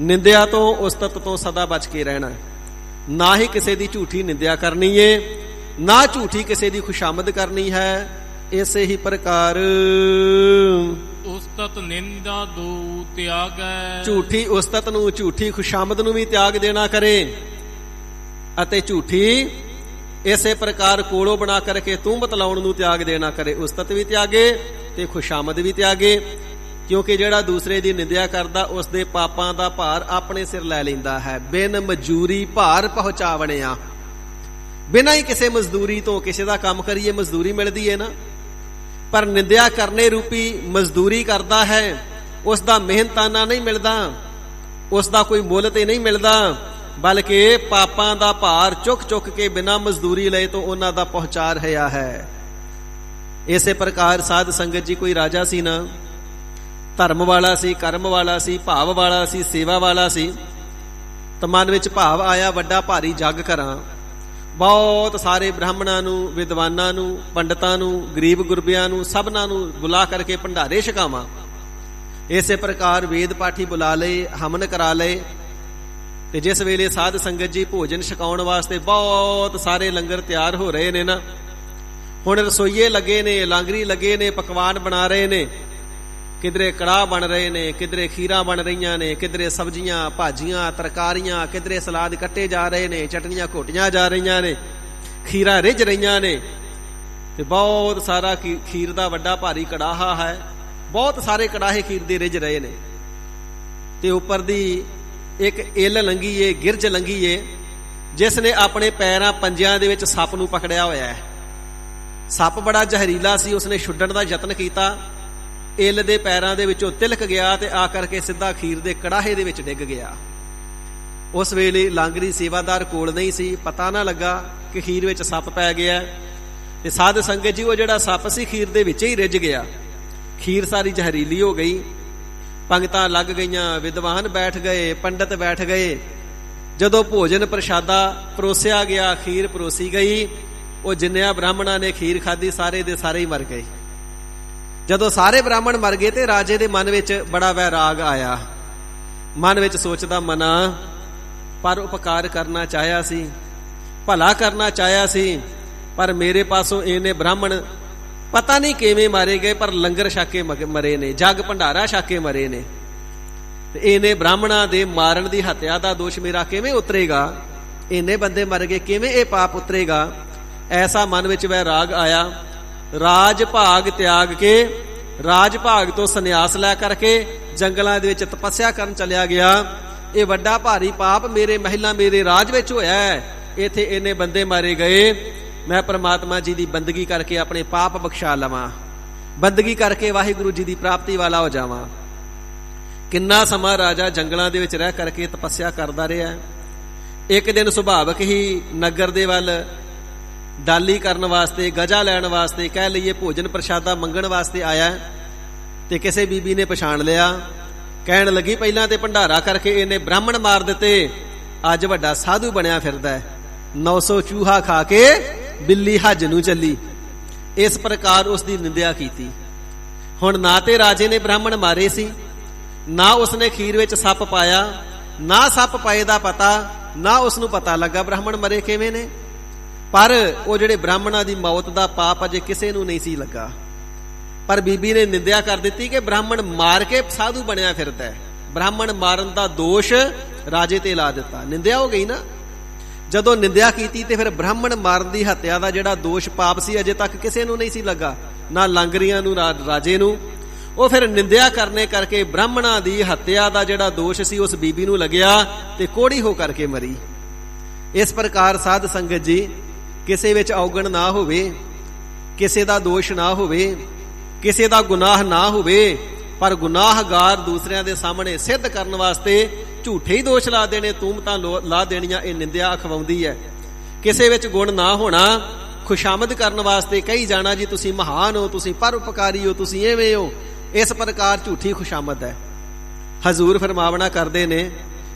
ਨਿੰਦਿਆ ਤੋਂ, ਉਸਤਤ ਤੋਂ ਸਦਾ ਬਚ ਕੇ ਰਹਿਣਾ। ਨਾ ਹੀ ਕਿਸੇ ਦੀ ਝੂਠੀ ਨਿੰਦਿਆ ਕਰਨੀ ਏ, ਨਾ ਝੂਠੀ ਕਿਸੇ ਦੀ ਖੁਸ਼ਾਮਦ ਕਰਨੀ ਹੈ। ਇਸੇ ਹੀ ਪ੍ਰਕਾਰ ਉਸਤਤ ਨਿੰਦਾ ਦੋ ਤਿਆਗੈ, ਝੂਠੀ ਉਸਤਤ ਨੂੰ, ਝੂਠੀ ਖੁਸ਼ਾਮਦ ਨੂੰ ਵੀ ਤਿਆਗ ਦੇਣਾ ਕਰੇ, ਅਤੇ ਝੂਠੀ ਇਸੇ ਪ੍ਰਕਾਰ ਕੋਲੋਂ ਬਣਾ ਕਰਕੇ ਤੂੰ ਬਤਲਾਉਣ ਨੂੰ ਤਿਆਗ ਦੇਣਾ ਕਰੇ। ਉਸਤਤ ਵੀ ਤਿਆਗੇ ਤੇ ਖੁਸ਼ਾਮਦ ਵੀ ਤਿਆਗੇ, ਕਿਉਂਕਿ ਜਿਹੜਾ ਦੂਸਰੇ ਦੀ ਨਿੰਦਿਆ ਕਰਦਾ ਉਸ ਦੇ ਪਾਪਾਂ ਦਾ ਭਾਰ ਆਪਣੇ ਸਿਰ ਲੈ ਲੈਂਦਾ ਹੈ। ਬਿਨ ਮਜ਼ਦੂਰੀ ਭਾਰ ਪਹੁੰਚਾਵਣਿਆ, ਬਿਨਾਂ ਹੀ ਕਿਸੇ ਮਜ਼ਦੂਰੀ ਤੋਂ, ਕਿਸੇ ਦਾ ਕੰਮ ਕਰੀਏ ਮਜ਼ਦੂਰੀ ਮਿਲਦੀ ਹੈ ਨਾ, ਪਰ ਨਿੰਦਿਆ ਕਰਨੇ ਰੂਪੀ ਮਜ਼ਦੂਰੀ ਕਰਦਾ ਹੈ, ਉਸ ਦਾ ਮਿਹਨਤਾਨਾ ਨਹੀਂ ਮਿਲਦਾ, ਉਸ ਦਾ ਕੋਈ ਮੁੱਲ ਤੇ ਨਹੀਂ ਮਿਲਦਾ, ਬਲਕਿ ਪਾਪਾਂ ਦਾ ਭਾਰ ਚੁੱਕ ਚੁੱਕ ਕੇ ਬਿਨਾਂ ਮਜ਼ਦੂਰੀ ਲਏ ਤੋਂ ਉਹਨਾਂ ਦਾ ਪਹੁੰਚਾ ਰਿਹਾ ਹੈ। ਇਸੇ ਪ੍ਰਕਾਰ ਸਾਧ ਸੰਗਤ ਜੀ, ਕੋਈ ਰਾਜਾ ਸੀ ਨਾ, ਧਰਮ ਵਾਲਾ ਸੀ, ਕਰਮ ਵਾਲਾ ਸੀ, ਭਾਵ ਵਾਲਾ ਸੀ, ਸੇਵਾ ਵਾਲਾ ਸੀ। ਤਾਂ ਮਨ ਵਿੱਚ ਭਾਵ ਆਇਆ, ਵੱਡਾ ਭਾਰੀ ਜੱਗ ਕਰਾਂ, ਬਹੁਤ ਸਾਰੇ ਬ੍ਰਾਹਮਣਾਂ ਨੂੰ, ਵਿਦਵਾਨਾਂ ਨੂੰ, ਪੰਡਤਾਂ ਨੂੰ, ਗਰੀਬ ਗੁਰਬਿਆਂ ਨੂੰ, ਸਭਨਾਂ ਨੂੰ ਬੁਲਾ ਕਰਕੇ ਭੰਡਾਰੇ ਛਕਾਵਾਂ। ਇਸੇ ਪ੍ਰਕਾਰ ਵੇਦ ਪਾਠੀ ਬੁਲਾ ਲਏ, ਹਵਨ ਕਰਾ ਲਏ। ਤੇ ਜਿਸ ਵੇਲੇ ਸਾਧ ਸੰਗਤ ਜੀ ਭੋਜਨ ਛਕਾਉਣ ਵਾਸਤੇ ਬਹੁਤ ਸਾਰੇ ਲੰਗਰ ਤਿਆਰ ਹੋ ਰਹੇ ਨੇ ਨਾ, ਹੁਣ ਰਸੋਈਏ ਲੱਗੇ ਨੇ, ਲਾਂਗਰੀ ਲੱਗੇ ਨੇ, ਪਕਵਾਨ ਬਣਾ ਰਹੇ ਨੇ, ਕਿਧਰੇ ਕੜਾਹ ਬਣ ਰਹੇ ਨੇ, ਕਿਧਰੇ ਖੀਰਾਂ ਬਣ ਰਹੀਆਂ ਨੇ, ਕਿਧਰੇ ਸਬਜ਼ੀਆਂ, ਭਾਜੀਆਂ, ਤਰਕਾਰੀਆਂ, ਕਿਧਰੇ ਸਲਾਦ ਕੱਟੇ ਜਾ ਰਹੇ ਨੇ, ਚਟਨੀਆਂ ਘੋਟੀਆਂ ਜਾ ਰਹੀਆਂ ਨੇ, ਖੀਰਾਂ ਰਿੱਝ ਰਹੀਆਂ ਨੇ। ਤੇ ਬਹੁਤ ਸਾਰਾ ਖੀਰ ਦਾ ਵੱਡਾ ਭਾਰੀ ਕੜਾਹਾ ਹੈ, ਬਹੁਤ ਸਾਰੇ ਕੜਾਹੇ ਖੀਰ ਦੇ ਰਿੱਝ ਰਹੇ ਨੇ। ਤੇ ਉੱਪਰ ਦੀ ਇੱਕ ਇੱਲ ਲੰਗੀ ਏ, ਗਿਰਜ ਲੰਗੀ ਏ, ਜਿਸ ਨੇ ਆਪਣੇ ਪੈਰਾਂ ਪੰਜਿਆਂ ਦੇ ਵਿੱਚ ਸੱਪ ਨੂੰ ਪਕੜਿਆ ਹੋਇਆ ਹੈ। ਸੱਪ ਬੜਾ ਜ਼ਹਿਰੀਲਾ ਸੀ, ਉਸਨੇ ਛੁੱਡਣ ਦਾ ਯਤਨ ਕੀਤਾ, ਇੱਲ ਦੇ ਪੈਰਾਂ ਦੇ ਵਿੱਚੋਂ ਤਿਲਕ ਗਿਆ ਤੇ ਆ ਕਰਕੇ ਸਿੱਧਾ ਖੀਰ ਦੇ ਕੜਾਹੇ ਦੇ ਵਿੱਚ ਡਿੱਗ ਗਿਆ। ਉਸ ਵੇਲੇ ਲਾਂਗਰੀ ਸੇਵਾਦਾਰ ਕੋਲ ਨਹੀਂ ਸੀ, ਪਤਾ ਨਾ ਲੱਗਾ ਕਿ ਖੀਰ ਵਿੱਚ ਸੱਪ ਪੈ ਗਿਆ। ਤੇ ਸਾਧ ਸੰਗਤ ਜੀ, ਉਹ ਜਿਹੜਾ ਸੱਪ ਸੀ ਖੀਰ ਦੇ ਵਿੱਚ ਹੀ ਰਿੱਝ ਗਿਆ, ਖੀਰ ਸਾਰੀ ਜ਼ਹਿਰੀਲੀ ਹੋ ਗਈ। ਪੰਗਤਾਂ ਲੱਗ ਗਈਆਂ, ਵਿਦਵਾਨ ਬੈਠ ਗਏ, ਪੰਡਤ ਬੈਠ ਗਏ। ਜਦੋਂ ਭੋਜਨ ਪ੍ਰਸ਼ਾਦਾ ਪਰੋਸਿਆ ਗਿਆ, ਖੀਰ ਪਰੋਸੀ ਗਈ, ਉਹ ਜਿੰਨਿਆਂ ਬ੍ਰਾਹਮਣਾਂ ਨੇ ਖੀਰ ਖਾਧੀ ਸਾਰੇ ਦੇ ਸਾਰੇ ਹੀ ਮਰ ਗਏ। ਜਦੋਂ ਸਾਰੇ ਬ੍ਰਾਹਮਣ ਮਰ ਗਏ ਤੇ ਰਾਜੇ ਦੇ ਮਨ ਵਿੱਚ ਬੜਾ ਵੈਰਾਗ ਆਇਆ। ਮਨ ਵਿੱਚ ਸੋਚਦਾ, ਮਨਾ ਪਰ ਉਪਕਾਰ ਕਰਨਾ ਚਾਹਿਆ ਸੀ, ਭਲਾ ਕਰਨਾ ਚਾਹਿਆ ਸੀ, ਪਰ ਮੇਰੇ ਪਾਸੋਂ ਇਹਨੇ ਬ੍ਰਾਹਮਣ ਪਤਾ ਨਹੀਂ ਕਿਵੇਂ ਮਾਰੇ ਗਏ, ਪਰ ਲੰਗਰ ਛਕ ਕੇ ਮਰੇ ਨੇ, ਜਗ ਭੰਡਾਰਾ ਛਕ ਕੇ ਮਰੇ ਨੇ। ਤੇ ਇਹਨੇ ਬ੍ਰਾਹਮਣਾਂ ਦੇ ਮਾਰਨ ਦੀ ਹੱਤਿਆ ਦਾ ਦੋਸ਼ ਮੇਰਾ ਕਿਵੇਂ ਉਤਰੇਗਾ? ਇੰਨੇ ਬੰਦੇ ਮਰ ਗਏ, ਕਿਵੇਂ ਇਹ ਪਾਪ ਉਤਰੇਗਾ? ਐਸਾ ਮਨ ਵਿੱਚ ਵੈਰਾਗ ਆਇਆ। ਰਾਜ ਭਾਗ ਤਿਆਗ ਕੇ, ਰਾਜ ਭਾਗ ਤੋਂ ਸੰਨਿਆਸ ਲੈ ਕਰਕੇ ਜੰਗਲਾਂ ਦੇ ਵਿੱਚ ਤਪੱਸਿਆ ਕਰਨ ਚਲਿਆ ਗਿਆ। ਇਹ ਵੱਡਾ ਭਾਰੀ ਪਾਪ ਮੇਰੇ ਮਹਿਲਾਂ, ਮੇਰੇ ਰਾਜ ਵਿੱਚ ਹੋਇਆ ਹੈ। ਇੱਥੇ ਇੰਨੇ ਬੰਦੇ ਮਾਰੇ ਗਏ, ਮੈਂ ਪ੍ਰਮਾਤਮਾ ਜੀ ਦੀ ਬੰਦਗੀ ਕਰਕੇ ਆਪਣੇ ਪਾਪ ਬਖਸ਼ਾ ਲਵਾਂ, ਬੰਦਗੀ ਕਰਕੇ ਵਾਹਿਗੁਰੂ ਜੀ ਦੀ ਪ੍ਰਾਪਤੀ ਵਾਲਾ ਹੋ ਜਾਵਾਂ। ਕਿੰਨਾ ਸਮਾਂ ਰਾਜਾ ਜੰਗਲਾਂ ਦੇ ਵਿੱਚ ਰਹਿ ਕਰਕੇ ਤਪੱਸਿਆ ਕਰਦਾ ਰਿਹਾ। ਇੱਕ ਦਿਨ ਸੁਭਾਵਕ ਹੀ ਨਗਰ ਦੇ ਵੱਲ ਡਾਲੀ ਕਰਨ ਵਾਸਤੇ, ਗਜਾ ਲੈਣ ਵਾਸਤੇ, ਕਹਿ ਲਈਏ ਭੋਜਨ ਪ੍ਰਸ਼ਾਦਾ ਮੰਗਣ ਵਾਸਤੇ ਆਇਆ। ਤੇ ਕਿਸੇ ਬੀਬੀ ਨੇ ਪਛਾਣ ਲਿਆ, ਕਹਿਣ ਲੱਗੀ, ਪਹਿਲਾਂ ਤੇ ਭੰਡਾਰਾ ਕਰਕੇ ਇਹਨੇ ਬ੍ਰਾਹਮਣ ਮਾਰ ਦਿੱਤੇ, ਅੱਜ ਵੱਡਾ ਸਾਧੂ ਬਣਿਆ ਫਿਰਦਾ ਹੈ, 900 ਚੂਹਾ ਖਾ ਕੇ ਬਿੱਲੀ ਹੱਜ ਨੂੰ ਚੱਲੀ। ਇਸ ਪ੍ਰਕਾਰ ਉਸ ਦੀ ਨਿੰਦਿਆ ਕੀਤੀ। ਹੁਣ ਨਾ ਤੇ ਰਾਜੇ ਨੇ ਬ੍ਰਾਹਮਣ ਮਾਰੇ ਸੀ, ਨਾ ਉਸਨੇ ਖੀਰ ਵਿੱਚ ਸੱਪ ਪਾਇਆ, ਨਾ ਸੱਪ ਪਾਏ ਦਾ ਪਤਾ, ਨਾ ਉਸਨੂੰ ਪਤਾ ਲੱਗਾ ਬ੍ਰਾਹਮਣ ਮਰੇ ਕਿਵੇਂ ਨੇ। ਪਰ ਉਹ ਜਿਹੜੇ ਬ੍ਰਾਹਮਣਾਂ ਦੀ ਮੌਤ ਦਾ ਪਾਪ ਅਜੇ ਕਿਸੇ ਨੂੰ ਨਹੀਂ ਸੀ ਲੱਗਾ। ਪਰ ਬੀਬੀ ਨੇ ਨਿੰਦਿਆ ਕਰ ਦਿੱਤੀ ਕਿ ਬ੍ਰਾਹਮਣ ਮਾਰ ਕੇ ਸਾਧੂ ਬਣਿਆ ਫਿਰਦਾ ਹੈ। ਬ੍ਰਾਹਮਣ ਮਾਰਨ ਦਾ ਦੋਸ਼ ਰਾਜੇ ਤੇ ਲਾ ਦਿੱਤਾ। ਨਿੰਦਿਆ ਹੋ ਗਈ ਨਾ। ਜਦੋਂ ਨਿੰਦਿਆ ਕੀਤੀ ਤੇ ਫਿਰ ਬ੍ਰਾਹਮਣ ਮਾਰਨ ਦੀ ਹੱਤਿਆ ਦਾ ਜਿਹੜਾ ਦੋਸ਼ ਪਾਪ ਸੀ ਅਜੇ ਤੱਕ ਕਿਸੇ ਨੂੰ ਨਹੀਂ ਸੀ ਲੱਗਾ, ਨਾ ਲਾਂਗਰੀਆਂ ਨੂੰ, ਨਾ ਰਾਜੇ ਨੂੰ। ਉਹ ਫਿਰ ਨਿੰਦਿਆ ਕਰਨੇ ਕਰਕੇ ਬ੍ਰਾਹਮਣਾਂ ਦੀ ਹੱਤਿਆ ਦਾ ਜਿਹੜਾ ਦੋਸ਼ ਸੀ ਉਸ ਬੀਬੀ ਨੂੰ ਲੱਗਿਆ ਤੇ ਕੋੜੀ ਹੋ ਕਰਕੇ ਮਰੀ। ਇਸ ਪ੍ਰਕਾਰ ਸਾਧ ਸੰਗਤ ਜੀ, ਕਿਸੇ ਵਿੱਚ ਔਗਣ ਨਾ ਹੋਵੇ, ਕਿਸੇ ਦਾ ਦੋਸ਼ ਨਾ ਹੋਵੇ, ਕਿਸੇ ਦਾ ਗੁਨਾਹ ਨਾ ਹੋਵੇ, ਪਰ ਗੁਨਾਹਗਾਰ ਦੂਸਰਿਆਂ ਦੇ ਸਾਹਮਣੇ ਸਿੱਧ ਕਰਨ ਵਾਸਤੇ ਝੂਠੇ ਹੀ ਦੋਸ਼ ਲਾ ਦੇਣੇ, ਤੂਮਤਾਂ ਲਾ ਦੇਣੀਆਂ, ਇਹ ਨਿੰਦਿਆ ਅਖਵਾਉਂਦੀ ਹੈ। ਕਿਸੇ ਵਿੱਚ ਗੁਣ ਨਾ ਹੋਣਾ, ਖੁਸ਼ਾਮਦ ਕਰਨ ਵਾਸਤੇ ਕਹੀ ਜਾਣਾ ਜੀ ਤੁਸੀਂ ਮਹਾਨ ਹੋ, ਤੁਸੀਂ ਪਰਉਪਕਾਰੀ ਹੋ, ਤੁਸੀਂ ਐਵੇਂ ਹੋ, ਇਸ ਪ੍ਰਕਾਰ ਝੂਠੀ ਖੁਸ਼ਾਮਦ ਹੈ। ਹਜ਼ੂਰ ਫਰਮਾਵਣਾ ਕਰਦੇ ਨੇ,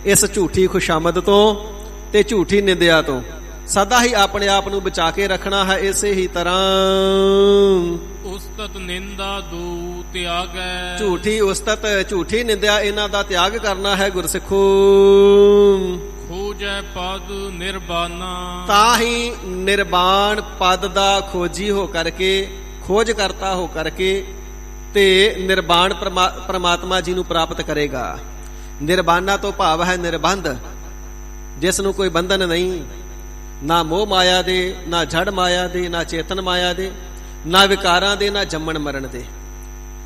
ਇਸ ਝੂਠੀ ਖੁਸ਼ਾਮਦ ਤੋਂ ਤੇ ਝੂਠੀ ਨਿੰਦਿਆ ਤੋਂ ਸਦਾ ਹੀ ਆਪਣੇ ਆਪ ਨੂੰ ਬਚਾ ਕੇ ਰੱਖਣਾ ਹੈ। ਇਸੇ ਹੀ ਤਰ੍ਹਾਂ ਉਸਤਤ ਨਿੰਦਾ ਦੂ ਤਿਆਗੈ, ਝੂਠੀ ਉਸਤਤ, ਝੂਠੀ ਨਿੰਦਿਆ, ਇਹਨਾਂ ਦਾ ਤਿਆਗ ਕਰਨਾ ਹੈ ਗੁਰਸਿੱਖੋ। ਖੋਜੈ ਪਦ ਨਿਰਬਾਨਾ, ਤਾਂ ਹੀ ਨਿਰਬਾਨ ਪਦ ਦਾ ਖੋਜੀ ਹੋ ਕਰਕੇ, ਖੋਜ ਕਰਤਾ ਹੋ ਕਰਕੇ ਤੇ ਨਿਰਬਾਨ ਪ੍ਰਮਾਤਮਾ ਜੀ ਨੂੰ ਪ੍ਰਾਪਤ ਕਰੇਗਾ। ਨਿਰਬਾਨਾ ਤੋਂ ਭਾਵ ਹੈ ਨਿਰਬੰਧ, ਜਿਸ ਨੂੰ ਕੋਈ ਬੰਧਨ ਨਹੀਂ, ਨਾ ਮੋਹ ਮਾਇਆ ਦੇ, ਨਾ ਜੜ ਮਾਇਆ ਦੇ, ਨਾ ਚੇਤਨ ਮਾਇਆ ਦੇ, ਨਾ ਵਿਕਾਰਾਂ ਦੇ, ਨਾ ਜੰਮਣ ਮਰਨ ਦੇ।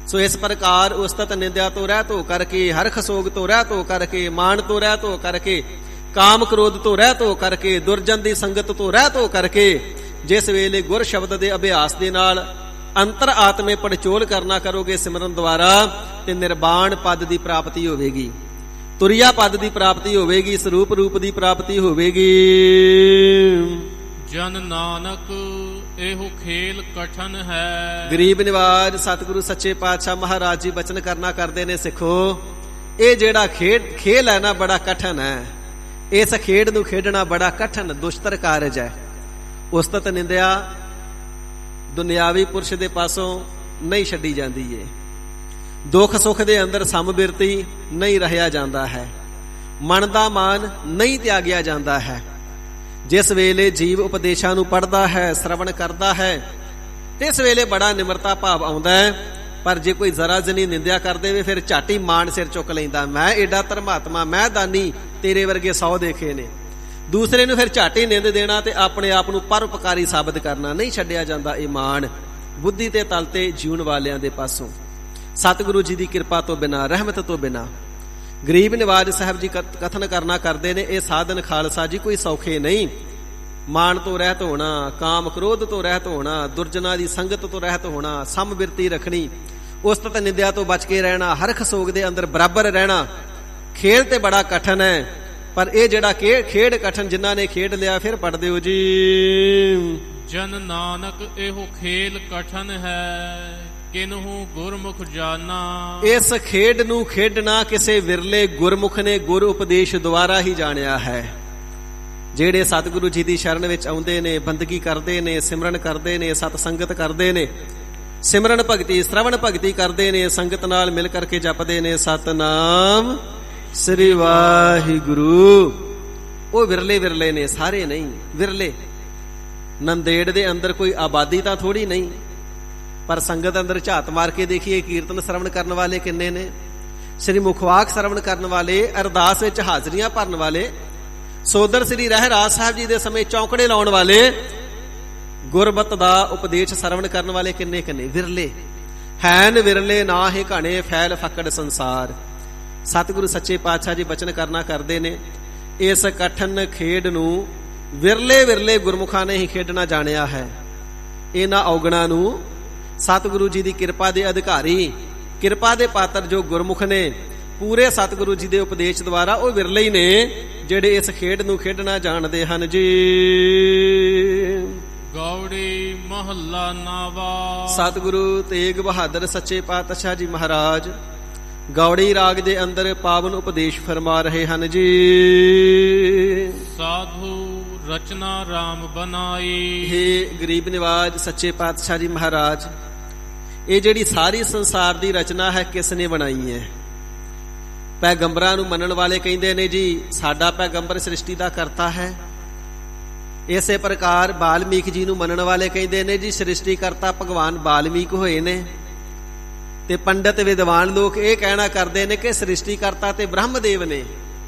ਸੋ ਇਸ ਪ੍ਰਕਾਰ ਉਸਤਤ ਨਿੰਦਿਆ ਤੋਂ ਰਹਿਤ ਹੋ ਕਰਕੇ, ਹਰਖ ਸੋਗ ਤੋਂ ਰਹਿਤ ਹੋ ਕਰਕੇ, ਮਾਣ ਤੋਂ ਰਹਿਤ ਹੋ ਕਰਕੇ, ਕਾਮ ਕ੍ਰੋਧ ਤੋਂ ਰਹਿਤ ਹੋ ਕਰਕੇ, ਦੁਰਜਨ ਦੀ ਸੰਗਤ ਤੋਂ ਰਹਿਤ ਹੋ ਕਰਕੇ, ਜਿਸ ਵੇਲੇ ਗੁਰ ਸ਼ਬਦ ਦੇ ਅਭਿਆਸ ਦੇ ਨਾਲ ਅੰਤਰ ਆਤਮੇ ਪੜਚੋਲ ਕਰਨਾ ਕਰੋਗੇ ਸਿਮਰਨ ਦੁਆਰਾ, ਤੇ ਨਿਰਵਾਣ ਪਦ ਦੀ ਪ੍ਰਾਪਤੀ ਹੋਵੇਗੀ, ਤੁਰਿਆ ਪਦ ਦੀ ਪ੍ਰਾਪਤੀ ਹੋਵੇਗੀ, ਸਰੂਪ ਰੂਪ ਦੀ ਪ੍ਰਾਪਤੀ ਹੋਵੇਗੀ। ਜਨ ਨਾਨਕ ਇਹੋ ਖੇਲ ਕਠਨ ਹੈ। ਗਰੀਬ ਨਿਵਾਜ ਸਤਿਗੁਰੂ ਸੱਚੇ ਪਾਤਸ਼ਾਹ ਮਹਾਰਾਜ ਜੀ ਬਚਨ ਕਰਨਾ ਕਰਦੇ ਨੇ, ਸਿੱਖੋ ਇਹ ਜਿਹੜਾ ਖੇਲ ਹੈ ਨਾ ਬੜਾ ਕਠਨ ਹੈ। ਇਸ ਖੇਡ ਨੂੰ ਖੇਡਣਾ ਬੜਾ ਕਠਿਨ ਦੁਸ਼ਤਰ ਕਾਰਜ ਹੈ। ਉਸਤਤ ਨਿੰਦਿਆ ਦੁਨਿਆਵੀ ਪੁਰਸ਼ ਦੇ ਪਾਸੋਂ ਨਹੀਂ ਛੱਡੀ ਜਾਂਦੀ ਏ। ਦੁੱਖ ਸੁੱਖ ਦੇ ਅੰਦਰ ਸਮਬਿਰਤੀ ਨਹੀਂ ਰਹਿਆ ਜਾਂਦਾ ਹੈ। ਮਨ ਦਾ ਮਾਨ ਨਹੀਂ ਤਿਆਗਿਆ ਜਾਂਦਾ ਹੈ। ਜਿਸ ਵੇਲੇ ਜੀਵ ਉਪਦੇਸ਼ਾਂ ਨੂੰ ਪੜ੍ਹਦਾ ਹੈ, ਸ਼ਰਵਣ ਕਰਦਾ ਹੈ, ਇਸ ਵੇਲੇ ਬੜਾ ਨਿਮਰਤਾ ਭਾਵ ਆਉਂਦਾ ਹੈ। ਪਰ ਜੇ ਕੋਈ ਜ਼ਰਾ ਜਨੀ ਨਿੰਦਿਆ ਕਰ ਦੇਵੇ ਫਿਰ ਝੱਟ ਹੀ ਮਾਣ ਸਿਰ ਚੁੱਕ ਲੈਂਦਾ, ਮੈਂ ਏਡਾ ਧਰਮਾਤਮਾ, ਮੈਂ ਦਾਨੀ, ਤੇਰੇ ਵਰਗੇ 100 ਦੇਖੇ ਨੇ। ਦੂਸਰੇ ਨੂੰ ਫਿਰ ਝੱਟ ਹੀ ਨਿੰਦ ਦੇਣਾ ਤੇ ਆਪਣੇ ਆਪ ਨੂੰ ਪਰਉਪਕਾਰੀ ਸਾਬਤ ਕਰਨਾ। ਨਹੀਂ ਛੱਡਿਆ ਜਾਂਦਾ ਇਹ ਮਾਣ ਬੁੱਧੀ ਤੇ ਤਲ ਤੇ ਜਿਉਣ ਵਾਲਿਆਂ ਦੇ ਪਾਸੋਂ। ਸਤਿਗੁਰੂ ਜੀ ਦੀ ਕਿਰਪਾ ਤੋਂ ਬਿਨਾਂ, ਰਹਿਮਤ ਤੋਂ ਬਿਨਾਂ। ਗਰੀਬ ਨਿਵਾਜ ਸਾਹਿਬ ਜੀ ਕਥਨ ਕਰਨਾ ਕਰਦੇ ਨੇ, ਇਹ ਸਾਧਨ ਖਾਲਸਾ ਜੀ ਕੋਈ ਸੌਖੇ ਨਹੀਂ। ਮਾਣ ਤੋਂ ਰਹਿਤ ਹੋਣਾ, ਕਾਮ ਕ੍ਰੋਧ ਤੋਂ ਰਹਿਤ ਹੋਣਾ, ਦੁਰਜਨਾਂ ਦੀ ਸੰਗਤ ਤੋਂ ਰਹਿਤ ਹੋਣਾ, ਸਮਬਿਰਤੀ ਰੱਖਣੀ, ਉਸਤਤ ਨਿੰਦਿਆ ਤੋਂ ਬਚ ਕੇ ਰਹਿਣਾ, ਹਰਖ ਸੋਗ ਦੇ ਅੰਦਰ ਬਰਾਬਰ ਰਹਿਣਾ। ਖੇਡ ਤੇ ਬੜਾ ਕਠਿਨ ਹੈ, ਪਰ ਇਹ ਜਿਹੜਾ ਖੇਡ ਕਠਿਨ ਜਿਨ੍ਹਾਂ ਨੇ ਖੇਡ ਲਿਆ, ਫਿਰ ਪੜ੍ਹਦੇ ਹੋ ਜੀ, ਜਨ ਨਾਨਕ ਇਹੋ ਖੇਲ ਕਠਨ ਹੈ, ਕਿਨਹੂ ਗੁਰਮੁਖ ਜਾਨਾ। ਇਸ ਖੇਡ ਨੂੰ ਖੇਡਣਾ ਕਿਸੇ ਵਿਰਲੇ ਗੁਰਮੁਖ ਨੇ ਗੁਰ ਉਪਦੇਸ਼ ਦੁਆਰਾ ਹੀ ਜਾਣਿਆ ਹੈ। ਜਿਹੜੇ ਸਤਿਗੁਰੂ ਜੀ ਦੀ ਸ਼ਰਨ ਵਿੱਚ ਆਉਂਦੇ ਨੇ, ਬੰਦਗੀ ਕਰਦੇ ਨੇ, ਸਿਮਰਨ ਕਰਦੇ ਨੇ, ਸਤ ਸੰਗਤ ਕਰਦੇ ਨੇ, ਸਿਮਰਨ ਭਗਤੀ ਸ਼ਰਵਣ ਭਗਤੀ ਕਰਦੇ ਨੇ, ਸੰਗਤ ਨਾਲ ਮਿਲ ਕਰਕੇ ਜਪਦੇ ਨੇ ਸਤਨਾਮ ਸ੍ਰੀ ਵਾਹਿਗੁਰੂ। ਉਹ ਵਿਰਲੇ ਵਿਰਲੇ ਨੇ, ਸਾਰੇ ਨਹੀਂ, ਵਿਰਲੇ। ਨੰਦੇੜ ਦੇ ਅੰਦਰ ਕੋਈ ਆਬਾਦੀ ਤਾਂ ਥੋੜੀ ਨਹੀਂ, ਪਰ ਸੰਗਤ ਅੰਦਰ ਝਾਤ ਮਾਰ ਕੇ ਦੇਖੀਏ, ਕੀਰਤਨ ਸ਼ਰਵਣ ਕਰਨ ਵਾਲੇ ਕਿੰਨੇ ਨੇ, ਸ੍ਰੀ ਮੁਖਵਾਕ ਸ਼ਰਵਣ ਕਰਨ ਵਾਲੇ, ਅਰਦਾਸ ਵਿੱਚ ਹਾਜ਼ਰੀਆਂ ਭਰਨ ਵਾਲੇ, ਸੋਦਰ ਸ੍ਰੀ ਰਹਿਰਾਜ ਸਾਹਿਬ ਜੀ ਦੇ ਸਮੇਂ ਚੌਂਕੜੇ ਲਾਉਣ ਵਾਲੇ, ਗੁਰਮਤ ਦਾ ਉਪਦੇਸ਼ ਸ਼ਰਵਣ ਕਰਨ ਵਾਲੇ ਕਿੰਨੇ ਕਿੰਨੇ, ਵਿਰਲੇ ਹੈਨ ਵਿਰਲੇ ਨਾ ਹੀ ਘਣੇ ਫੈਲ ਫਕੜ ਸੰਸਾਰ। ਸਤਿਗੁਰੂ ਸੱਚੇ ਪਾਤਸ਼ਾਹ ਜੀ ਬਚਨ ਕਰਨਾ ਕਰਦੇ ਨੇ, ਇਸ ਕਠਨ ਖੇਡ ਨੂੰ ਵਿਰਲੇ ਵਿਰਲੇ ਗੁਰਮੁਖਾਂ ਨੇ ਹੀ ਖੇਡਣਾ ਜਾਣਿਆ ਹੈ। ਇਹਨਾਂ ਔਗਣਾਂ ਨੂੰ ਸਤਿਗੁਰੂ ਜੀ ਦੀ ਕਿਰਪਾ ਦੇ ਅਧਿਕਾਰੀ, ਕਿਰਪਾ ਦੇ ਪਾਤਰ ਜੋ ਗੁਰਮੁਖ ਨੇ, ਪੂਰੇ ਸਤਿਗੁਰੂ ਜੀ ਦੇ ਉਪਦੇਸ਼ ਦੁਆਰਾ, ਉਹ ਵਿਰਲੇ ਹੀ ਨੇ ਜਿਹੜੇ ਇਸ ਖੇਡ ਨੂੰ ਖੇਡਣਾ ਜਾਣਦੇ ਹਨ ਜੀ। ਗੌੜੀ ਮਹੱਲਾ ਨਾਵਾ। ਸਤਿਗੁਰੂ ਤੇਗ ਬਹਾਦਰ ਸੱਚੇ ਪਾਤਸ਼ਾਹ ਜੀ ਮਹਾਰਾਜ ਗੌੜੀ ਰਾਗ ਦੇ ਅੰਦਰ ਪਾਵਨ ਉਪਦੇਸ਼ ਫਰਮਾ ਰਹੇ ਹਨ ਜੀ। ਸਾਧੂ ਰਚਨਾ ਰਾਮ ਬਨਾਈ। ਹੇ ਗਰੀਬ ਨਿਵਾਜ ਸੱਚੇ ਪਾਤਸ਼ਾਹ ਜੀ ਮਹਾਰਾਜ, ਇਹ ਜਿਹੜੀ ਸਾਰੀ ਸੰਸਾਰ ਦੀ ਰਚਨਾ ਹੈ ਕਿਸ ਨੇ ਬਣਾਈ ਹੈ? ਪੈਗੰਬਰਾਂ ਨੂੰ ਮੰਨਣ ਵਾਲੇ ਕਹਿੰਦੇ ਨੇ ਜੀ ਸਾਡਾ ਪੈਗੰਬਰ ਸ੍ਰਿਸ਼ਟੀ ਦਾ ਕਰਤਾ ਹੈ। ਇਸੇ ਪ੍ਰਕਾਰ ਬਾਲਮੀਕ ਜੀ ਨੂੰ ਮੰਨਣ ਵਾਲੇ ਕਹਿੰਦੇ ਨੇ ਜੀ ਸ੍ਰਿਸ਼ਟੀ ਕਰਤਾ ਭਗਵਾਨ ਬਾਲਮੀਕ ਹੋਏ ਨੇ। ਤੇ ਪੰਡਤ ਵਿਦਵਾਨ ਲੋਕ ਇਹ ਕਹਿਣਾ ਕਰਦੇ ਨੇ ਕਿ ਸ੍ਰਿਸ਼ਟੀ ਕਰਤਾ ਤੇ ਬ੍ਰਹਮਦੇਵ ਨੇ,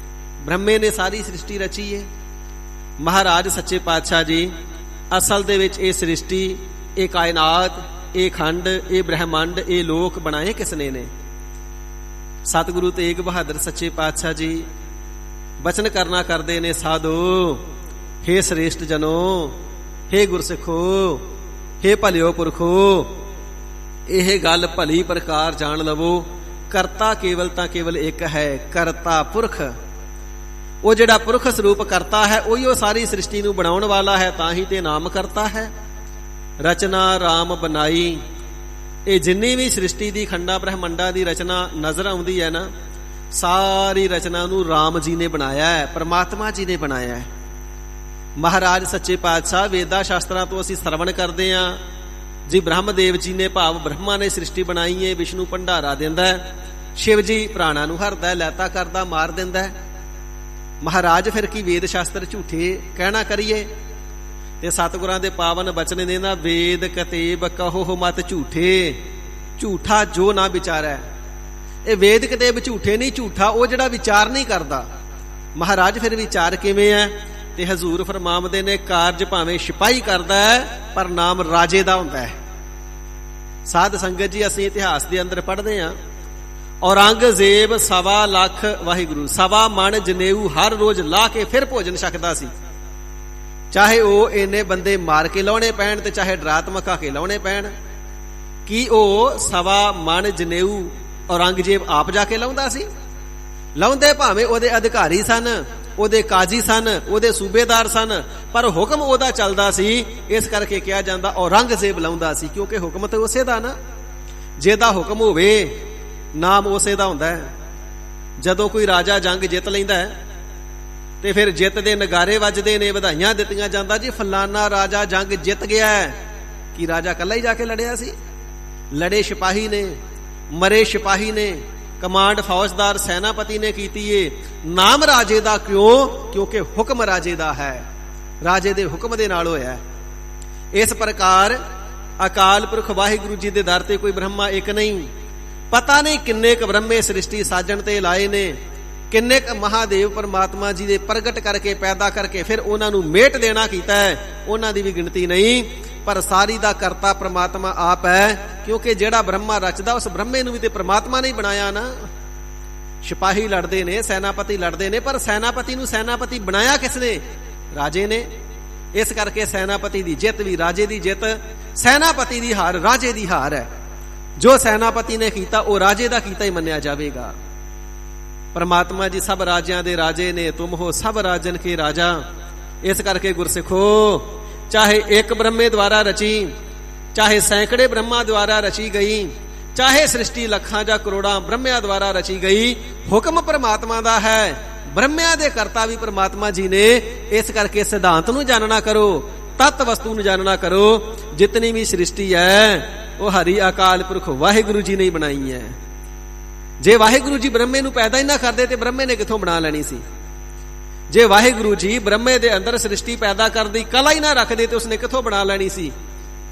ਬ੍ਰਹਮੇ ਨੇ ਸਾਰੀ ਸ੍ਰਿਸ਼ਟੀ ਰਚੀ ਹੈ। ਮਹਾਰਾਜ ਸੱਚੇ ਪਾਤਸ਼ਾਹ ਜੀ ਅਸਲ ਦੇ ਵਿੱਚ ਇਹ ਸ੍ਰਿਸ਼ਟੀ, ਇਹ ਕਾਇਨਾਤ, ਇਹ ਖੰਡ, ਇਹ ਬ੍ਰਹਿਮੰਡ, ਇਹ ਲੋਕ ਬਣਾਏ ਕਿਸਨੇ ਨੇ? ਸਤਿਗੁਰੂ ਤੇਗ ਬਹਾਦਰ ਸੱਚੇ ਪਾਤਸ਼ਾਹ ਜੀ ਬਚਨ ਕਰਨਾ ਕਰਦੇ ਨੇ, ਸਾਧੋ ਹੇ ਸ੍ਰੇਸ਼ਟ ਜਨੋ, ਹੇ ਗੁਰਸਿੱਖੋ, ਹੇ ਭਲਿਓ ਪੁਰਖੋ, ਇਹ ਗੱਲ ਭਲੀ ਪ੍ਰਕਾਰ ਜਾਣ ਲਵੋ, ਕਰਤਾ ਕੇਵਲ ਤਾਂ ਕੇਵਲ ਇੱਕ ਹੈ, ਕਰਤਾ ਪੁਰਖ। ਉਹ ਜਿਹੜਾ ਪੁਰਖ ਸਰੂਪ ਕਰਤਾ ਹੈ ਉਹੀ ਉਹ ਸਾਰੀ ਸ੍ਰਿਸ਼ਟੀ ਨੂੰ ਬਣਾਉਣ ਵਾਲਾ ਹੈ, ਤਾਂ ਹੀ ਤੇ ਨਾਮ ਕਰਤਾ ਹੈ। ਰਚਨਾ ਰਾਮ ਬਨਾਈ। ਇਹ ਜਿੰਨੀ ਵੀ ਸ੍ਰਿਸ਼ਟੀ ਦੀ ਖੰਡਾਂ ਬ੍ਰਹਮੰਡਾਂ ਦੀ ਰਚਨਾ ਨਜ਼ਰ ਆਉਂਦੀ ਹੈ ਨਾ, ਸਾਰੀ ਰਚਨਾ ਨੂੰ ਰਾਮ ਜੀ ਨੇ ਬਣਾਇਆ ਹੈ, ਪਰਮਾਤਮਾ ਜੀ ਨੇ ਬਣਾਇਆ ਹੈ। ਮਹਾਰਾਜ ਸੱਚੇ ਪਾਤਸ਼ਾਹ ਵੇਦਾਂ ਸ਼ਾਸਤਰਾਂ ਤੋਂ ਅਸੀਂ ਸਰਵਣ ਕਰਦੇ ਹਾਂ ਜੀ, ਬ੍ਰਹਮਦੇਵ ਜੀ ਨੇ ਭਾਵ ਬ੍ਰਹਮਾ ਨੇ ਸ੍ਰਿਸ਼ਟੀ ਬਣਾਈ ਹੈ, ਵਿਸ਼ਨੂੰ ਭੰਡਾਰਾ ਦਿੰਦਾ ਹੈ, ਸ਼ਿਵ ਜੀ ਪ੍ਰਾਣਾਂ ਨੂੰ ਹਰਦਾ, ਲੈਤਾ ਕਰਦਾ, ਮਾਰ ਦਿੰਦਾ ਹੈ। ਮਹਾਰਾਜ ਫਿਰ ਕੀ ਵੇਦ ਸ਼ਾਸਤਰ ਝੂਠੇ ਕਹਿਣਾ ਕਰੀਏ? ਤੇ ਸਤਿਗੁਰਾਂ ਦੇ ਪਾਵਨ ਬਚਨ ਨੇ ਨਾ, ਵੇਦ ਕਤੇਬ ਕਹੋ ਮਤ ਝੂਠੇ, ਝੂਠਾ ਜੋ ਨਾ ਵਿਚਾਰੈ। ਇਹ ਵੇਦ ਕਤੇਬ ਝੂਠੇ ਨਹੀਂ, ਝੂਠਾ ਉਹ ਜਿਹੜਾ ਵਿਚਾਰ ਨਹੀਂ ਕਰਦਾ। ਮਹਾਰਾਜ ਫਿਰ ਵਿਚਾਰ ਕਿਵੇਂ ਹੈ? ਤੇ ਹਜ਼ੂਰ ਫਰਮਾਉਂਦੇ ਨੇ, ਕਾਰਜ ਭਾਵੇਂ ਸਿਪਾਹੀ ਕਰਦਾ ਹੈ ਪਰ ਨਾਮ ਰਾਜੇ ਦਾ ਹੁੰਦਾ ਹੈ। ਸਾਧ ਸੰਗਤ ਜੀ ਅਸੀਂ ਇਤਿਹਾਸ ਦੇ ਅੰਦਰ ਪੜ੍ਹਦੇ ਹਾਂ, ਔਰੰਗਜ਼ੇਬ 1.25 ਲੱਖ ਵਾਹਿਗੁਰੂ 1.25 ਮਣ ਜਨੇਊ ਹਰ ਰੋਜ਼ ਲਾ ਕੇ ਫਿਰ ਭੋਜਨ ਛਕਦਾ ਸੀ। ਚਾਹੇ ਉਹ ਇੰਨੇ ਬੰਦੇ ਮਾਰ ਕੇ ਲਾਉਣੇ ਪੈਣ ਤੇ ਚਾਹੇ ਡਰਾ ਧਮਕਾ ਕੇ ਲਾਉਣੇ ਪੈਣ। ਕੀ ਉਹ 1.25 ਮਣ ਜਨੇਊ ਔਰੰਗਜ਼ੇਬ ਆਪ ਜਾ ਕੇ ਲਾਉਂਦਾ ਸੀ? ਲਾਉਂਦੇ ਭਾਵੇਂ ਉਹਦੇ ਅਧਿਕਾਰੀ ਸਨ, ਉਹਦੇ ਕਾਜੀ ਸਨ, ਉਹਦੇ ਸੂਬੇਦਾਰ ਸਨ, ਪਰ ਹੁਕਮ ਉਹਦਾ ਚੱਲਦਾ ਸੀ। ਇਸ ਕਰਕੇ ਕਿਹਾ ਜਾਂਦਾ ਔਰੰਗਜ਼ੇਬ ਲਾਉਂਦਾ ਸੀ, ਕਿਉਂਕਿ ਹੁਕਮ ਤੇ ਉਸੇ ਦਾ ਨਾ। ਜਿਹਦਾ ਹੁਕਮ ਹੋਵੇ ਨਾਮ ਉਸੇ ਦਾ ਹੁੰਦਾ ਹੈ। ਜਦੋਂ ਕੋਈ ਰਾਜਾ ਜੰਗ ਜਿੱਤ ਲੈਂਦਾ ਹੈ ਤੇ ਫਿਰ ਜਿੱਤ ਦੇ ਨਗਾਰੇ ਵੱਜਦੇ ਨੇ, ਵਧਾਈਆਂ ਦਿੱਤੀਆਂ ਜਾਂਦਾ ਜੀ ਫਲਾਨਾ ਰਾਜਾ ਜੰਗ ਜਿੱਤ ਗਿਆ। ਕੀ ਰਾਜਾ ਇਕੱਲਾ ਹੀ ਜਾ ਕੇ ਲੜਿਆ ਸੀ? ਲੜੇ ਸਿਪਾਹੀ ਨੇ, ਮਰੇ ਸਿਪਾਹੀ ਨੇ, ਕਮਾਂਡ ਫੌਜਦਾਰ ਸੈਨਾਪਤੀ ਨੇ ਕੀਤੀ ਏ। ਨਾਮ ਰਾਜੇ ਦਾ ਕਿਉਂ? ਕਿਉਂਕਿ ਹੁਕਮ ਰਾਜੇ ਦਾ ਹੈ, ਰਾਜੇ ਦੇ ਹੁਕਮ ਦੇ ਨਾਲ ਹੋਇਆ। ਇਸ ਪ੍ਰਕਾਰ ਅਕਾਲ ਪੁਰਖ ਵਾਹਿਗੁਰੂ ਜੀ ਦੇ ਦਰ ਤੇ ਕੋਈ ਬ੍ਰਹਮਾ ਇੱਕ ਨਹੀਂ, ਪਤਾ ਨਹੀਂ ਕਿੰਨੇ ਕ ਬ੍ਰਹਮੇ ਸ੍ਰਿਸ਼ਟੀ ਸਾਜਣ ਤੇ ਲਾਏ ਨੇ, ਕਿੰਨੇ ਕ ਮਹਾਦੇਵ ਪਰਮਾਤਮਾ ਜੀ ਦੇ ਪ੍ਰਗਟ ਕਰਕੇ ਪੈਦਾ ਕਰਕੇ ਫਿਰ ਉਹਨਾਂ ਨੂੰ ਮੇਟ ਦੇਣਾ ਕੀਤਾ ਹੈ, ਉਹਨਾਂ ਦੀ ਵੀ ਗਿਣਤੀ ਨਹੀਂ। ਪਰ ਸਾਰੀ ਦਾ ਕਰਤਾ ਪ੍ਰਮਾਤਮਾ ਆਪ ਹੈ, ਕਿਉਂਕਿ ਜਿਹੜਾ ਬ੍ਰਹਮਾ ਰਚਦਾ ਉਸ ਬ੍ਰਹਮੇ ਨੂੰ ਵੀ ਤੇ ਪ੍ਰਮਾਤਮਾ ਨੇ ਹੀ ਬਣਾਇਆ ਨਾ। ਸਿਪਾਹੀ ਲੜਦੇ ਨੇ, ਸੈਨਾਪਤੀ ਲੜਦੇ ਨੇ, ਪਰ ਸੈਨਾਪਤੀ ਨੂੰ ਸੈਨਾਪਤੀ ਬਣਾਇਆ ਕਿਸ ਨੇ? ਰਾਜੇ ਨੇ। ਇਸ ਕਰਕੇ ਸੈਨਾਪਤੀ ਦੀ ਜਿੱਤ ਵੀ ਰਾਜੇ ਦੀ ਜਿੱਤ, ਸੈਨਾਪਤੀ ਦੀ ਹਾਰ ਰਾਜੇ ਦੀ ਹਾਰ ਹੈ। ਜੋ ਸੈਨਾਪਤੀ ਨੇ ਕੀਤਾ ਉਹ ਰਾਜੇ ਦਾ ਕੀਤਾ ਹੀ ਮੰਨਿਆ ਜਾਵੇਗਾ। ਪਰਮਾਤਮਾ ਜੀ ਸਭ ਰਾਜਿਆਂ ਦੇ ਰਾਜੇ ਨੇ, ਤੁਮ ਹੋ ਸਭ ਰਾਜਨ ਕੇ ਰਾਜਾ। ਇਸ ਕਰਕੇ ਗੁਰਸਿੱਖੋ, ਚਾਹੇ ਇੱਕ ਬ੍ਰਹਮੇ ਦੁਆਰਾ ਰਚੀ, ਚਾਹੇ ਸੈਂਕੜੇ ਬ੍ਰਹਮਾ ਦੁਆਰਾ ਰਚੀ ਗਈ, ਚਾਹੇ ਸ੍ਰਿਸ਼ਟੀ ਲੱਖਾਂ ਜਾਂ ਕਰੋੜਾਂ ਬ੍ਰਹਮਿਆਂ ਦੁਆਰਾ ਰਚੀ ਗਈ, ਹੁਕਮ ਪਰਮਾਤਮਾ ਦਾ ਹੈ। ਬ੍ਰਹਮਿਆਂ ਦੇ ਕਰਤਾ ਵੀ ਪਰਮਾਤਮਾ ਜੀ ਨੇ। ਇਸ ਕਰਕੇ ਸਿਧਾਂਤ ਨੂੰ ਜਾਣਨਾ ਕਰੋ, ਤਤ ਵਸਤੂ ਨੂੰ ਜਾਣਨਾ ਕਰੋ। ਜਿਤਨੀ ਵੀ ਸ੍ਰਿਸ਼ਟੀ ਹੈ ਉਹ ਹਰੀ ਅਕਾਲ ਪੁਰਖ ਵਾਹਿਗੁਰੂ ਜੀ ਨੇ ਹੀ ਬਣਾਈ ਹੈ। ਜੇ ਵਾਹਿਗੁਰੂ ਜੀ ਬ੍ਰਹਮੇ ਨੂੰ ਪੈਦਾ ਹੀ ਨਾ ਕਰਦੇ ਤੇ ਬ੍ਰਹਮੇ ਨੇ ਕਿੱਥੋਂ ਬਣਾ ਲੈਣੀ ਸੀ? ਜੇ ਵਾਹਿਗੁਰੂ ਜੀ ਬ੍ਰਹਮੇ ਦੇ ਅੰਦਰ ਸ੍ਰਿਸ਼ਟੀ ਪੈਦਾ ਕਰਨ ਦੀ ਕਲਾ ਹੀ ਨਾ ਰੱਖਦੇ ਤੇ ਉਸਨੇ ਕਿੱਥੋਂ ਬਣਾ ਲੈਣੀ ਸੀ?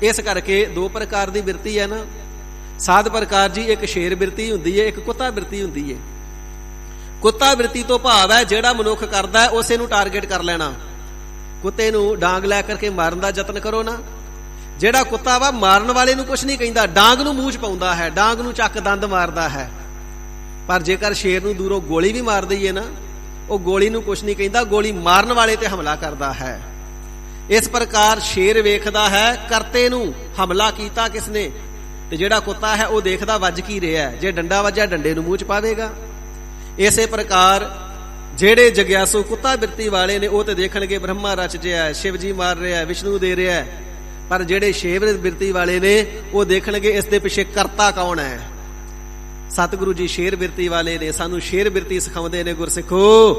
ਇਸ ਕਰਕੇ ਦੋ ਪ੍ਰਕਾਰ ਦੀ ਬਿਰਤੀ ਹੈ ਨਾ, ਸਾਧ ਪ੍ਰਕਾਰ ਜੀ। ਇੱਕ ਸ਼ੇਰ ਬਿਰਤੀ ਹੁੰਦੀ ਹੈ, ਇੱਕ ਕੁੱਤਾ ਬਿਰਤੀ ਹੁੰਦੀ ਹੈ। ਕੁੱਤਾ ਬਿਰਤੀ ਤੋਂ ਭਾਵ ਹੈ ਜਿਹੜਾ ਮਨੁੱਖ ਕਰਦਾ ਹੈ ਉਸੇ ਨੂੰ ਟਾਰਗੇਟ ਕਰ ਲੈਣਾ। ਕੁੱਤੇ ਨੂੰ ਡਾਂਗ ਲੈ ਕਰਕੇ ਮਾਰਨ ਦਾ ਯਤਨ ਕਰੋ ਨਾ। ਜਿਹੜਾ ਕੁੱਤਾ ਵਾ ਮਾਰਨ ਵਾਲੇ ਨੂੰ ਕੁਛ ਨਹੀਂ ਕਹਿੰਦਾ, ਡਾਂਗ ਨੂੰ ਮੂੰਹ 'ਚ ਪਾਉਂਦਾ ਹੈ, ਡਾਂਗ ਨੂੰ ਚੱਕ ਦੰਦ ਮਾਰਦਾ ਹੈ। ਪਰ ਜੇਕਰ ਸ਼ੇਰ ਨੂੰ ਦੂਰੋਂ ਗੋਲੀ ਵੀ ਮਾਰ ਦਈਏ ਨਾ, ਉਹ ਗੋਲੀ ਨੂੰ ਕੁਛ ਨਹੀਂ ਕਹਿੰਦਾ, ਗੋਲੀ ਮਾਰਨ ਵਾਲੇ ਤੇ ਹਮਲਾ ਕਰਦਾ ਹੈ। ਇਸ ਪ੍ਰਕਾਰ ਸ਼ੇਰ ਵੇਖਦਾ ਹੈ ਕਰਤੇ ਨੂੰ, ਹਮਲਾ ਕੀਤਾ ਕਿਸਨੇ, ਤੇ ਜਿਹੜਾ ਕੁੱਤਾ ਹੈ ਉਹ ਦੇਖਦਾ ਵੱਜ ਕੀ ਰਿਹਾ। ਜੇ ਡੰਡਾ ਵੱਜਿਆ ਡੰਡੇ ਨੂੰ ਮੂੰਹ 'ਚ ਪਾਵੇਗਾ। ਇਸੇ ਪ੍ਰਕਾਰ ਜਿਹੜੇ ਜਗਿਆਸੂ ਕੁੱਤਾ ਬਿਰਤੀ ਵਾਲੇ ਨੇ ਉਹ ਤੇ ਦੇਖਣਗੇ ਬ੍ਰਹਮਾ ਰਚ ਰਿਹਾ, ਸ਼ਿਵ ਜੀ ਮਾਰ ਰਿਹਾ, ਵਿਸ਼ਨੂੰ ਦੇ ਰਿਹਾ। ਪਰ ਜਿਹੜੇ ਸ਼ੇਰ ਬਿਰਤੀ ਵਾਲੇ ਨੇ ਉਹ ਦੇਖਣਗੇ ਇਸ ਦੇ ਪਿੱਛੇ ਕਰਤਾ ਕੌਣ ਹੈ। ਸਤਿਗੁਰੂ ਜੀ ਸ਼ੇਰ ਬਿਰਤੀ ਵਾਲੇ ਨੇ, ਸਾਨੂੰ ਸ਼ੇਰ ਬਿਰਤੀ ਸਿਖਾਉਂਦੇ ਨੇ। ਗੁਰਸਿੱਖੋ,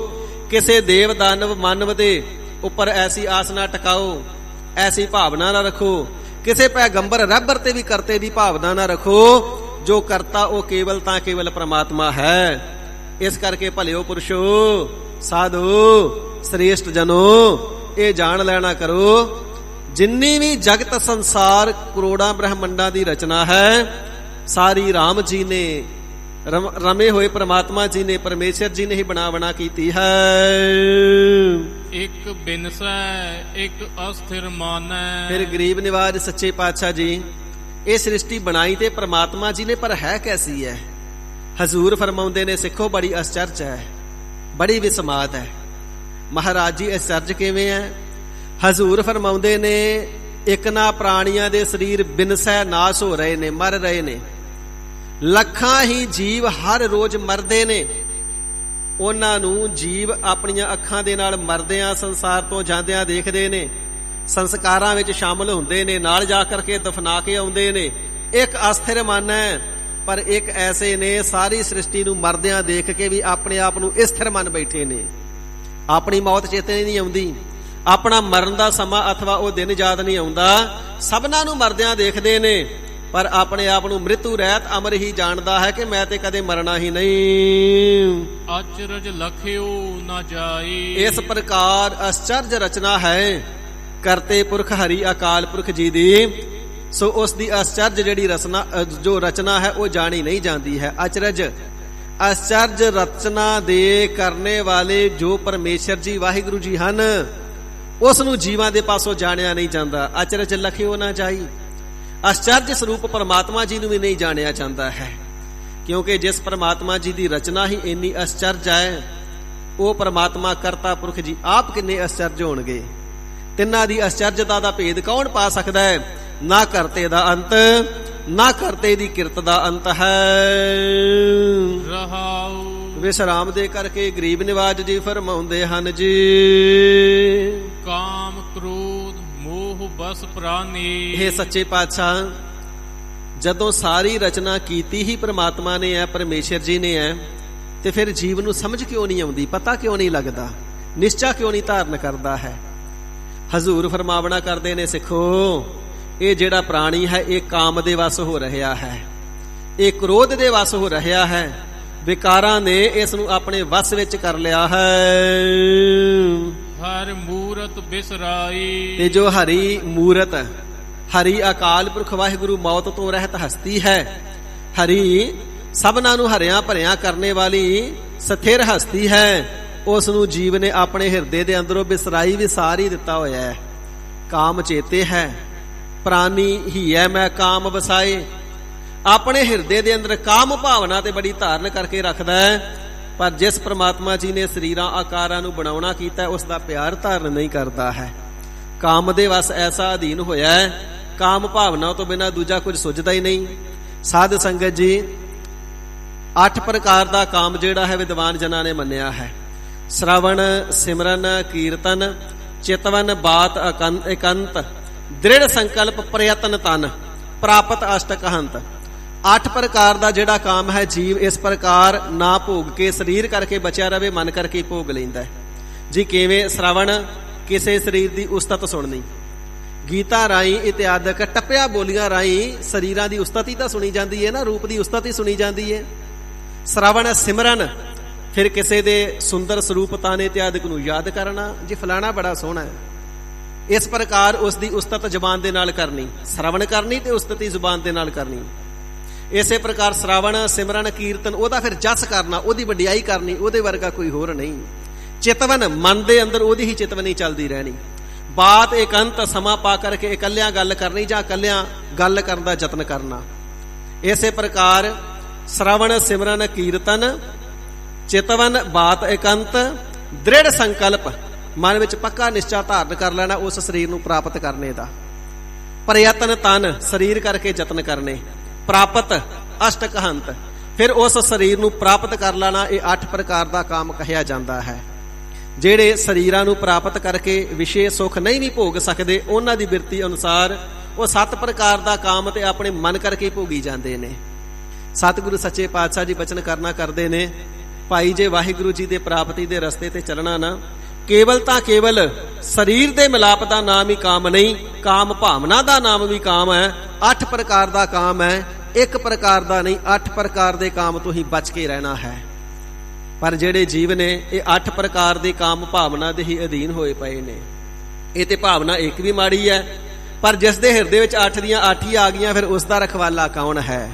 ਕਿਸੇ ਦੇਵ ਦਾਨਵ ਮਾਨਵ ਦੇ ਉੱਪਰ ਐਸੀ ਆਸ ਨਾ ਟਿਕਾਓ, ਐਸੀ ਭਾਵਨਾ ਨਾ ਰੱਖੋ। ਕਿਸੇ ਪੈਗੰਬਰ ਰਹਿਬਰ ਤੇ ਵੀ ਕਰਤੇ ਦੀ ਭਾਵਨਾ ਨਾ ਰੱਖੋ। ਜੋ ਕਰਤਾ ਉਹ ਕੇਵਲ ਤਾਂ ਕੇਵਲ ਪ੍ਰਮਾਤਮਾ ਹੈ। ਇਸ ਕਰਕੇ ਭਲਿਓ ਪੁਰਸ਼ੋ, ਸਾਧੋ, ਸ੍ਰੇਸ਼ਟ ਜਨੋ, ਇਹ ਜਾਣ ਲੈਣਾ ਕਰੋ, ਜਿੰਨੀ ਵੀ ਜਗਤ ਸੰਸਾਰ ਕਰੋੜਾਂ ਬ੍ਰਹਮੰਡਾਂ ਦੀ ਰਚਨਾ ਹੈ, ਸਾਰੀ ਰਾਮ ਜੀ ਨੇ, ਰਮੇ ਹੋਏ ਪ੍ਰਮਾਤਮਾ ਜੀ ਨੇ, ਪਰਮੇਸ਼ਰ ਜੀ ਨੇ ਹੀ ਬਣਾ ਕੀਤੀ ਹੈ। ਇੱਕ ਬਿਨਸੈ ਇੱਕ ਅਸਥਿਰ ਮਾਨੈ। ਫਿਰ ਗਰੀਬ ਨਿਵਾਜ ਸੱਚੇ ਪਾਤਸ਼ਾਹ ਜੀ ਇਹ ਸ੍ਰਿਸ਼ਟੀ ਬਣਾਈ ਤੇ ਪ੍ਰਮਾਤਮਾ ਜੀ ਨੇ, ਪਰ ਹੈ ਕੈਸੀ ਹੈ? ਹਜ਼ੂਰ ਫਰਮਾਉਂਦੇ ਨੇ, ਸਿੱਖੋ ਬੜੀ ਅਚਰਜ ਹੈ, ਬੜੀ ਵਿਸਮਾਦ ਹੈ। ਮਹਾਰਾਜ ਜੀ ਅਚਰਜ ਕਿਵੇਂ ਹੈ? ਹਜ਼ੂਰ ਫਰਮਾਉਂਦੇ ਨੇ, ਇੱਕ ਨਾ ਪ੍ਰਾਣੀਆਂ ਦੇ ਸਰੀਰ ਬਿਨਸੈ ਨਾਸ ਹੋ ਰਹੇ ਨੇ, ਮਰ ਰਹੇ ਨੇ। ਲੱਖਾਂ ਹੀ ਜੀਵ ਹਰ ਰੋਜ਼ ਮਰਦੇ ਨੇ। ਉਹਨਾਂ ਨੂੰ ਜੀਵ ਆਪਣੀਆਂ ਅੱਖਾਂ ਦੇ ਨਾਲ ਮਰਦਿਆਂ ਸੰਸਾਰ ਤੋਂ ਜਾਂਦਿਆਂ ਦੇਖਦੇ ਨੇ, ਸੰਸਕਾਰਾਂ ਵਿੱਚ ਸ਼ਾਮਲ ਹੁੰਦੇ ਨੇ, ਨਾਲ ਜਾ ਕਰਕੇ ਦਫਨਾ ਕੇ ਆਉਂਦੇ ਨੇ। ਇੱਕ ਅਸਥਿਰ ਮਨ ਹੈ, ਪਰ ਇੱਕ ਐਸੇ ਨੇ ਸਾਰੀ ਸ੍ਰਿਸ਼ਟੀ ਨੂੰ ਮਰਦਿਆਂ ਦੇਖ ਕੇ ਵੀ ਆਪਣੇ ਆਪ ਨੂੰ ਸਥਿਰ ਮੰਨ ਬੈਠੇ ਨੇ। ਆਪਣੀ ਮੌਤ ਚੇਤੇ ਨਹੀਂ ਆਉਂਦੀ, ਆਪਣਾ ਮਰਨ ਦਾ ਸਮਾਂ ਅਥਵਾ ਉਹ ਦਿਨ ਯਾਦ ਨਹੀਂ ਆਉਂਦਾ। ਸਭਨਾਂ ਨੂੰ ਮਰਦਿਆਂ ਦੇਖਦੇ ਨੇ, ਪਰ ਆਪਣੇ ਆਪ ਨੂੰ ਮ੍ਰਿਤੂ ਰਹਿਤ ਅਮਰ ਹੀ ਜਾਣਦਾ ਹੈ ਕਿ ਮੈਂ ਤੇ ਕਦੇ ਮਰਨਾ ਹੀ ਨਹੀਂ। ਅਚਰਜ ਲਖਿਓ ਨਾ ਜਾਈ। ਇਸ ਪ੍ਰਕਾਰ ਅਚਰਜ ਰਚਨਾ ਹੈ ਕਰਤੇ ਪੁਰਖ ਹਰੀ ਅਕਾਲ ਪੁਰਖ ਜੀ ਦੀ। ਸੋ ਉਸ ਦੀ ਅਚਰਜ ਜਿਹੜੀ ਰਚਨਾ, ਜੋ ਰਚਨਾ ਹੈ ਉਹ ਜਾਣੀ ਨਹੀਂ ਜਾਂਦੀ ਹੈ। ਅਚਰਜ, ਅਚਰਜ ਰਚਨਾ ਦੇ ਕਰਨੇ ਵਾਲੇ ਜੋ ਪਰਮੇਸ਼ਰ ਜੀ ਵਾਹਿਗੁਰੂ ਜੀ ਹਨ, ਉਸ ਨੂੰ ਜੀਵਾਂ ਦੇ ਪਾਸੋਂ ਜਾਣਿਆ ਨਹੀਂ ਜਾਂਦਾ। ਅਚਰਜ ਲਖਿਓ ਨਾ ਜਾਈ। ਅਚਰਜ ਸਰੂਪ ਪਰਮਾਤਮਾ ਜੀ ਨੂੰ ਵੀ ਨਹੀਂ ਜਾਣਿਆ ਜਾਂਦਾ ਹੈ, ਕਿਉਂਕਿ ਜਿਸ ਪਰਮਾਤਮਾ ਜੀ ਦੀ ਰਚਨਾ ਹੀ ਇੰਨੀ ਅਚਰਜ ਹੈ, ਉਹ ਪਰਮਾਤਮਾ ਕਰਤਾ ਪੁਰਖ ਜੀ ਆਪ ਕਿੰਨੇ ਅਚਰਜ ਹੋਣਗੇ। ਤਿੰਨਾਂ ਦੀ ਅਚਰਜਤਾ ਦਾ ਭੇਦ ਕੌਣ ਪਾ ਸਕਦਾ ਹੈ? ਨਾ ਕਰਤੇ ਦਾ ਅੰਤ, ਨਾ ਕਰਤੇ ਦੀ ਕਿਰਤ ਦਾ ਅੰਤ ਹੈ। ਰਹਾਉ ਵਿਸਰਾਮ ਦੇ ਕਰਕੇ ਗਰੀਬ ਨਿਵਾਜ ਜੀ ਫਰਮਾਉਂਦੇ ਹਨ ਜੀ, ਕਾਮ ਕ੍ਰੋਧ ਮੋਹ ਬਸ ਪ੍ਰਾਨੀ। ਇਹ ਸੱਚੇ ਪਾਤਸ਼ਾਹ, ਜਦੋਂ ਸਾਰੀ ਰਚਨਾ ਕੀਤੀ ਹੀ ਪ੍ਰਮਾਤਮਾ ਨੇ ਹੈ, ਪਰਮੇਸ਼ਰ ਜੀ ਨੇ ਹੈ, ਤੇ ਫਿਰ ਜੀਵ ਨੂੰ ਸਮਝ ਕਿਉਂ ਨਹੀਂ ਆਉਂਦੀ, ਪਤਾ ਕਿਉਂ ਨਹੀਂ ਲੱਗਦਾ? ਨਿਸ਼ਚਾ ਕਿਉਂ ਨਹੀਂ ਧਾਰਨ ਕਰਦਾ ਹੈ। ਹਜ਼ੂਰ ਫਰਮਾਵਣਾ ਕਰਦੇ ਨੇ, ਸਿੱਖੋ ਇਹ ਜਿਹੜਾ ਪ੍ਰਾਣੀ ਹੈ ਇਹ ਕਾਮ ਦੇ ਵਸ ਹੋ ਰਿਹਾ ਹੈ, ਇਹ ਕ੍ਰੋਧ ਦੇ ਵਸ ਹੋ ਰਿਹਾ ਹੈ, ਵਿਕਾਰਾਂ ਨੇ ਇਸ ਨੂੰ ਆਪਣੇ ਵਸ ਵਿੱਚ ਕਰ ਲਿਆ ਹੈ। ਹਰ ਮੂਰਤ ਬਿਸਰਾਈ, ਤੇ ਜੋ ਹਰੀ ਮੂਰਤ, ਹਰੀ ਅਕਾਲ ਪੁਰਖ ਵਾਹਿਗੁਰੂ ਮੌਤ ਤੋਂ ਰਹਿਤ ਹਸਤੀ ਹੈ, ਹਰੀ ਸਭਨਾਂ ਨੂੰ ਹਰਿਆਂ ਭਰਿਆਂ ਕਰਨੇ ਵਾਲੀ ਸਥਿਰ ਹਸਤੀ ਹੈ, ਉਸ ਨੂੰ ਜੀਵ ਨੇ ਆਪਣੇ ਹਿਰਦੇ ਦੇ ਅੰਦਰੋਂ ਬਿਸਰਾਈ ਵਿਸਾਰ ਹੀ ਦਿੱਤਾ ਹੋਇਆ ਹੈ। ਕਾਮ ਚੇਤੇ ਹੈ, ਪ੍ਰਾਨੀ ਹੀ ਹੈ ਮੈਂ ਕਾਮ ਵਸਾਏ, ਆਪਣੇ ਹਿਰਦੇ ਦੇ ਅੰਦਰ ਕਾਮ ਭਾਵਨਾ ਤੇ ਬੜੀ ਧਾਰਨ ਕਰਕੇ ਰੱਖਦਾ ਹੈ, ਪਰ ਜਿਸ ਪ੍ਰਮਾਤਮਾ ਜੀ ਨੇ ਸਰੀਰਾਂ ਆਕਾਰਾਂ ਨੂੰ ਬਣਾਉਣਾ ਕੀਤਾ ਉਸ ਦਾ ਪਿਆਰ ਧਾਰਨ ਨਹੀਂ ਕਰਦਾ ਹੈ। ਕਾਮ ਦੇ ਵਸ ਐਸਾ ਅਧੀਨ ਹੋਇਆ ਹੈ, ਕਾਮ ਭਾਵਨਾ ਤੋਂ ਬਿਨਾਂ ਦੂਜਾ ਕੁਝ ਸੁਝਦਾ ਹੀ ਨਹੀਂ। ਸਾਧ ਸੰਗਤ ਜੀ, 8 ਪ੍ਰਕਾਰ ਦਾ ਕਾਮ ਜਿਹੜਾ ਹੈ ਵਿਦਵਾਨ ਜਨਾਂ ਨੇ ਮੰਨਿਆ ਹੈ। ਸ਼ਰਵਣ, ਸਿਮਰਨ, ਕੀਰਤਨ, ਚਿਤਵਨ, ਬਾਤ, ਇਕੰਤ, ਦ੍ਰਿੜ ਸੰਕਲਪ, ਪ੍ਰਯਤਨ, ਤਨ, ਪ੍ਰਾਪਤ, ਅਸ਼ਟਕ, ਹੰਤ। 8 ਪ੍ਰਕਾਰ ਦਾ ਜਿਹੜਾ ਕਾਮ ਹੈ, ਜੀਵ ਇਸ ਪ੍ਰਕਾਰ ਨਾ ਭੋਗ ਕੇ ਸਰੀਰ ਕਰਕੇ ਬਚਿਆ ਰਵੇ, ਮਨ ਕਰਕੇ ਭੋਗ ਲੈਂਦਾ ਹੈ ਜੀ। ਕਿਵੇਂ? ਸ਼ਰਵਣ, ਕਿਸੇ ਸਰੀਰ ਦੀ ਉਸਤਤ ਸੁਣਨੀ, ਗੀਤਾ ਰਾਹੀਂ ਇਤਿਆਦਿਕ ਟੱਪਿਆ ਬੋਲੀਆਂ ਰਾਹੀਂ ਸਰੀਰਾਂ ਦੀ ਉਸਤਤ ਹੀ ਤਾਂ ਸੁਣੀ ਜਾਂਦੀ ਹੈ ਨਾ, ਰੂਪ ਦੀ ਉਸਤਤ ਹੀ ਸੁਣੀ ਜਾਂਦੀ ਹੈ। ਸ਼ਰਵਣ, ਸਿਮਰਨ, ਫਿਰ ਕਿਸੇ ਦੇ ਸੁੰਦਰ ਸਰੂਪ ਤਾਨੇ ਇਤਿਆਦਿਕ ਨੂੰ ਯਾਦ ਕਰਨਾ, ਜੀ ਫਲਾਣਾ ਬੜਾ ਸੋਹਣਾ ਹੈ, ਇਸ ਪ੍ਰਕਾਰ ਉਸ ਦੀ ਉਸਤਤ ਜ਼ੁਬਾਨ ਦੇ ਨਾਲ ਕਰਨੀ, ਸ਼ਰਵਣ ਕਰਨੀ ਤੇ ਉਸਤਤੀ ਜ਼ੁਬਾਨ ਦੇ ਨਾਲ ਕਰਨੀ। ਇਸੇ ਪ੍ਰਕਾਰ ਸ਼ਰਵਣ, ਸਿਮਰਨ, ਕੀਰਤਨ, ਉਹਦਾ ਫਿਰ ਜਸ ਕਰਨਾ, ਉਹਦੀ ਵਡਿਆਈ ਕਰਨੀ, ਉਹਦੇ ਵਰਗਾ ਕੋਈ ਹੋਰ ਨਹੀਂ। ਚਿਤਵਨ, ਮਨ ਦੇ ਅੰਦਰ ਉਹਦੀ ਹੀ ਚਿਤਵਨੀ ਚੱਲਦੀ ਰਹਿਣੀ। ਬਾਤ, ਇਕੰਤ, ਸਮਾਂ ਪਾ ਕਰਕੇ ਇਕੱਲਿਆਂ ਗੱਲ ਕਰਨੀ ਜਾਂ ਇਕੱਲਿਆਂ ਗੱਲ ਕਰਨ ਦਾ ਯਤਨ ਕਰਨਾ। ਇਸੇ ਪ੍ਰਕਾਰ ਸ਼ਰਵਣ, ਸਿਮਰਨ, ਕੀਰਤਨ, ਚਿਤਵਨ, ਬਾਤ, ਇਕੰਤ, ਦ੍ਰਿੜ ਸੰਕਲਪ, ਮਨ ਵਿੱਚ ਪੱਕਾ ਨਿਸ਼ਚਾ ਧਾਰਨ ਕਰ ਲੈਣਾ ਉਸ ਸਰੀਰ ਨੂੰ ਪ੍ਰਾਪਤ ਕਰਨੇ ਦਾ। ਪ੍ਰਯਤਨ, ਤਨ, ਸਰੀਰ ਕਰਕੇ ਯਤਨ ਕਰਨੇ। ਪ੍ਰਾਪਤ, ਅਸ਼ਟਕ, ਹੰਤ, ਫਿਰ ਉਸ ਸਰੀਰ ਨੂੰ ਪ੍ਰਾਪਤ ਕਰ ਲੈਣਾ। ਇਹ 8 ਪ੍ਰਕਾਰ ਦਾ ਕਾਮ ਕਹਿਆ ਜਾਂਦਾ ਹੈ। ਜਿਹੜੇ ਸਰੀਰਾਂ ਨੂੰ ਪ੍ਰਾਪਤ ਕਰਕੇ ਵਿਸ਼ੇ ਸੁਖ ਨਹੀਂ ਵੀ ਭੋਗ ਸਕਦੇ, ਉਹਨਾਂ ਦੀ ਬਿਰਤੀ ਅਨੁਸਾਰ ਉਹ 7 ਪ੍ਰਕਾਰ ਦਾ ਕਾਮ ਤੇ ਆਪਣੇ ਮਨ ਕਰਕੇ ਭੋਗੀ ਜਾਂਦੇ ਨੇ। ਸਤਿਗੁਰੂ ਸੱਚੇ ਪਾਤਸ਼ਾਹ ਜੀ ਬਚਨ ਕਰਨਾ ਕਰਦੇ ਨੇ, ਭਾਈ ਜੇ ਵਾਹਿਗੁਰੂ ਜੀ ਦੇ ਪ੍ਰਾਪਤੀ ਦੇ ਰਸਤੇ ਤੇ ਚੱਲਣਾ ਨਾ, ਕੇਵਲ ਤਾਂ ਕੇਵਲ ਸਰੀਰ ਦੇ ਮਿਲਾਪ ਦਾ ਨਾਮ ਹੀ ਕਾਮ ਨਹੀਂ, ਕਾਮ ਭਾਵਨਾ ਦਾ ਨਾਮ ਵੀ ਕਾਮ ਹੈ। 8 ਪ੍ਰਕਾਰ ਦਾ ਕਾਮ ਹੈ, 1 ਪ੍ਰਕਾਰ ਦਾ ਨਹੀਂ, 8 ਪ੍ਰਕਾਰ ਦੇ ਕਾਮ ਤੋਂ ਹੀ ਬਚ ਕੇ ਰਹਿਣਾ ਹੈ। ਪਰ ਜਿਹੜੇ ਜੀਵ ਨੇ ਇਹ 8 ਪ੍ਰਕਾਰ ਦੇ ਕਾਮ ਭਾਵਨਾ ਦੇ ਹੀ ਅਧੀਨ ਹੋਏ ਪਏ ਨੇ। ਇਹ ਤੇ ਭਾਵਨਾ ਇੱਕ ਵੀ ਮਾੜੀ ਹੈ, ਪਰ ਜਿਸ ਦੇ ਹਿਰਦੇ ਵਿੱਚ 8 ਦੀਆਂ 8 ਹੀ ਆ ਗਈਆਂ, ਫਿਰ ਉਸ ਦਾ ਰਖਵਾਲਾ ਕੌਣ ਹੈ?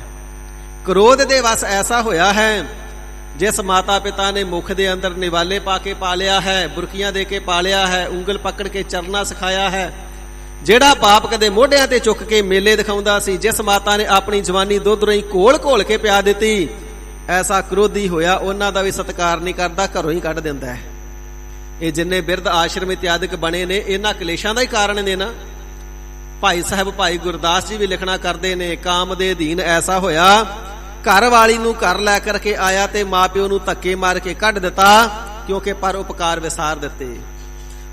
ਕ੍ਰੋਧ ਦੇ ਵਸ ਐਸਾ ਹੋਇਆ ਹੈ, ਜਿਸ ਮਾਤਾ ਪਿਤਾ ਨੇ ਮੁਖ ਦੇ ਅੰਦਰ ਨਿਵਾਲੇ ਪਾ ਕੇ ਪਾਲਿਆ ਹੈ, ਬੁਰਕੀਆਂ ਦੇ ਕੇ ਪਾਲਿਆ ਹੈ, ਉਂਗਲ ਪਕੜ ਕੇ ਚਰਨਾ ਸਿਖਾਇਆ ਹੈ, ਜਿਹੜਾ ਬਾਪ ਕਦੇ ਮੋਢਿਆਂ ਤੇ ਚੁੱਕ ਕੇ ਮੇਲੇ ਦਿਖਾਉਂਦਾ ਸੀ, ਜਿਸ ਮਾਤਾ ਨੇ ਆਪਣੀ ਜਵਾਨੀ ਦੁੱਧ ਰਹੀ ਘੋਲ ਘੋਲ ਕੇ ਪਿਆ ਦਿੱਤੀ, ਐਸਾ ਕ੍ਰੋਧੀ ਹੋਇਆ, ਉਹਨਾਂ ਦਾ ਵੀ ਸਤਿਕਾਰ ਨਹੀਂ ਕਰਦਾ, ਘਰੋਂ ਹੀ ਕੱਢ ਦਿੰਦਾ ਹੈ। ਇਹ ਜਿੰਨੇ ਬਿਰਧ ਆਸ਼ਰਮ ਇਤਿਆਦਿਕ ਬਣੇ ਨੇ, ਇਹਨਾਂ ਕਲੇਸ਼ਾਂ ਦਾ ਹੀ ਕਾਰਨ ਨੇ ਨਾ। ਭਾਈ ਸਾਹਿਬ ਭਾਈ ਗੁਰਦਾਸ ਜੀ ਵੀ ਲਿਖਣਾ ਕਰਦੇ ਨੇ, ਕਾਮ ਦੇ ਅਧੀਨ ਐਸਾ ਹੋਇਆ, ਘਰ ਵਾਲੀ ਨੂੰ ਘਰ ਲੈ ਕਰਕੇ ਆਇਆ ਤੇ ਮਾਪਿਓ ਨੂੰ ਧੱਕੇ ਮਾਰ ਕੇ ਕੱਢ ਦਿੱਤਾ, ਕਿਉਂਕਿ ਪਰ ਉਪਕਾਰ ਵਿਸਾਰ ਦਿੱਤੇ।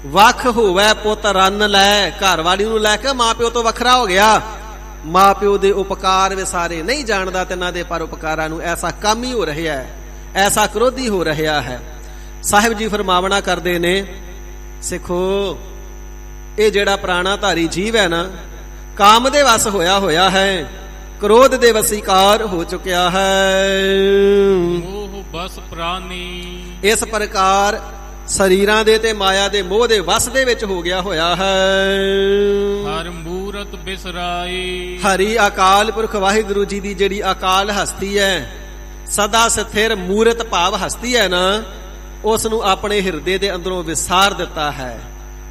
ਵੱਖ ਹੋਵੇ ਪੁੱਤ ਰੰਨ ਲੈ, ਘਰ ਵਾਲੀ ਨੂੰ ਲੈ ਕੇ ਮਾਪਿਓ ਤੋਂ ਵੱਖਰਾ ਹੋ ਗਿਆ, ਮਾਪਿਓ ਦੇ ਉਪਕਾਰ ਵਿਸਾਰੇ ਨਹੀਂ ਜਾਣਦਾ, ਤੇ ਇਹਨਾਂ ਦੇ ਪਰ ਉਪਕਾਰਾਂ ਨੂੰ। ਐਸਾ ਕੰਮ ਹੀ ਹੋ ਰਿਹਾ ਹੈ, ਐਸਾ ਕ੍ਰੋਧੀ ਹੋ ਰਿਹਾ ਹੈ। ਸਾਹਿਬ ਜੀ ਫਰਮਾਵਣਾ ਕਰਦੇ ਨੇ, ਸਿੱਖੋ ਇਹ ਜਿਹੜਾ ਪ੍ਰਾਣਾਧਾਰੀ ਜੀਵ ਹੈ ਨਾ, ਕਾਮ ਦੇ ਵਸ ਹੋਇਆ ਹੈ, ਕ੍ਰੋਧ ਦੇ ਵਸੀਕਾਰ ਹੋ ਚੁੱਕਿਆ ਹੈ। ਮੋਹ ਬਸ ਪ੍ਰਾਨੀ, ਇਸ ਪ੍ਰਕਾਰ ਸਰੀਰਾਂ ਦੇ ਤੇ ਮਾਇਆ ਦੇ ਮੋਹ ਦੇ ਵਸ ਦੇ ਵਿੱਚ ਹੋ ਗਿਆ ਹੋਇਆ ਹੈ। ਹਰ ਮੂਰਤ ਬਿਸਰਾਈ, ਹਰੀ ਅਕਾਲ ਪੁਰਖ ਵਾਹਿਗੁਰੂ ਜੀ ਦੀ ਜਿਹੜੀ ਅਕਾਲ ਹਸਤੀ ਹੈ, ਸਦਾ ਸਥਿਰ ਮੂਰਤ ਭਾਵ ਹਸਤੀ ਹੈ ਨਾ, ਉਸ ਨੂੰ ਆਪਣੇ ਹਿਰਦੇ ਦੇ ਅੰਦਰੋਂ ਵਿਸਾਰ ਦਿੱਤਾ ਹੈ।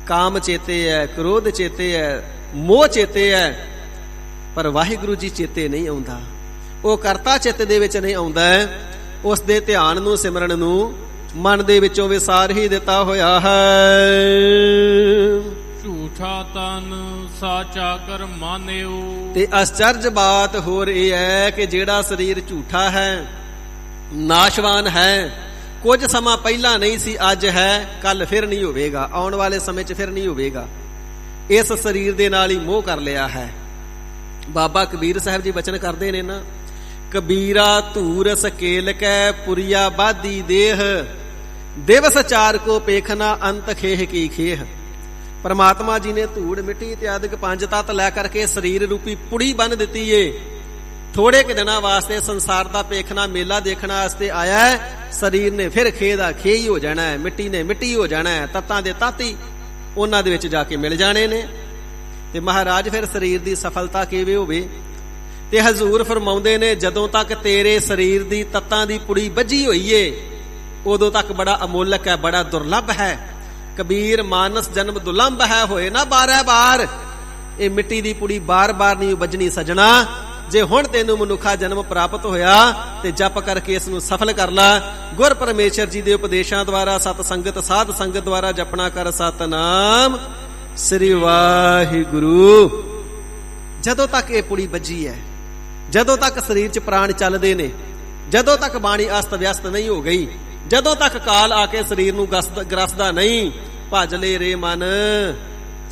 ਕਾਮ ਚੇਤੇ ਹੈ, ਕ੍ਰੋਧ ਚੇਤੇ ਹੈ, ਮੋਹ ਚੇਤੇ ਹੈ, ਪਰ ਵਾਹਿਗੁਰੂ ਜੀ ਚੇਤੇ ਨਹੀਂ ਆਉਂਦਾ। ਉਹ ਕਰਤਾ ਚਿੱਤ ਦੇ ਵਿੱਚ ਨਹੀਂ ਆਉਂਦਾ, ਉਸ ਦੇ ਧਿਆਨ ਨੂੰ, ਸਿਮਰਨ ਨੂੰ ਮਨ ਦੇ ਵਿੱਚੋਂ ਵਿਸਾਰ ਹੀ ਦਿੱਤਾ ਹੋਇਆ ਹੈ। ਝੂਠਾ ਤਨ ਸਾਚਾ ਕਰ ਮਾਨਿਓ, ਤੇ ਅਚਰਜ ਬਾਤ ਹੋਰ ਇਹ ਹੈ ਕਿ ਜਿਹੜਾ ਸਰੀਰ ਝੂਠਾ ਹੈ, ਨਾਸ਼ਵਾਨ ਹੈ, ਕੁਝ ਸਮਾਂ ਪਹਿਲਾਂ ਨਹੀਂ ਸੀ, ਅੱਜ ਹੈ, ਕੱਲ ਫਿਰ ਨਹੀਂ ਹੋਵੇਗਾ, ਆਉਣ ਵਾਲੇ ਸਮੇਂ 'ਚ ਫਿਰ ਨਹੀਂ ਹੋਵੇਗਾ। ਇਸ ਸਰੀਰ ਦੇ ਨਾਲ ਹੀ ਮੋਹ ਕਰ ਲਿਆ ਹੈ। ਬਾਬਾ ਕਬੀਰ ਸਾਹਿਬ ਜੀ ਬਚਨ ਕਰਦੇ ਨੇ ਨਾ, ਕਬੀਰਾ ਧੂਰ ਸਕੇਲ ਕੈ ਪੁਰੀਆ ਬਾਦੀ ਦੇਹ, ਦਿਵਸ ਚਾਰ ਕੋ ਪੇਖਨਾ ਅੰਤ ਖੇਹ ਕੀ ਖੇਹ। परमात्मा जी ने धूड़ मिट्टी इत्यादि पंज तत्त लै करके शरीर रूपी पुड़ी बन दिती है। थोड़े के दिनों वास्ते संसार का पेखना मेला देखना वास्ते आया है। शरीर ने फिर खे दा खे ही हो जाना है, मिट्टी ने मिट्टी हो जाना है, तत्तां दे तत्त ही उन्हां दे विच जाके मिल जाने ने। ते महाराज फिर शरीर की सफलता किवें होवे? ते हजूर फरमाउंदे ने जदों तक तेरे शरीर की तत्तां दी पुड़ी बजी होई है उदों तक बड़ा अमोलक है, बड़ा दुर्लभ है। कबीर मानस जन्म दुलंभ है, होए ना 12 बार। ये मिट्टी दी पुड़ी बार बार नहीं बजनी सजना। जे हुण तेनू मनुखा जन्म प्राप्त होया ते जप करके इसनू सफल कर ला। गुर परमेश्वर जी दे उपदेशां द्वारा सत संगत साध संगत द्वारा जपना कर सतनाम श्री वाहिगुरु। जदों तक ये पुड़ी बजी है, जदों तक शरीर च प्राण चलदे ने, जदों तक बाणी अस्त व्यस्त नहीं हो गई, जदों तक काल आके शरीर नू ग्रसदा नहीं, भज ले रे मन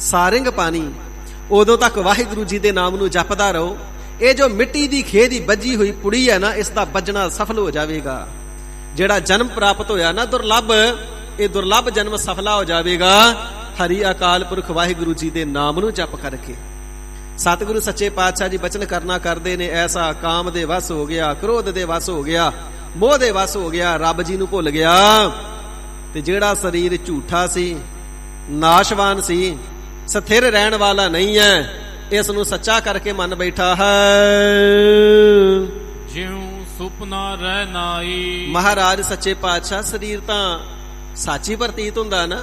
सारिंग पानी, उदों तक वाहिगुरु जी दे नाम नू जपदा रहो। ये जो मिट्टी दी खे दी बजी हुई पुड़ी है ना, इसका बजना सफल हो जाएगा। जेड़ा जन्म प्राप्त होया ना दुर्लभ, ये दुर्लभ जन्म सफला हो जाएगा हरि अकाल पुरख वाहिगुरु जी दे नाम नू जप करके। सतगुरु सच्चे पातशाह जी बचन करना करते ने, ऐसा काम दे वस हो गया, क्रोध दे वस हो गया, मोह दे वस हो गया, रब जी नू भुल गया। ते जेड़ा शरीर झूठा सी, नाशवान सी, स्थिर रहन वाला नहीं है, इस नू सच्चा करके मन बैठा है। ज्यों सुपना रह नाई। महाराज सच्चे पातशाह शरीर तां साची प्रतीत हुंदा ना,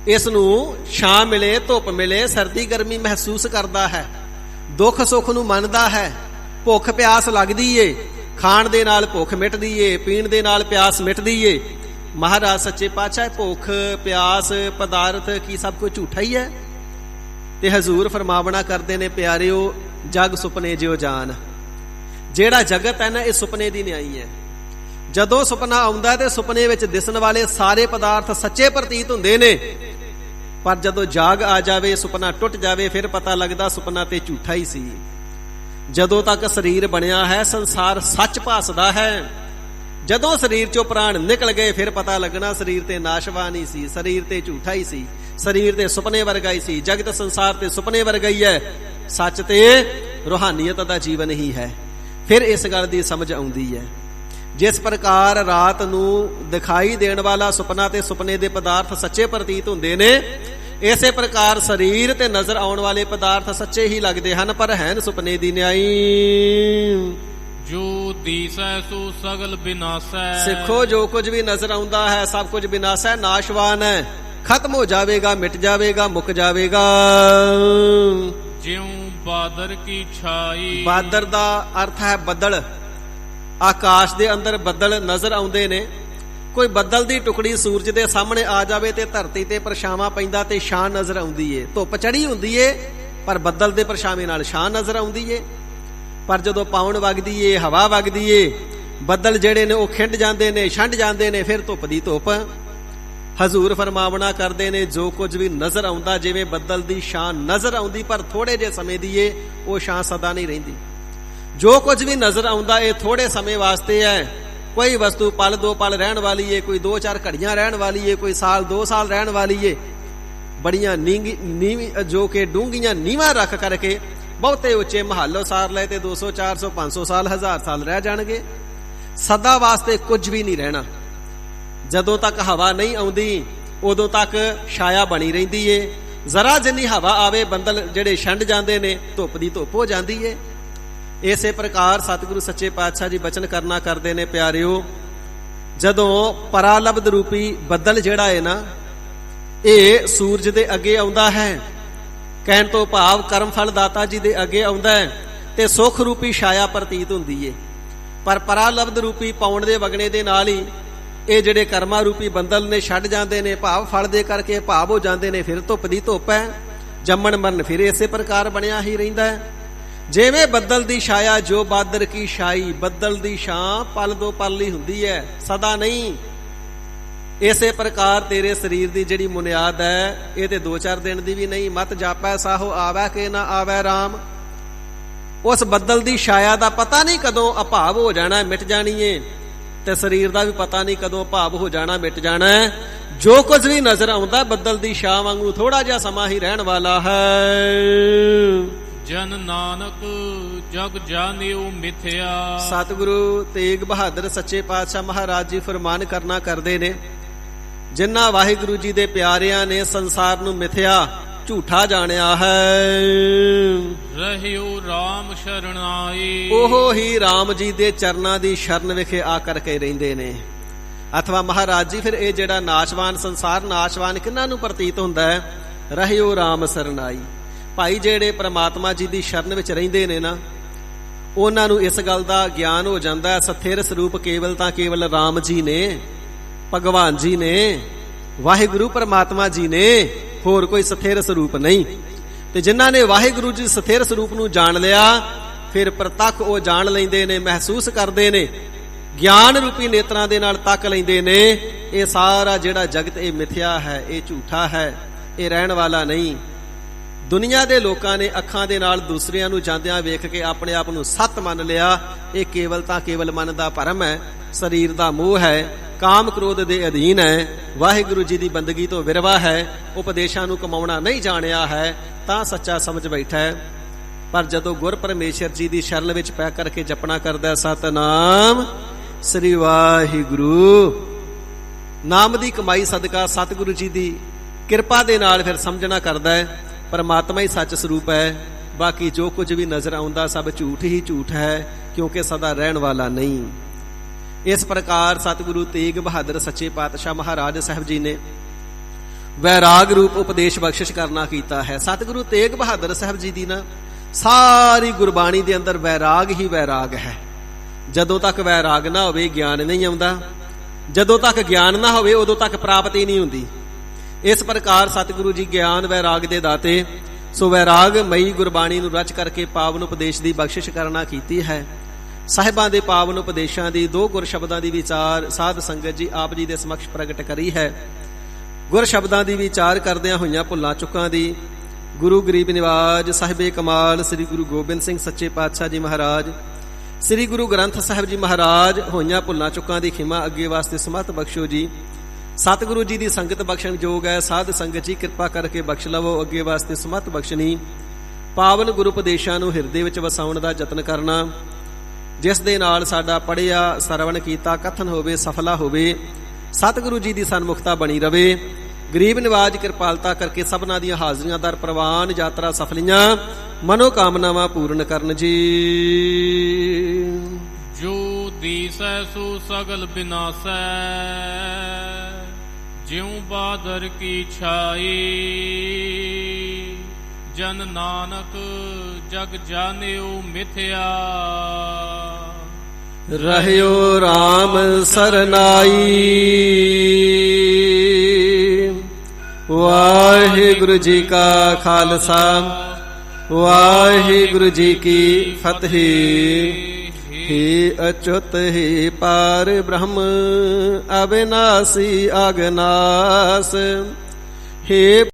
इस नू छां मिले, धुप मिले, सर्दी गर्मी महसूस करदा है, दुख सुख नू मनदा है, भुख प्यास लगदी है, खाण दे नाल भुख मिटदी है, पीण दे नाल प्यास मिटदी है। महाराज सच्चे पातशाह भुख प्यास पदार्थ की सब कुछ झूठा ही है। ते हजूर फरमावना करते ने, प्यारिओ जग सुपने जिओ जान। जेड़ा जगत है ना, ये सुपने दी न्याई है। जदों सुपना आउंदा ते सुपने विच दिसन वाले सारे पदार्थ सच्चे प्रतीत हुंदे ने, पर जदों जाग आ जावे, सुपना टुट जावे, फिर पता लगदा सुपना ते झूठा ही सी। जदों तक शरीर बनिया है संसार सच भासदा है। जदों शरीर चों प्राण निकल गए, फिर पता लगना शरीर ते नाशवान ही सी, शरीर ते झूठा ही सी, शरीर ते सुपने वर्गा ही सी, जगत संसार ते सुपने वर्गा ही है, सच ते रूहानीयत दा जीवन ही है। फिर इस गल दी समझ आउंदी है। जिस प्रकार रात नू दिखाई देण वाला सुपना ते सुपने दे पदार्थ सच्चे प्रतीत हुंदे ने, इसे प्रकार शरीर ते नजर आउण वाले पदार्थ सच्चे ही लगदे हन, पर हैन सुपने दी न्याई। जो दीसै सो सगल विनाशै। सिखो जो कुछ भी नजर आउंदा है सब कुछ विनाश है, नाशवान है, खत्म हो जाएगा, मिट जाएगा, मुक जाएगा। ज्यों बादर की छाई। बादर दा अर्थ है बदल। आकाश दे अंदर बदल नजर आउंदे ने। कोई बदल दी टुकड़ी सूरज दे सामने आ जावे ते धरती ते परछावां पैंदा ते छां नजर आउंदी है। धुप चढ़ी हुंदी है पर बदल दे परछावे नाल छां नजर आउंदी है। पर जदों पाउण वगदी है, हवा वगदी है, बदल जेड़े ने वो खिंड जांदे ने, छंड जांदे ने, फिर धुप दी धुप। हजूर फरमावना करते ने, जो कुछ भी नजर आउंदा जिवें बदल दी छां नजर आउंदी, पर थोड़े जे समय दी है, वो छां सदा नहीं रहिंदी। जो कुछ भी नजर आउंदा ये थोड़े समय वास्ते है। कोई वस्तु पल दो पल रहन वाली है, कोई 2-4 घड़ियां रहन वाली है, कोई साल 2 साल रहन वाली है। बड़ियां नीवी जो कि डूंघियां नीवां रख करके बहुते उच्चे महल उसार ले ते 200 400 500 साल 1000 साल रह जाणगे। सदा वास्ते कुछ भी नहीं रहना। जदों तक हवा नहीं आउंदी उदों तक छाया बनी रहिंदी है। जरा जिन्नी हवा आवे बंदल जेड़े छंड जांदे ने, धुप दी धुप हो जांदी है। इसे प्रकार सतगुरु सच्चे पातशाह जी बचन करना करते ने, प्यारिओ जदों परालब्ध रूपी बदल जेड़ा है ना, ये सूरज दे अगे आउंदा है, कहण तो भाव कर्म फल दाता जी दे अगे आउंदा है ते सुख रूपी छाया प्रतीत हुंदी है। पर परालब्ध रूपी पाउण दे वगणे दे नाल ही ये जेड़े कर्मा रूपी बंदल ने छड्ड जांदे ने, भाव फल दे करके भाव हो जांदे ने, फिर धुप दी धुप है, जम्मण मरण फिर इसे प्रकार बनिया ही रहिंदा है। जिवें बदल दी छाया जो बादर की छाई, बदल दी छां पल दो पल ही हुंदी है, सदा नहीं। इसे प्रकार तेरे शरीर की जिहड़ी मुनियाद है, ये तो 2-4 दिन की भी नहीं। मत जापै साहो आवै के ना आवै राम। उस बदल की छाया का पता नहीं कदों अभाव हो जाना, मिट जानी है। ਤੇ ਸਰੀਰ ਦਾ ਵੀ ਪਤਾ ਨਹੀਂ ਕਦੋਂ ਭਾਵ ਹੋ ਜਾਣਾ, ਮਿਟ ਜਾਣਾ। ਜੋ ਕੁਝ ਵੀ ਨਜ਼ਰ ਆਉਂਦਾ ਬੱਦਲ ਦੀ ਛਾਂ ਵਾਂਗੂ ਥੋੜਾ ਜਿਹਾ ਸਮਾਂ ਹੀ ਰਹਿਣ ਵਾਲਾ ਹੈ। ਜਨ ਨਾਨਕ ਜਗ ਜਾਣਿਓ ਮਿਥਿਆ। ਸਤਿਗੁਰੂ ਤੇਗ ਬਹਾਦਰ ਸੱਚੇ ਪਾਤਸ਼ਾਹ ਮਹਾਰਾਜ ਜੀ ਫਰਮਾਨ ਕਰਨਾ ਕਰਦੇ ਨੇ, ਜਿਨ੍ਹਾਂ ਵਾਹਿਗੁਰੂ ਜੀ ਦੇ ਪਿਆਰਿਆਂ ਨੇ ਸੰਸਾਰ ਨੂੰ ਮਿਥਿਆ ਝੂਠਾ ਜਾਣਿਆ ਹੈ, ਰਹਿਓ ਰਾਮ ਸ਼ਰਣਾਈ। ਉਹ ਹੀ ਰਾਮ ਜੀ ਦੇ ਚਰਨਾਂ ਦੀ ਸ਼ਰਨ ਵਿਖੇ ਆ ਕਰਕੇ ਰਹਿੰਦੇ ਨੇ। ਅਥਵਾ ਮਹਾਰਾਜ ਜੀ ਫਿਰ ਇਹ ਜਿਹੜਾ ਨਾਸ਼ਵਾਨ ਸੰਸਾਰ, ਨਾਸ਼ਵਾਨ ਕਿਹਨਾਂ ਨੂੰ ਪ੍ਰਤੀਤ ਹੁੰਦਾ ਹੈ? ਰਹਿਓ ਰਾਮ ਸਰਨਾਈ। ਭਾਈ ਜਿਹੜੇ ਪ੍ਰਮਾਤਮਾ ਜੀ ਦੀ ਸ਼ਰਨ ਵਿੱਚ ਰਹਿੰਦੇ ਨੇ ਨਾ, ਉਹਨਾਂ ਨੂੰ ਇਸ ਗੱਲ ਦਾ ਗਿਆਨ ਹੋ ਜਾਂਦਾ, ਸਥਿਰ ਸਰੂਪ ਕੇਵਲ ਤਾਂ ਕੇਵਲ ਰਾਮ ਜੀ ਨੇ, ਭਗਵਾਨ ਜੀ ਨੇ, ਵਾਹਿਗੁਰੂ ਪਰਮਾਤਮਾ ਜੀ ਨੇ, ਹੋਰ ਕੋਈ ਸਥਿਰ ਸਰੂਪ ਨਹੀਂ। ਤੇ ਜਿਨ੍ਹਾਂ ਨੇ ਵਾਹਿਗੁਰੂ ਜੀ ਸਥਿਰ ਸਰੂਪ ਨੂੰ ਜਾਣ ਲਿਆ, ਫਿਰ ਪ੍ਰਤੱਖ ਉਹ ਜਾਣ ਲੈਂਦੇ ਨੇ, ਮਹਿਸੂਸ ਕਰਦੇ ਨੇ, ਗਿਆਨ ਰੂਪੀ ਨੇਤਰਾਂ ਦੇ ਨਾਲ ਤੱਕ ਲੈਂਦੇ ਨੇ, ਇਹ ਸਾਰਾ ਜਿਹੜਾ ਜਗਤ ਇਹ ਮਿਥਿਆ ਹੈ, ਇਹ ਝੂਠਾ ਹੈ, ਇਹ ਰਹਿਣ ਵਾਲਾ ਨਹੀਂ। ਦੁਨੀਆ ਦੇ ਲੋਕਾਂ ਨੇ ਅੱਖਾਂ ਦੇ ਨਾਲ ਦੂਸਰਿਆਂ ਨੂੰ ਜਾਂਦਿਆਂ ਵੇਖ ਕੇ ਆਪਣੇ ਆਪ ਨੂੰ ਸੱਤ ਮੰਨ ਲਿਆ। ਇਹ ਕੇਵਲ ਤਾਂ ਕੇਵਲ ਮਨ ਦਾ ਭਰਮ ਹੈ, ਸਰੀਰ ਦਾ ਮੋਹ ਹੈ, ਕਾਮ ਕ੍ਰੋਧ ਦੇ ਅਧੀਨ ਹੈ, ਵਾਹਿਗੁਰੂ ਜੀ ਦੀ ਬੰਦਗੀ ਤੋਂ ਵਿਰਵਾ ਹੈ, ਉਪਦੇਸ਼ਾਂ ਨੂੰ ਕਮਾਉਣਾ ਨਹੀਂ ਜਾਣਿਆ ਹੈ, ਤਾਂ ਸੱਚਾ ਸਮਝ ਬੈਠਾ ਹੈ। ਪਰ ਜਦੋਂ ਗੁਰ ਪਰਮੇਸ਼ਰ ਜੀ ਦੀ ਸ਼ਰਨ ਵਿੱਚ ਪੈ ਕਰਕੇ ਜਪਣਾ ਕਰਦਾ, ਸਤਨਾਮ ਸ੍ਰੀ ਵਾਹਿਗੁਰੂ, ਨਾਮ ਦੀ ਕਮਾਈ ਸਦਕਾ ਸਤਿਗੁਰੂ ਜੀ ਦੀ ਕਿਰਪਾ ਦੇ ਨਾਲ ਫਿਰ ਸਮਝਣਾ ਕਰਦਾ ਹੈ ਪਰਮਾਤਮਾ ਹੀ ਸੱਚ ਸਰੂਪ ਹੈ, ਬਾਕੀ ਜੋ ਕੁਝ ਵੀ ਨਜ਼ਰ ਆਉਂਦਾ ਸਭ ਝੂਠ ਹੀ ਝੂਠ ਹੈ, ਕਿਉਂਕਿ ਸਦਾ ਰਹਿਣ ਵਾਲਾ ਨਹੀਂ। ਇਸ ਪ੍ਰਕਾਰ ਸਤਿਗੁਰੂ ਤੇਗ ਬਹਾਦਰ ਸੱਚੇ ਪਾਤਸ਼ਾਹ ਮਹਾਰਾਜ ਸਾਹਿਬ ਜੀ ਨੇ ਵੈਰਾਗ ਰੂਪ ਉਪਦੇਸ਼ ਬਖਸ਼ਿਸ਼ ਕਰਨਾ ਕੀਤਾ ਹੈ। ਸਤਿਗੁਰੂ ਤੇਗ ਬਹਾਦਰ ਸਾਹਿਬ ਜੀ ਦੀ ਨਾ ਸਾਰੀ ਗੁਰਬਾਣੀ ਦੇ ਅੰਦਰ ਵੈਰਾਗ ਹੀ ਵੈਰਾਗ ਹੈ। ਜਦੋਂ ਤੱਕ ਵੈਰਾਗ ਨਾ ਹੋਵੇ ਗਿਆਨ ਨਹੀਂ ਆਉਂਦਾ, ਜਦੋਂ ਤੱਕ ਗਿਆਨ ਨਾ ਹੋਵੇ ਉਦੋਂ ਤੱਕ ਪ੍ਰਾਪਤੀ ਨਹੀਂ ਹੁੰਦੀ। ਇਸ ਪ੍ਰਕਾਰ ਸਤਿਗੁਰੂ ਜੀ ਗਿਆਨ ਵੈਰਾਗ ਦੇ ਦਾਤੇ, ਸੋ ਵੈਰਾਗ ਮਈ ਗੁਰਬਾਣੀ ਨੂੰ ਰਚ ਕਰਕੇ ਪਾਵਨ ਉਪਦੇਸ਼ ਦੀ ਬਖਸ਼ਿਸ਼ ਕਰਨਾ ਕੀਤੀ ਹੈ। ਸਾਹਿਬਾਂ ਦੇ ਪਾਵਨ ਉਪਦੇਸ਼ਾਂ ਦੀ ਦੋ ਗੁਰ ਸ਼ਬਦਾਂ ਦੀ ਵਿਚਾਰ ਸਾਧ ਸੰਗਤ ਜੀ ਆਪ ਜੀ ਦੇ ਸਮਕਸ਼ ਪ੍ਰਗਟ ਕਰੀ ਹੈ। ਗੁਰ ਸ਼ਬਦਾਂ ਦੀ ਵਿਚਾਰ ਕਰਦਿਆਂ ਹੋਈਆਂ ਭੁੱਲਾਂ ਚੁੱਕਾਂ ਦੀ ਗੁਰੂ ਗਰੀਬ ਨਿਵਾਜ ਸਾਹਿਬੇ ਕਮਾਲ ਸ੍ਰੀ ਗੁਰੂ ਗੋਬਿੰਦ ਸਿੰਘ ਸੱਚੇ ਪਾਤਸ਼ਾਹ ਜੀ ਮਹਾਰਾਜ, ਸ੍ਰੀ ਗੁਰੂ ਗ੍ਰੰਥ ਸਾਹਿਬ ਜੀ ਮਹਾਰਾਜ ਹੋਈਆਂ ਭੁੱਲਾਂ ਚੁੱਕਾਂ ਦੀ ਖਿਮਾ ਅੱਗੇ ਵਾਸਤੇ ਸਮਤ ਬਖਸ਼ੋ ਜੀ। ਸਤਿਗੁਰੂ ਜੀ ਦੀ ਸੰਗਤ ਬਖਸ਼ਣ ਯੋਗ ਹੈ, ਸਾਧ ਸੰਗਤ ਜੀ ਕਿਰਪਾ ਕਰਕੇ ਬਖਸ਼ ਲਵੋ, ਅੱਗੇ ਵਾਸਤੇ ਸਮਤ ਬਖਸ਼ਣੀ। ਪਾਵਨ ਗੁਰੂ ਉਪਦੇਸ਼ਾਂ ਨੂੰ ਹਿਰਦੇ ਵਿੱਚ ਵਸਾਉਣ ਦਾ ਯਤਨ ਕਰਨਾ, ਜਿਸ ਦੇ ਨਾਲ ਸਾਡਾ ਪੜ੍ਹਿਆ ਸਰਵਣ ਕੀਤਾ ਕਥਨ ਹੋਵੇ, ਸਫਲਾ ਹੋਵੇ, ਸਤਿਗੁਰੂ ਜੀ ਦੀ ਸਨਮੁਖਤਾ ਬਣੀ ਰਵੇ। ਗਰੀਬ ਨਿਵਾਜ ਕਿਰਪਾਲਤਾ ਕਰਕੇ ਸਭਨਾਂ ਦੀਆਂ ਹਾਜ਼ਰੀਆਂ ਦਰ ਪ੍ਰਵਾਨ, ਯਾਤਰਾ ਸਫਲੀਆਂ, ਮਨੋ ਕਾਮਨਾਵਾਂ ਪੂਰਨ ਕਰਨ ਜੀ। ਜੋ ਦੀਸੈ ਸੋ ਸਗਲ ਬਿਨਾਸੈ, ਜਿਉ ਬਾਦਰ ਕੀ ਛਾਈ। ਜਨ ਨਾਨਕ ਜਗ ਜਾਣਿਓ ਮਿਥਿਆ, ਰਹਿਓ ਰਾਮ ਸਰਨਾਈ। ਵਾਹਿਗੁਰੂ ਜੀ ਕਾ ਖਾਲਸਾ, ਵਾਹਿਗੁਰੂ ਜੀ ਕੀ ਫਤਿਹ। हे अच्युत हे पार ब्रह्म अविनाशी अगनाश, हे